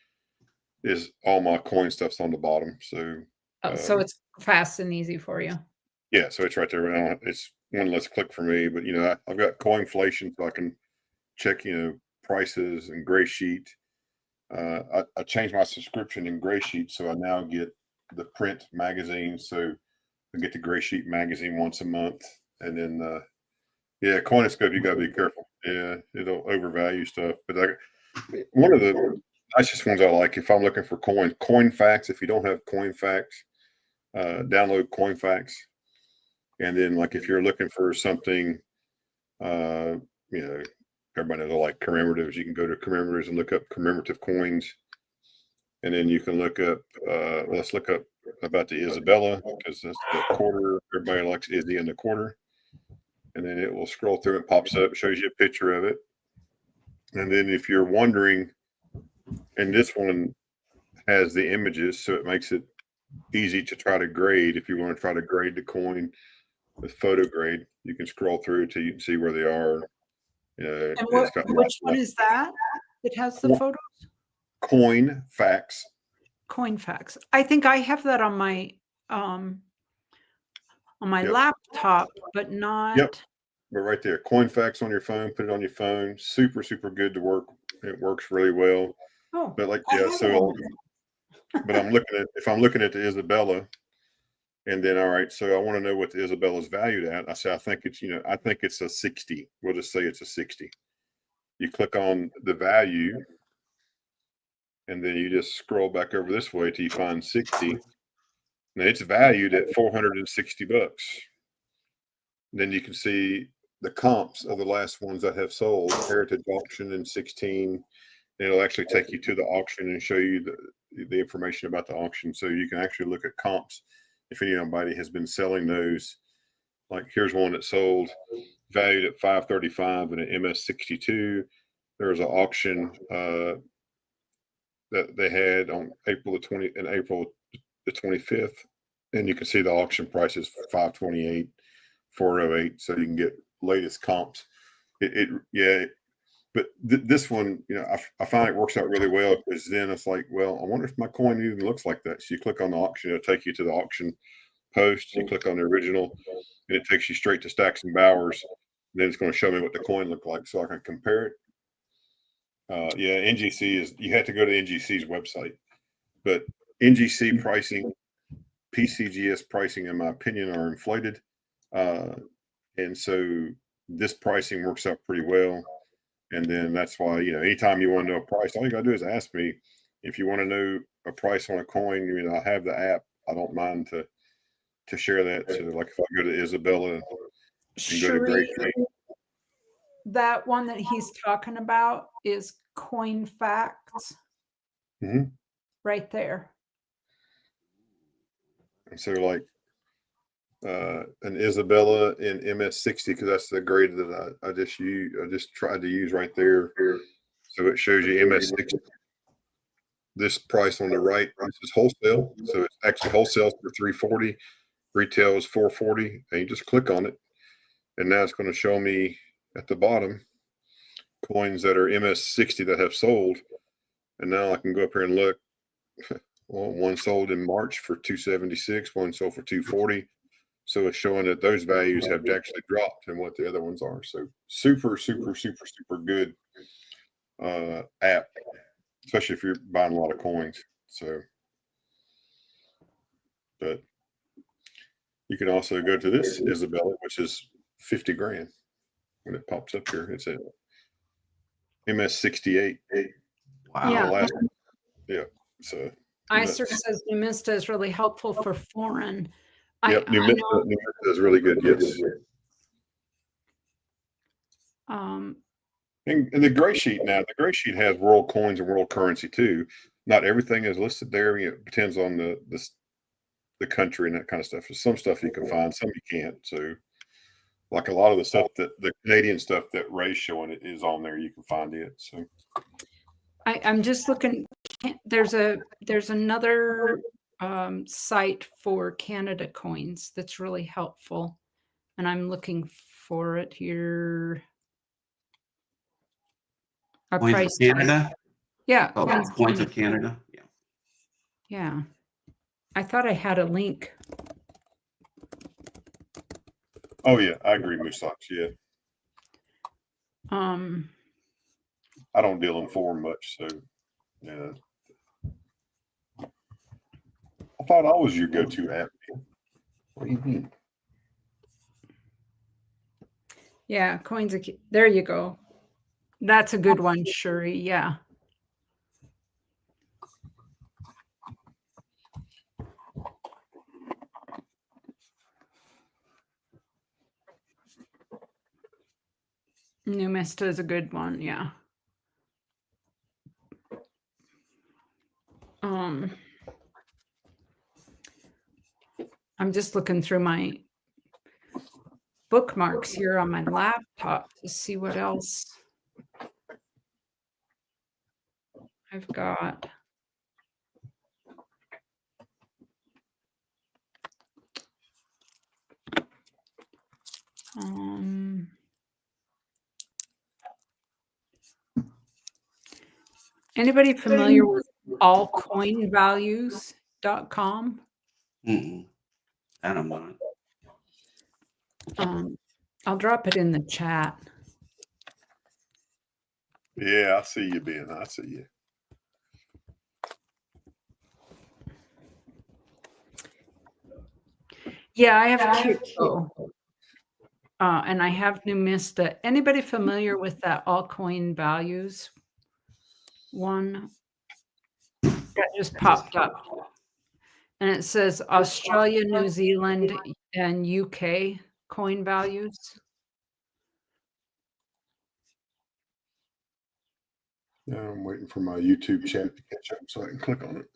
is all my coin stuff's on the bottom. So Oh, so it's fast and easy for you. yeah, so it's right there. It's one less click for me, but I've got coinflation, so I can check prices and Gray Sheet. I changed my subscription in Gray Sheet, so I now get the print magazine. So I get the Gray Sheet magazine once a month, and then yeah, Coinscope, you gotta be careful. Yeah, it'll overvalue stuff. But one of the nicest ones I like, if I'm looking for coins, Coinfax. If you don't have Coinfax, download Coinfax. And then, like, if you're looking for something, uh, you know, everybody knows I like commemoratives. You can go to commemoratives and look up commemorative coins. And then you can look up, let's look up about the Isabella, because that's the quarter. Everybody likes Izzy in the quarter. And then it will scroll through, it pops up, shows you a picture of it. And then if you're wondering, and this one has the images, so it makes it easy to try to grade. If you want to try to grade the coin with photo grade, you can scroll through till you can see where they are. And It's got which one is that? It has the photo Coinfax. Coinfax. I think I have that um on my Yep. laptop, but Yep. not. But right there, Coinfax on your phone. Put it on your phone. Super, super good to work. It works really well. Oh, But like, I yeah. have it So, on but if I'm looking at the Isabella, and then all right, so I want to know what the Isabella's valued at. I say I think it's a 60. We'll just say it's a 60. You click on the value, and then you just scroll back over this way till you find 60. Now it's valued at $460. Then you can see the comps of the last ones that have sold. Heritage auction in 16. And it'll actually take you to the auction and show you the information about the auction, so you can actually look at comps if anybody has been selling those. Like, here's one that sold valued at 535 and an MS62. There was an auction that they had on April the 25th, and you can see the auction price is 528, 408. So you can get latest comps. Yeah. But this one, I find it works out really well, because then it's like, well, I wonder if my coin even looks like that. So you click on the auction, it'll take you to the auction post. You click on the original, and it takes you straight to Stacks and Bowers. Then it's going to show me what the coin looked like, so I can compare it. Yeah, NGC you have to go to NGC's website, but NGC pricing, PCGS pricing, in my opinion, are inflated, and so this pricing works out pretty well. And then that's why, anytime you want to know a price, all you got to do is ask me. If you want to know a price on a coin, I have the app. I don't mind to share that. So, like, if I go to Isabella and go to Great Sheree, that one that he's talking about is Coinfax right there. And so, like, an Isabella in MS60, because that's the grade that I just tried to use right there. So it shows you MS60. This price on the right, this is wholesale. So it's actually wholesale for 340, retail is 440, and you just click on it. And now it's going to show me at the bottom coins that are MS60 that have sold. And now I can go up here and look. Well, one sold in March for 276, one sold for 240. So it's showing that those values have actually dropped and what the other ones are. So super, super, super, super good app, especially if you're buying a lot of coins. So, but you can also go to this Isabella, which is 50 grand. When it pops up here, it's a MS68. Yeah. Yeah. So ICER says Numista is really helpful for foreign. Yep, New Mista is really good. Yes. And the gray sheet the gray sheet has world coins and world currency too. Not everything is listed there. It depends on the country and that kind of stuff. There's some stuff you can find, some you can't. So, like a lot of the stuff that the Canadian stuff that Ray's showing it is on there. You can find it. So, I'm just looking. There's another site for Canada coins that's really helpful, and I'm looking for it here. Our Coins price of Canada. Yeah. Oh, Coins of Canada. Yeah. Yeah. I thought I had a link. oh yeah, I agree, Moosaks. Yeah, I don't deal in foreign much, so yeah. I thought I was your go-to app. What do you mean? Yeah, coins of there you go. That's a good one, Shuri. Yeah. Numista is a good one, yeah. I'm just looking through my bookmarks here on my laptop to see what else I've got. Anybody familiar with allcoinvalues.com? I don't know. I'll drop it in the chat. Yeah, I see you, Ben. I see you. Yeah, I have Kiko. And I have Numista. Anybody familiar with that altcoin values one that just popped up? And it says Australia, New Zealand, and UK coin values. Now I'm waiting for my YouTube chat to catch up so I can click on it.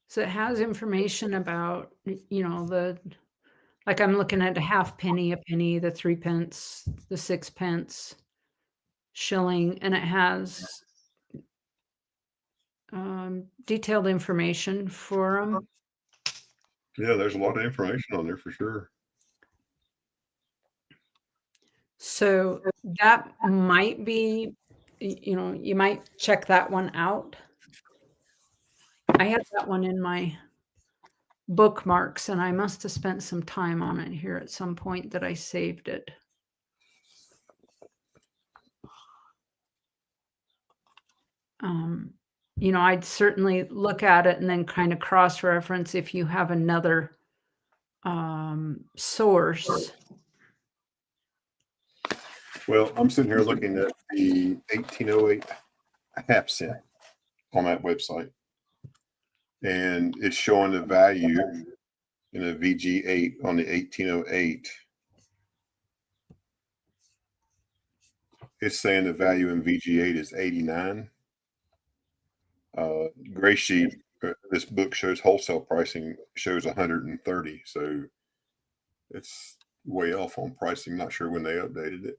So it has information about, like I'm looking at a half penny, a penny, the 3 pence, the 6 pence, shilling, and it has detailed information for them. Yeah, there's a lot of information on there for sure. So that might be, you might check that one out. I had that one in my bookmarks and I must have spent some time on it here at some point that I saved it. I'd certainly look at it and then kind of cross-reference if you have another source. Well, I'm sitting here looking at the 1808 half cent on that website, and it's showing the value in a VG8 on the 1808. It's saying the value in VG8 is 89. Gray sheet, this book shows wholesale pricing shows 130, so it's way off on pricing. Not sure when they updated it.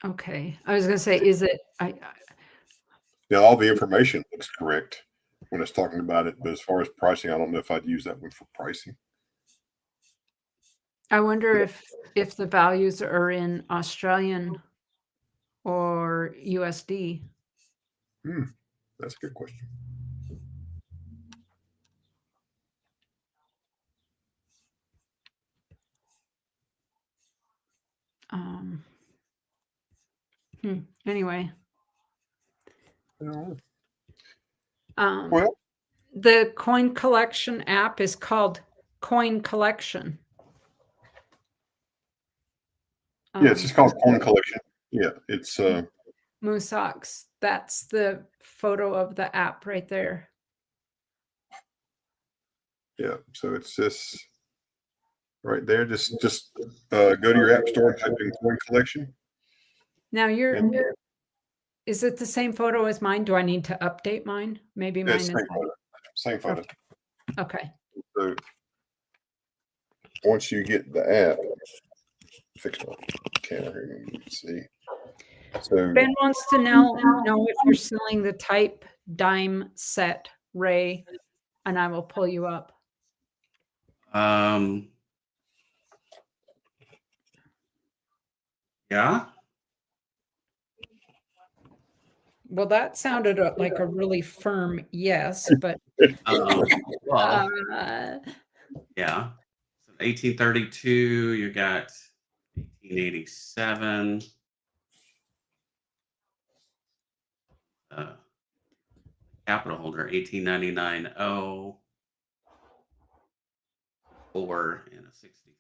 Okay, I was going to say, is it? Yeah, all the information looks correct when it's talking about it, but as far as pricing, I don't know if I'd use that one for pricing. I wonder if the values are in Australian or USD. That's a good question. Anyway, Yeah. um, Well, the coin collection app is called Coin Collection. yeah, it's just called Coin Collection. Yeah, it's Moosox. That's the photo of the app right there. yeah. So it's just right there. Just go to your app store and type in Coin Collection. Now And is it the same photo as mine? Do I need to update mine? Maybe mine it's is. same photo. Same photo. Okay. So once you get the app, fix my camera here. You can see. So Ben wants to know if you're selling the type dime set, Ray, and I will pull you up. Yeah. Well, that sounded like a really firm yes, but Well, uh, yeah. So 1832, you got 1887. Capital holder 1899 4 and a 64.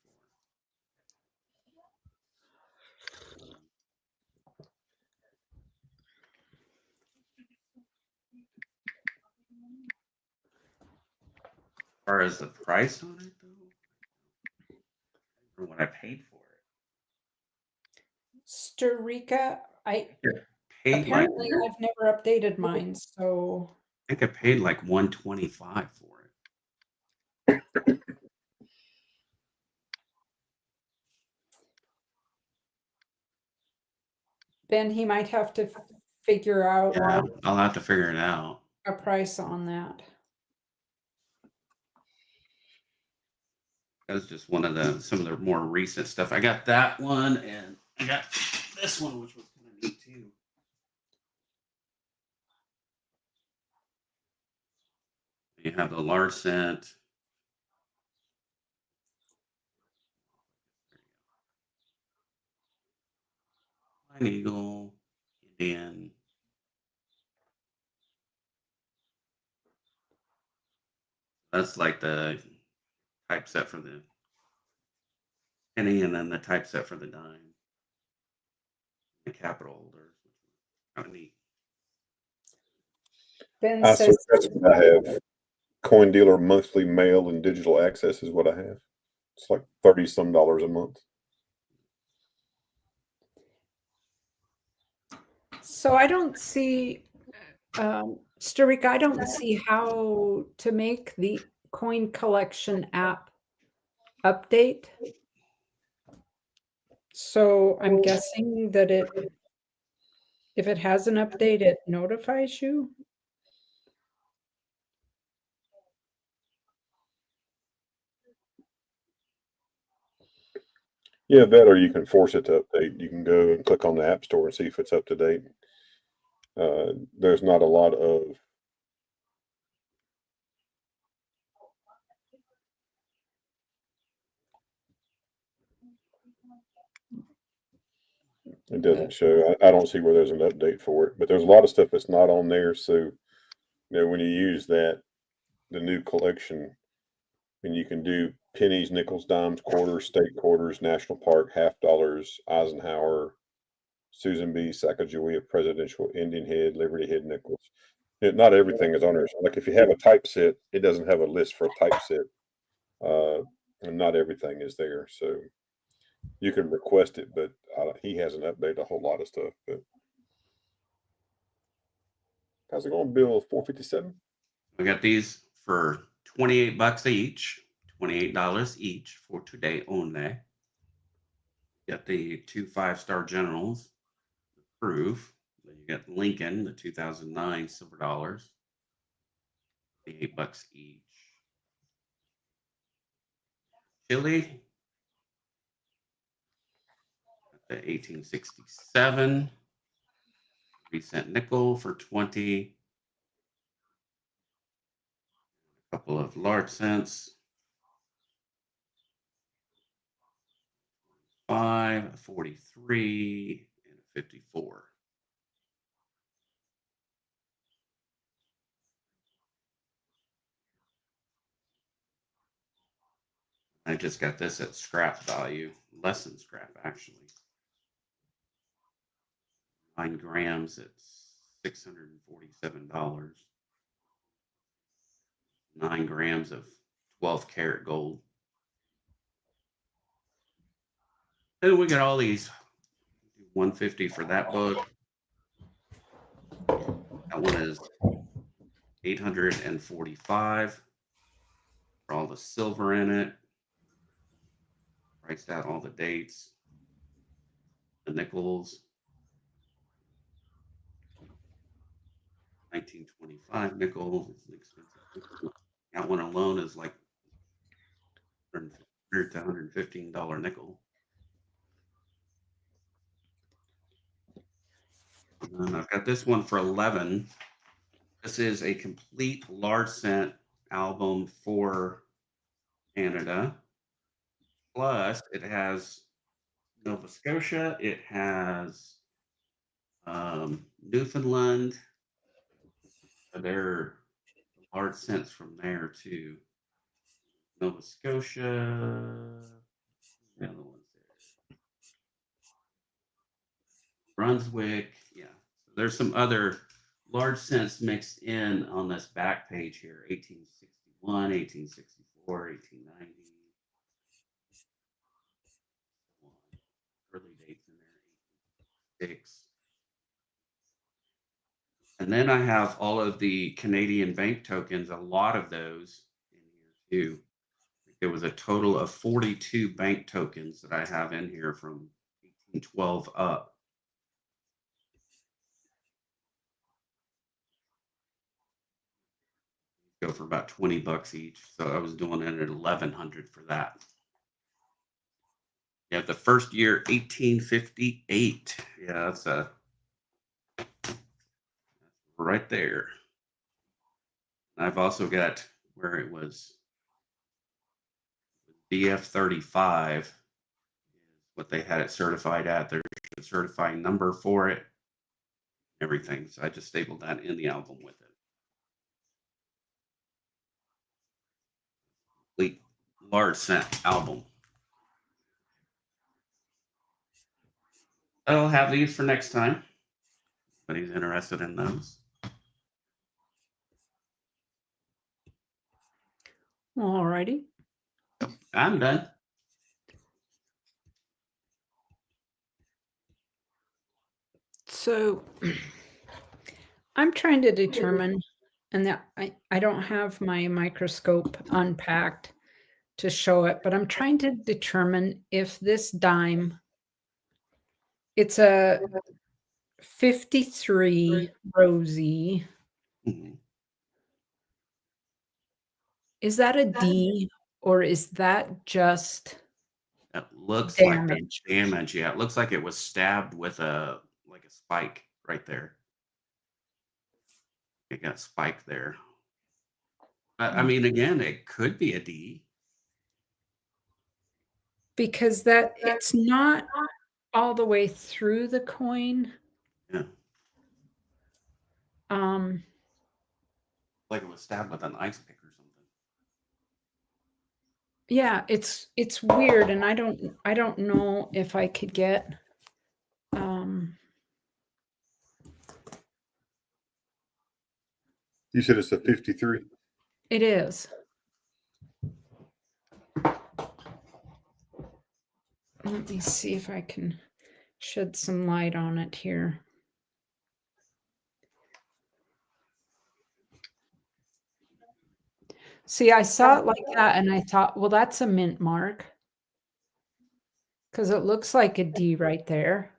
As far as the price on it, though, or what I paid for it. Storica, I paid apparently like, I've never updated mine, so I think I paid like 125 for it. Ben, he might have to figure out Yeah, I'll have to figure it out. a price on that. That was just one of some of the more recent stuff. I got that one, and I got this one, which was kind of neat too. You have the large cent. Flying Eagle, Indian. That's like the typeset for the penny, and then the typeset for the dime. The capital holders, which is kind of neat. Ben I says have Coin Dealer monthly mail and digital access is what I have. It's like $30 some a month. so. I don't see, Storica, I don't see how to make the coin collection app update. So I'm guessing that if it has an update, it notifies you. Yeah, that or you can force it to update. You can go and click on the App Store and see if it's up to date. There's not a lot of it doesn't show. I don't see where there's an update for it, but there's a lot of stuff that's not on there. So, when you use the new collection, and you can do pennies, nickels, dimes, quarters, state quarters, national park, half dollars, Eisenhower, Susan B. Sacagawea, presidential, Indian head, Liberty head nickels. Not everything is on there. So like if you have a typeset, it doesn't have a list for a typeset, and not everything is there. So you can request it, but he hasn't updated a whole lot of stuff. But how's it going, Bill? 457. We got these for $28 each, $28 each for today only. Got the 2 5-star generals, the proof. Then you got Lincoln, the 2009 silver dollars, $8 each. Chile, the 1867, 3-cent nickel for 20. A couple of large cents. 5, a 43, and a 54. I just got this at scrap value, less than scrap actually. 9 grams at $647. 9 grams of 12 karat gold. And we got all these. 150 for that book. That one is 845 for all the silver in it. Priced out all the dates. The nickels. 1925 nickel. It's an expensive nickel. That one alone is like $100 to $115 nickel. And I've got this one for 11. This is a complete large cent album for Canada. Plus, it has Nova Scotia. It has Newfoundland. They're large cents from there too. Nova Scotia. The other ones there. Brunswick. Yeah. So there's some other large cents mixed in on this back page here. 1861, 1864, 1890. Early dates in there. 6. And then I have all of the Canadian bank tokens, a lot of those in here too. There was a total of 42 bank tokens that I have in here from 1812 up. Go for about 20 bucks each. So I was doing it at 1,100 for that. Yeah, the first year, 1858. Yeah, that's right there. I've also got where it was DF35 is what they had it certified at. There's a certifying number for it, everything. So I just stapled that in the album with it. Complete large cent album. I'll have these for next time. If anybody's interested in those. All righty. I'm done. So I'm trying to determine, and that I don't have my microscope unpacked to show it, but I'm trying to determine if this dime, it's a 53 Rosie. Mhm. Is that a D or is that just It looks like the damage? damage. Yeah, it looks like it was stabbed with a spike right there. It got spiked there. I mean, again, it could be a D. Because that it's not all the way through the coin. Yeah, Um, like it was stabbed with an ice pick or something. yeah, it's weird, and I don't know if I could get You said it's a 53. it is. Let me see if I can shed some light on it here. See, I saw it like that and I thought, well, that's a mint mark. Because it looks like a D right there.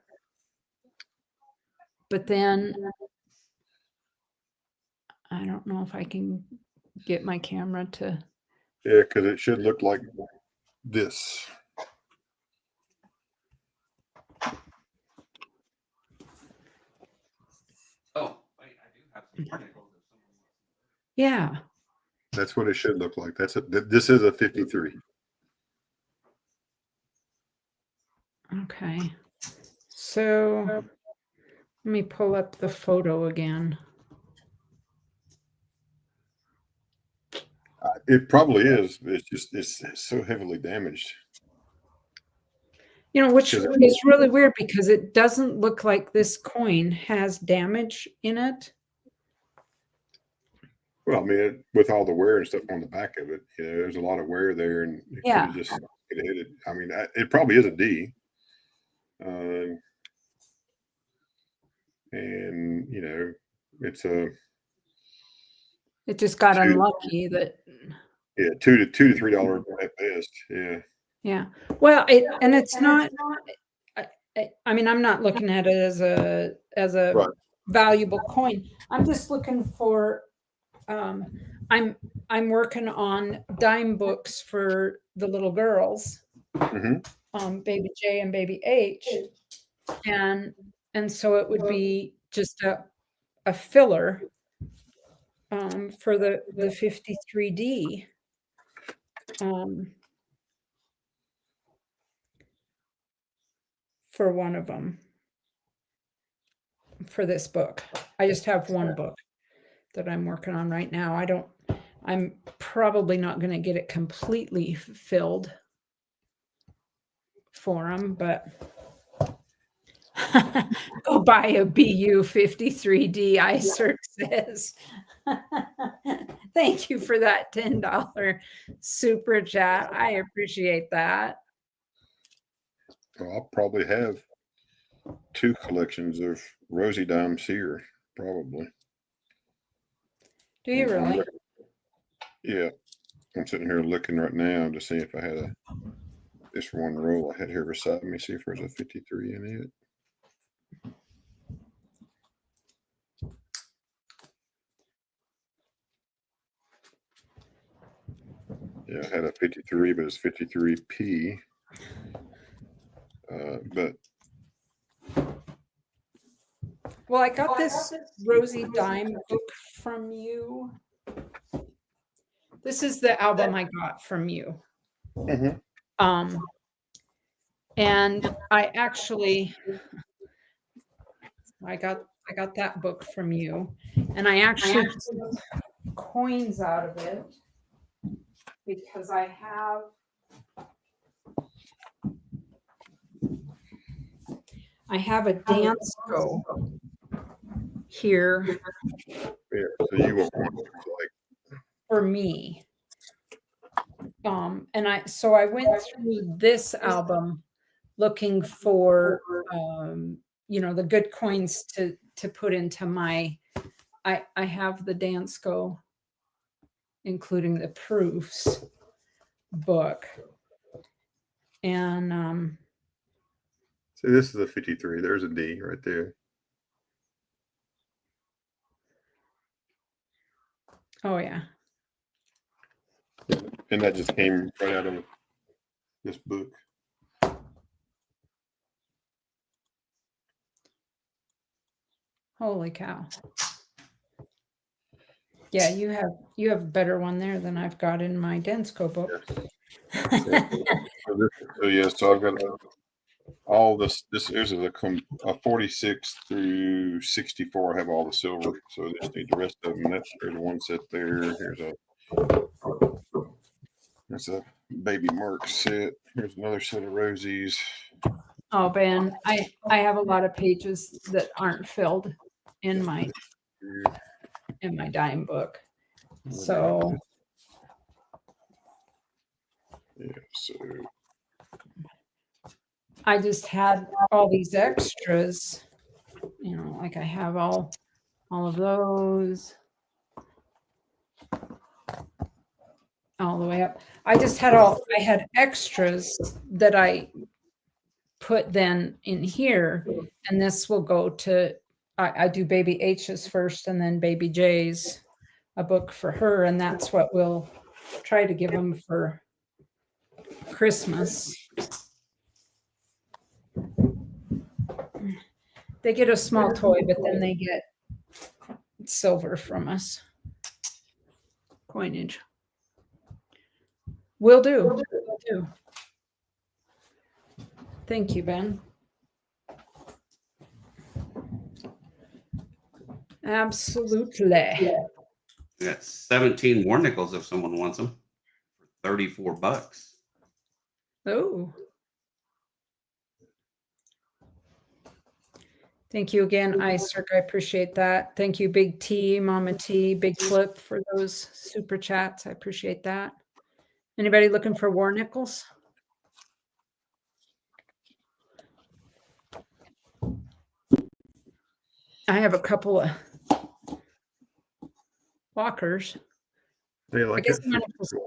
But then I don't know if I can get my camera to. Yeah, because it should look like this. Oh, wait, I do have some more nickels if someone wants them. Yeah. That's what it should look like. This is a 53. Okay. So let me pull up the photo again. It probably is. It's so heavily damaged. Which Because is really weird because it doesn't look like this coin has damage in it. Well, I mean, with all the wear and stuff on the back of it, there's a lot of wear there, and it could have just hit it. I mean, it probably is a D. And it's a. It just got unlucky that. Yeah, $2 to $3 at best. Yeah. Yeah. Well, it's not. I mean, I'm not looking at it as a Right. valuable coin. I'm just looking for. I'm working on dime books for the little girls, Baby J and Baby H, and so it would be just a filler for the 53D. For one of them for this book. I just have one book that I'm working on right now. I'm probably not going to get it completely filled for them, but go buy a BU 53D, iCert says. Thank you for that $10 super chat. I appreciate that. Well, I'll probably have 2 collections of Rosie dimes here, probably. Do you really? Yeah. I'm sitting here looking right now to see if I had this one roll I had here beside me, see if there's a 53 in it. Yeah, I had a 53, but it's 53P. But well, I got this Rosie dime book from you. This is the album I got from you. And I actually I got that book from you, and I actually took coins out of it because I have a dance go here. Yeah, so you want like for me. And I went through this album looking for the good coins to put into my I have the Dance Go, including the proofs book. And see, this is a 53. There's a D right there. oh yeah. And that just came right out of this book. Holy cow. Yeah, you have a better one there than I've got in my Densco book. So I've got all this is a 46 through 64. I have all the silver, so I just need the rest of them. There's one set there. That's a baby Merc set. Here's another set of Rosies. Oh, Ben, I have a lot of pages that aren't filled in my dime book. So yeah, so I just had all these extras, like I have all of those all the way up. I had extras that I put then in here, and this will go to, I do Baby H's first and then Baby J's, a book for her, and that's what we'll try to give them for Christmas. They get a small toy, but then they get silver from us. Coinage. Will do. Thank you, Ben. Absolutely. I got 17 war nickels if someone wants them for $34. Oh. Thank you again, Isaac. I appreciate that. Thank you, Big T, Mama T, Big Flip, for those super chats. I appreciate that. Anybody looking for war nickels? I have a couple of walkers. They I like guess that. I'm gonna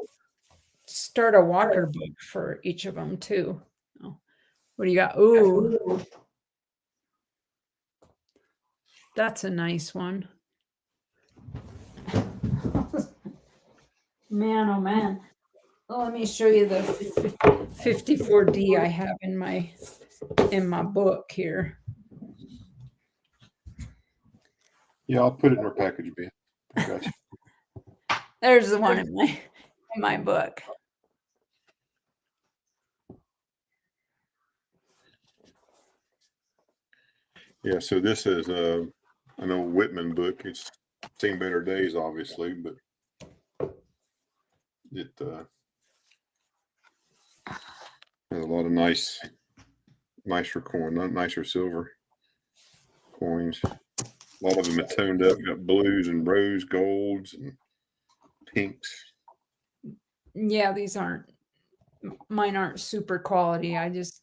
start a walker book for each of them too. Oh, what do you got? Ooh, that's a nice one. Man, oh man. Well, let me show you the 54D I have in my book here. Yeah, I'll put it in our package, Ben. I got you. There's the one in my book. Yeah, so this is an old Whitman book. It's seen better days, obviously, but it has a lot of nicer coin, nicer silver coins. A lot of them are toned up. Got blues and rose golds and pinks. Yeah, mine aren't super quality. I just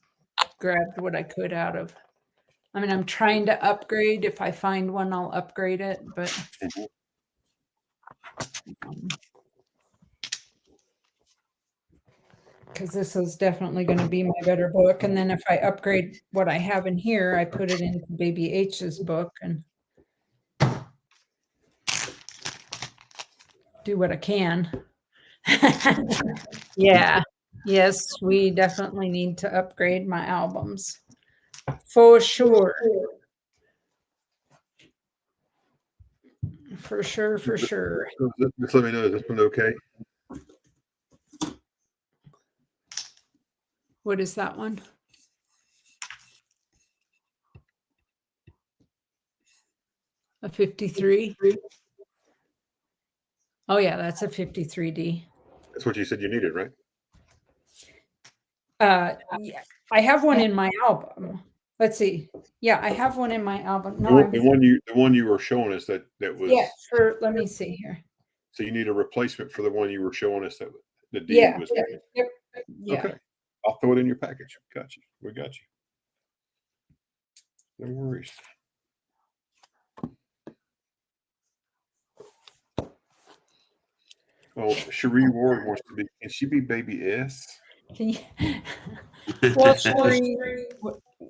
grabbed what I could out of. I mean, I'm trying to upgrade. If I find one, I'll upgrade it, but because this is definitely going to be my better book. And then if I upgrade what I have in here, I put it into Baby H's book and do what I can. Yeah. Yes, we definitely need to upgrade my albums. For sure. For sure, for sure. Just let me know. Is this one okay? What is that one? A 53? Oh yeah, that's a 53D. That's what you said you needed, right? Yeah, I have one in my album. Let's see. Yeah, I have one in my album. No, The one you were showing us that was. Yeah, let me see here. So you need a replacement for the one you were showing us that the D Yeah, was. yep. Yeah. Okay, I'll throw it in your package. Got you. We got you. No worries. Well, Cherie Ward wants to be. Can she be Baby S? Can you? Well, Sherry,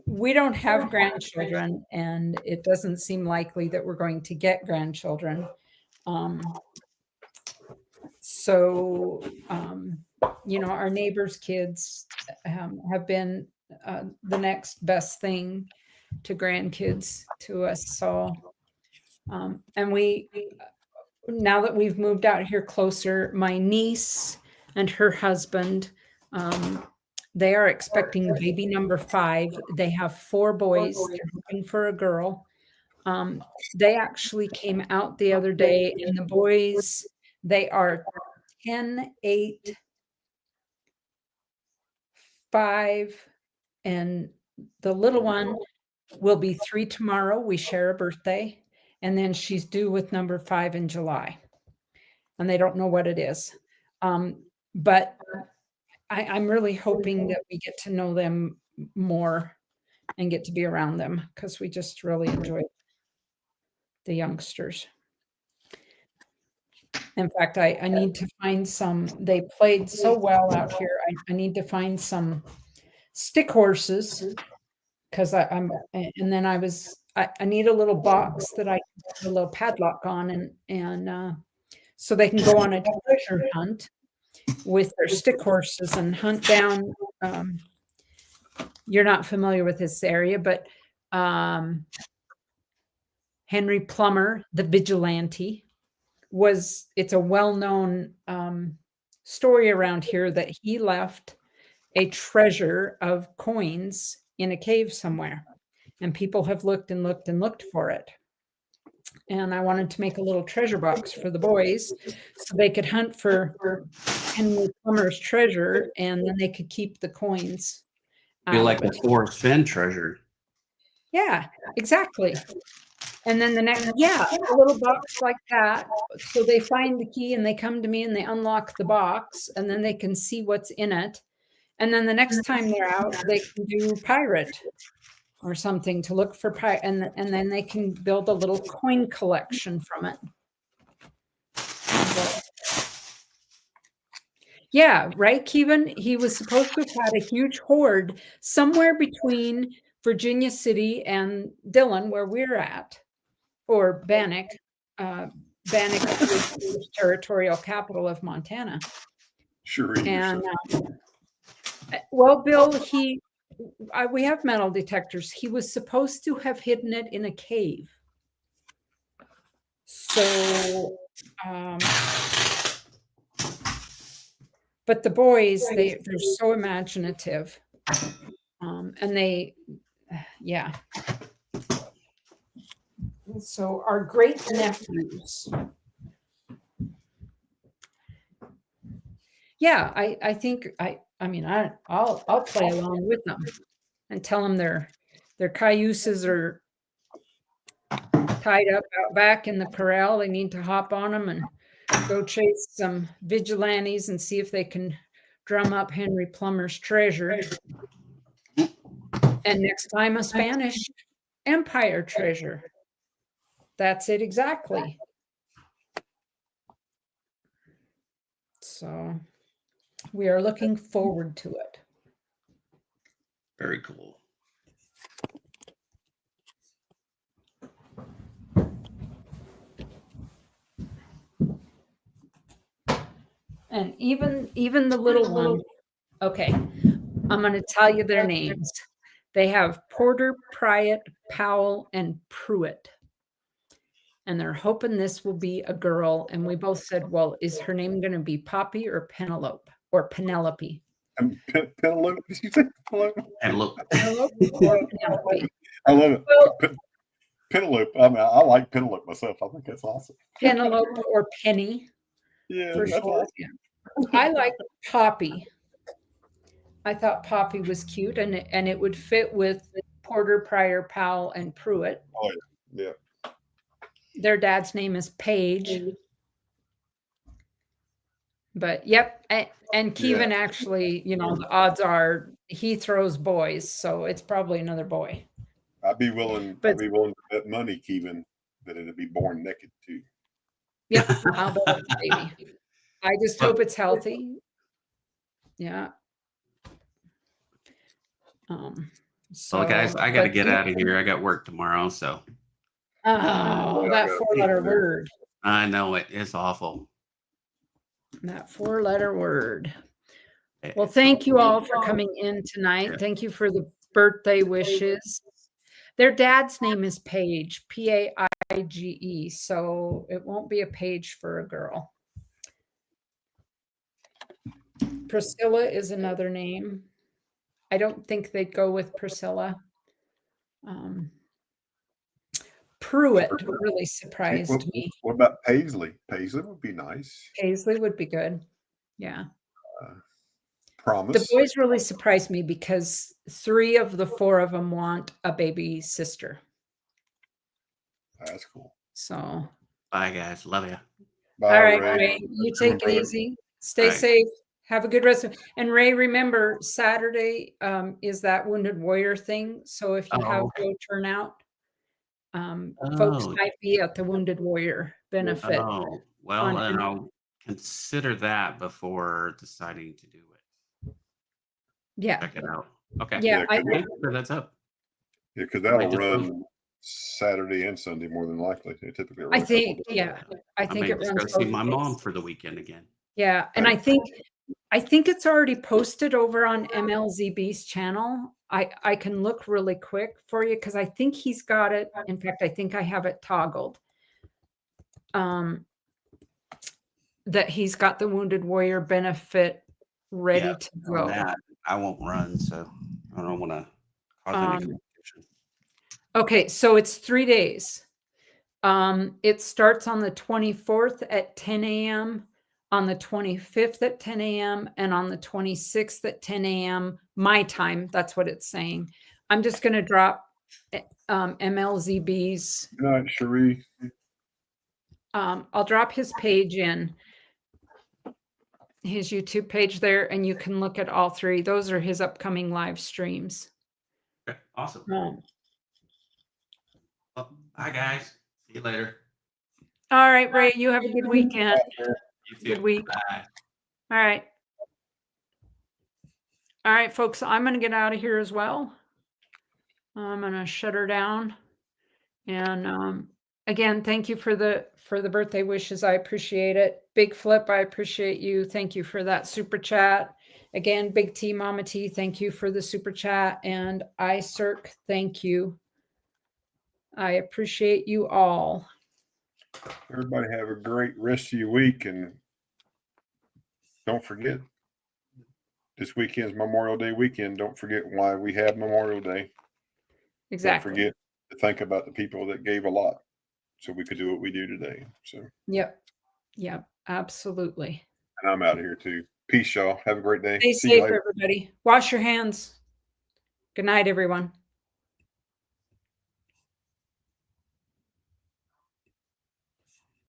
we don't have grandchildren, and it doesn't seem likely that we're going to get grandchildren. So, our neighbors' kids have been the next best thing to grandkids to us. So, and now that we've moved out here closer, my niece and her husband, they are expecting baby number 5. They have 4 boys. They're hoping for a girl. They actually came out the other day, and the boys, they are 10, 8, 5, and the little one will be 3 tomorrow. We share a birthday, and then she's due with number 5 in July, and they don't know what it is. But I'm really hoping that we get to know them more and get to be around them because we just really enjoy the youngsters. In fact, I need to find some. They played so well out here. I need to find some stick horses because and then I need a little box that I can put a little padlock on and so they can go on a treasure hunt with their stick horses and hunt down. You're not familiar with this area, but Henry Plummer, the vigilante, it's a well-known story around here that he left a treasure of coins in a cave somewhere. And people have looked and looked and looked for it. And I wanted to make a little treasure box for the boys so they could hunt for Henry Plummer's treasure, and then they could keep the coins. Feel out like of the it. Forrest Fenn treasure. Yeah, exactly. And then the next, yeah, a little box like that. So they find the key and they come to me and they unlock the box, and then they can see what's in it. And then the next time they're out, they can do pirate or something to look for pirate, and then they can build a little coin collection from it. Yeah, right, Kevin. He was supposed to have had a huge hoard somewhere between Virginia City and Dillon, where we're at, or Bannock. Bannock is the territorial capital of Montana. Sure is. And well, Bill, we have metal detectors. He was supposed to have hidden it in a cave. So, but the boys, they're so imaginative. And they, yeah. So our great nephews. Yeah, I think I'll play along with them and tell them their cayuses are tied up out back in the corral. They need to hop on them and go chase some vigilantes and see if they can drum up Henry Plummer's treasure. And next time, a Spanish Empire treasure. That's it exactly. So we are looking forward to it. Very cool. And even the little one. Okay, I'm going to tell you their names. They have Porter, Pryatt, Powell, and Pruitt. And they're hoping this will be a girl. And we both said, well, is her name going to be Poppy or Penelope or Penelope? Penelope, did you say Penelope? Penelope. Penelope or Penelope? I love it. Well, Penelope. I mean, I like Penelope myself. I think that's awesome. Penelope or Penny. Yeah, For that's sure. awesome. Yeah. I like Poppy. I thought Poppy was cute, and it would fit with Porter, Pryor, Powell, and Pruitt. Oh yeah. Their dad's name is Paige. But yep, and Kevin actually, the odds are he throws boys, so it's probably another boy. I'd be willing to bet money, Kevin, that it'll be born naked too. Yep, I'll bet it's a baby. I just hope it's healthy. Yeah. So guys, I got to get out of here. I got work tomorrow, so. Oh, that 4-letter word. I know it is awful. That 4-letter word. Well, thank you all for coming in tonight. Yeah. Thank you for the birthday wishes. Their dad's name is Paige, Paige, so it won't be a page for a girl. Priscilla is another name. I don't think they'd go with Priscilla. Pruitt really surprised me. What about Paisley? Paisley would be nice. Paisley would be good. Yeah. Promise. The boys really surprised me because 3 of the 4 of them want a baby sister. That's cool. So. Bye, guys. Love you. Bye, all right, Ray. Ray. You take it easy. Stay safe. Have a good rest of. And Ray, remember Saturday is that Wounded Warrior thing. So if you have no turnout, folks might be at the Wounded Warrior benefit. Oh, well, and I'll consider that before deciding to do it. Yeah. Check it out. Okay. Yeah, that's up. Yeah, because that'll run Saturday and Sunday more than likely. Typically, I think, I think it runs. Go see my mom for the weekend again. Yeah, and I think it's already posted over on MLZB's channel. I can look really quick for you because I think he's got it. In fact, I think I have it toggled. That he's got the Wounded Warrior benefit ready to go. I won't run, so I don't want to cause any Um, competition. Okay, so it's 3 days. It starts on the 24th at 10 a.m., on the 25th at 10 a.m., and on the 26th at 10 a.m. my time. That's what it's saying. I'm just going to drop MLZB's. Good night, Cherie. I'll drop his page in, his YouTube page there, and you can look at all three. Those are his upcoming live streams. Okay, awesome. All Well, bye, guys. See you later. right, Ray, you have a good weekend. You too. Good week. Bye. All right. All right, folks, I'm going to get out of here as well. I'm going to shut her down. And again, thank you for the birthday wishes. I appreciate it. Big Flip, I appreciate you. Thank you for that super chat. Again, Big T, Mama T, thank you for the super chat. And iCirc, thank you. I appreciate you all. Everybody have a great rest of your week, and don't forget, this weekend's Memorial Day weekend. Don't forget why we have Memorial Day. Exactly. Don't forget to think about the people that gave a lot so we could do what we do today. So, Yep. Yep. Absolutely. and I'm out of here too. Peace, y'all. Have a great day. Stay See you safe, later. everybody. Wash your hands. Good night, everyone.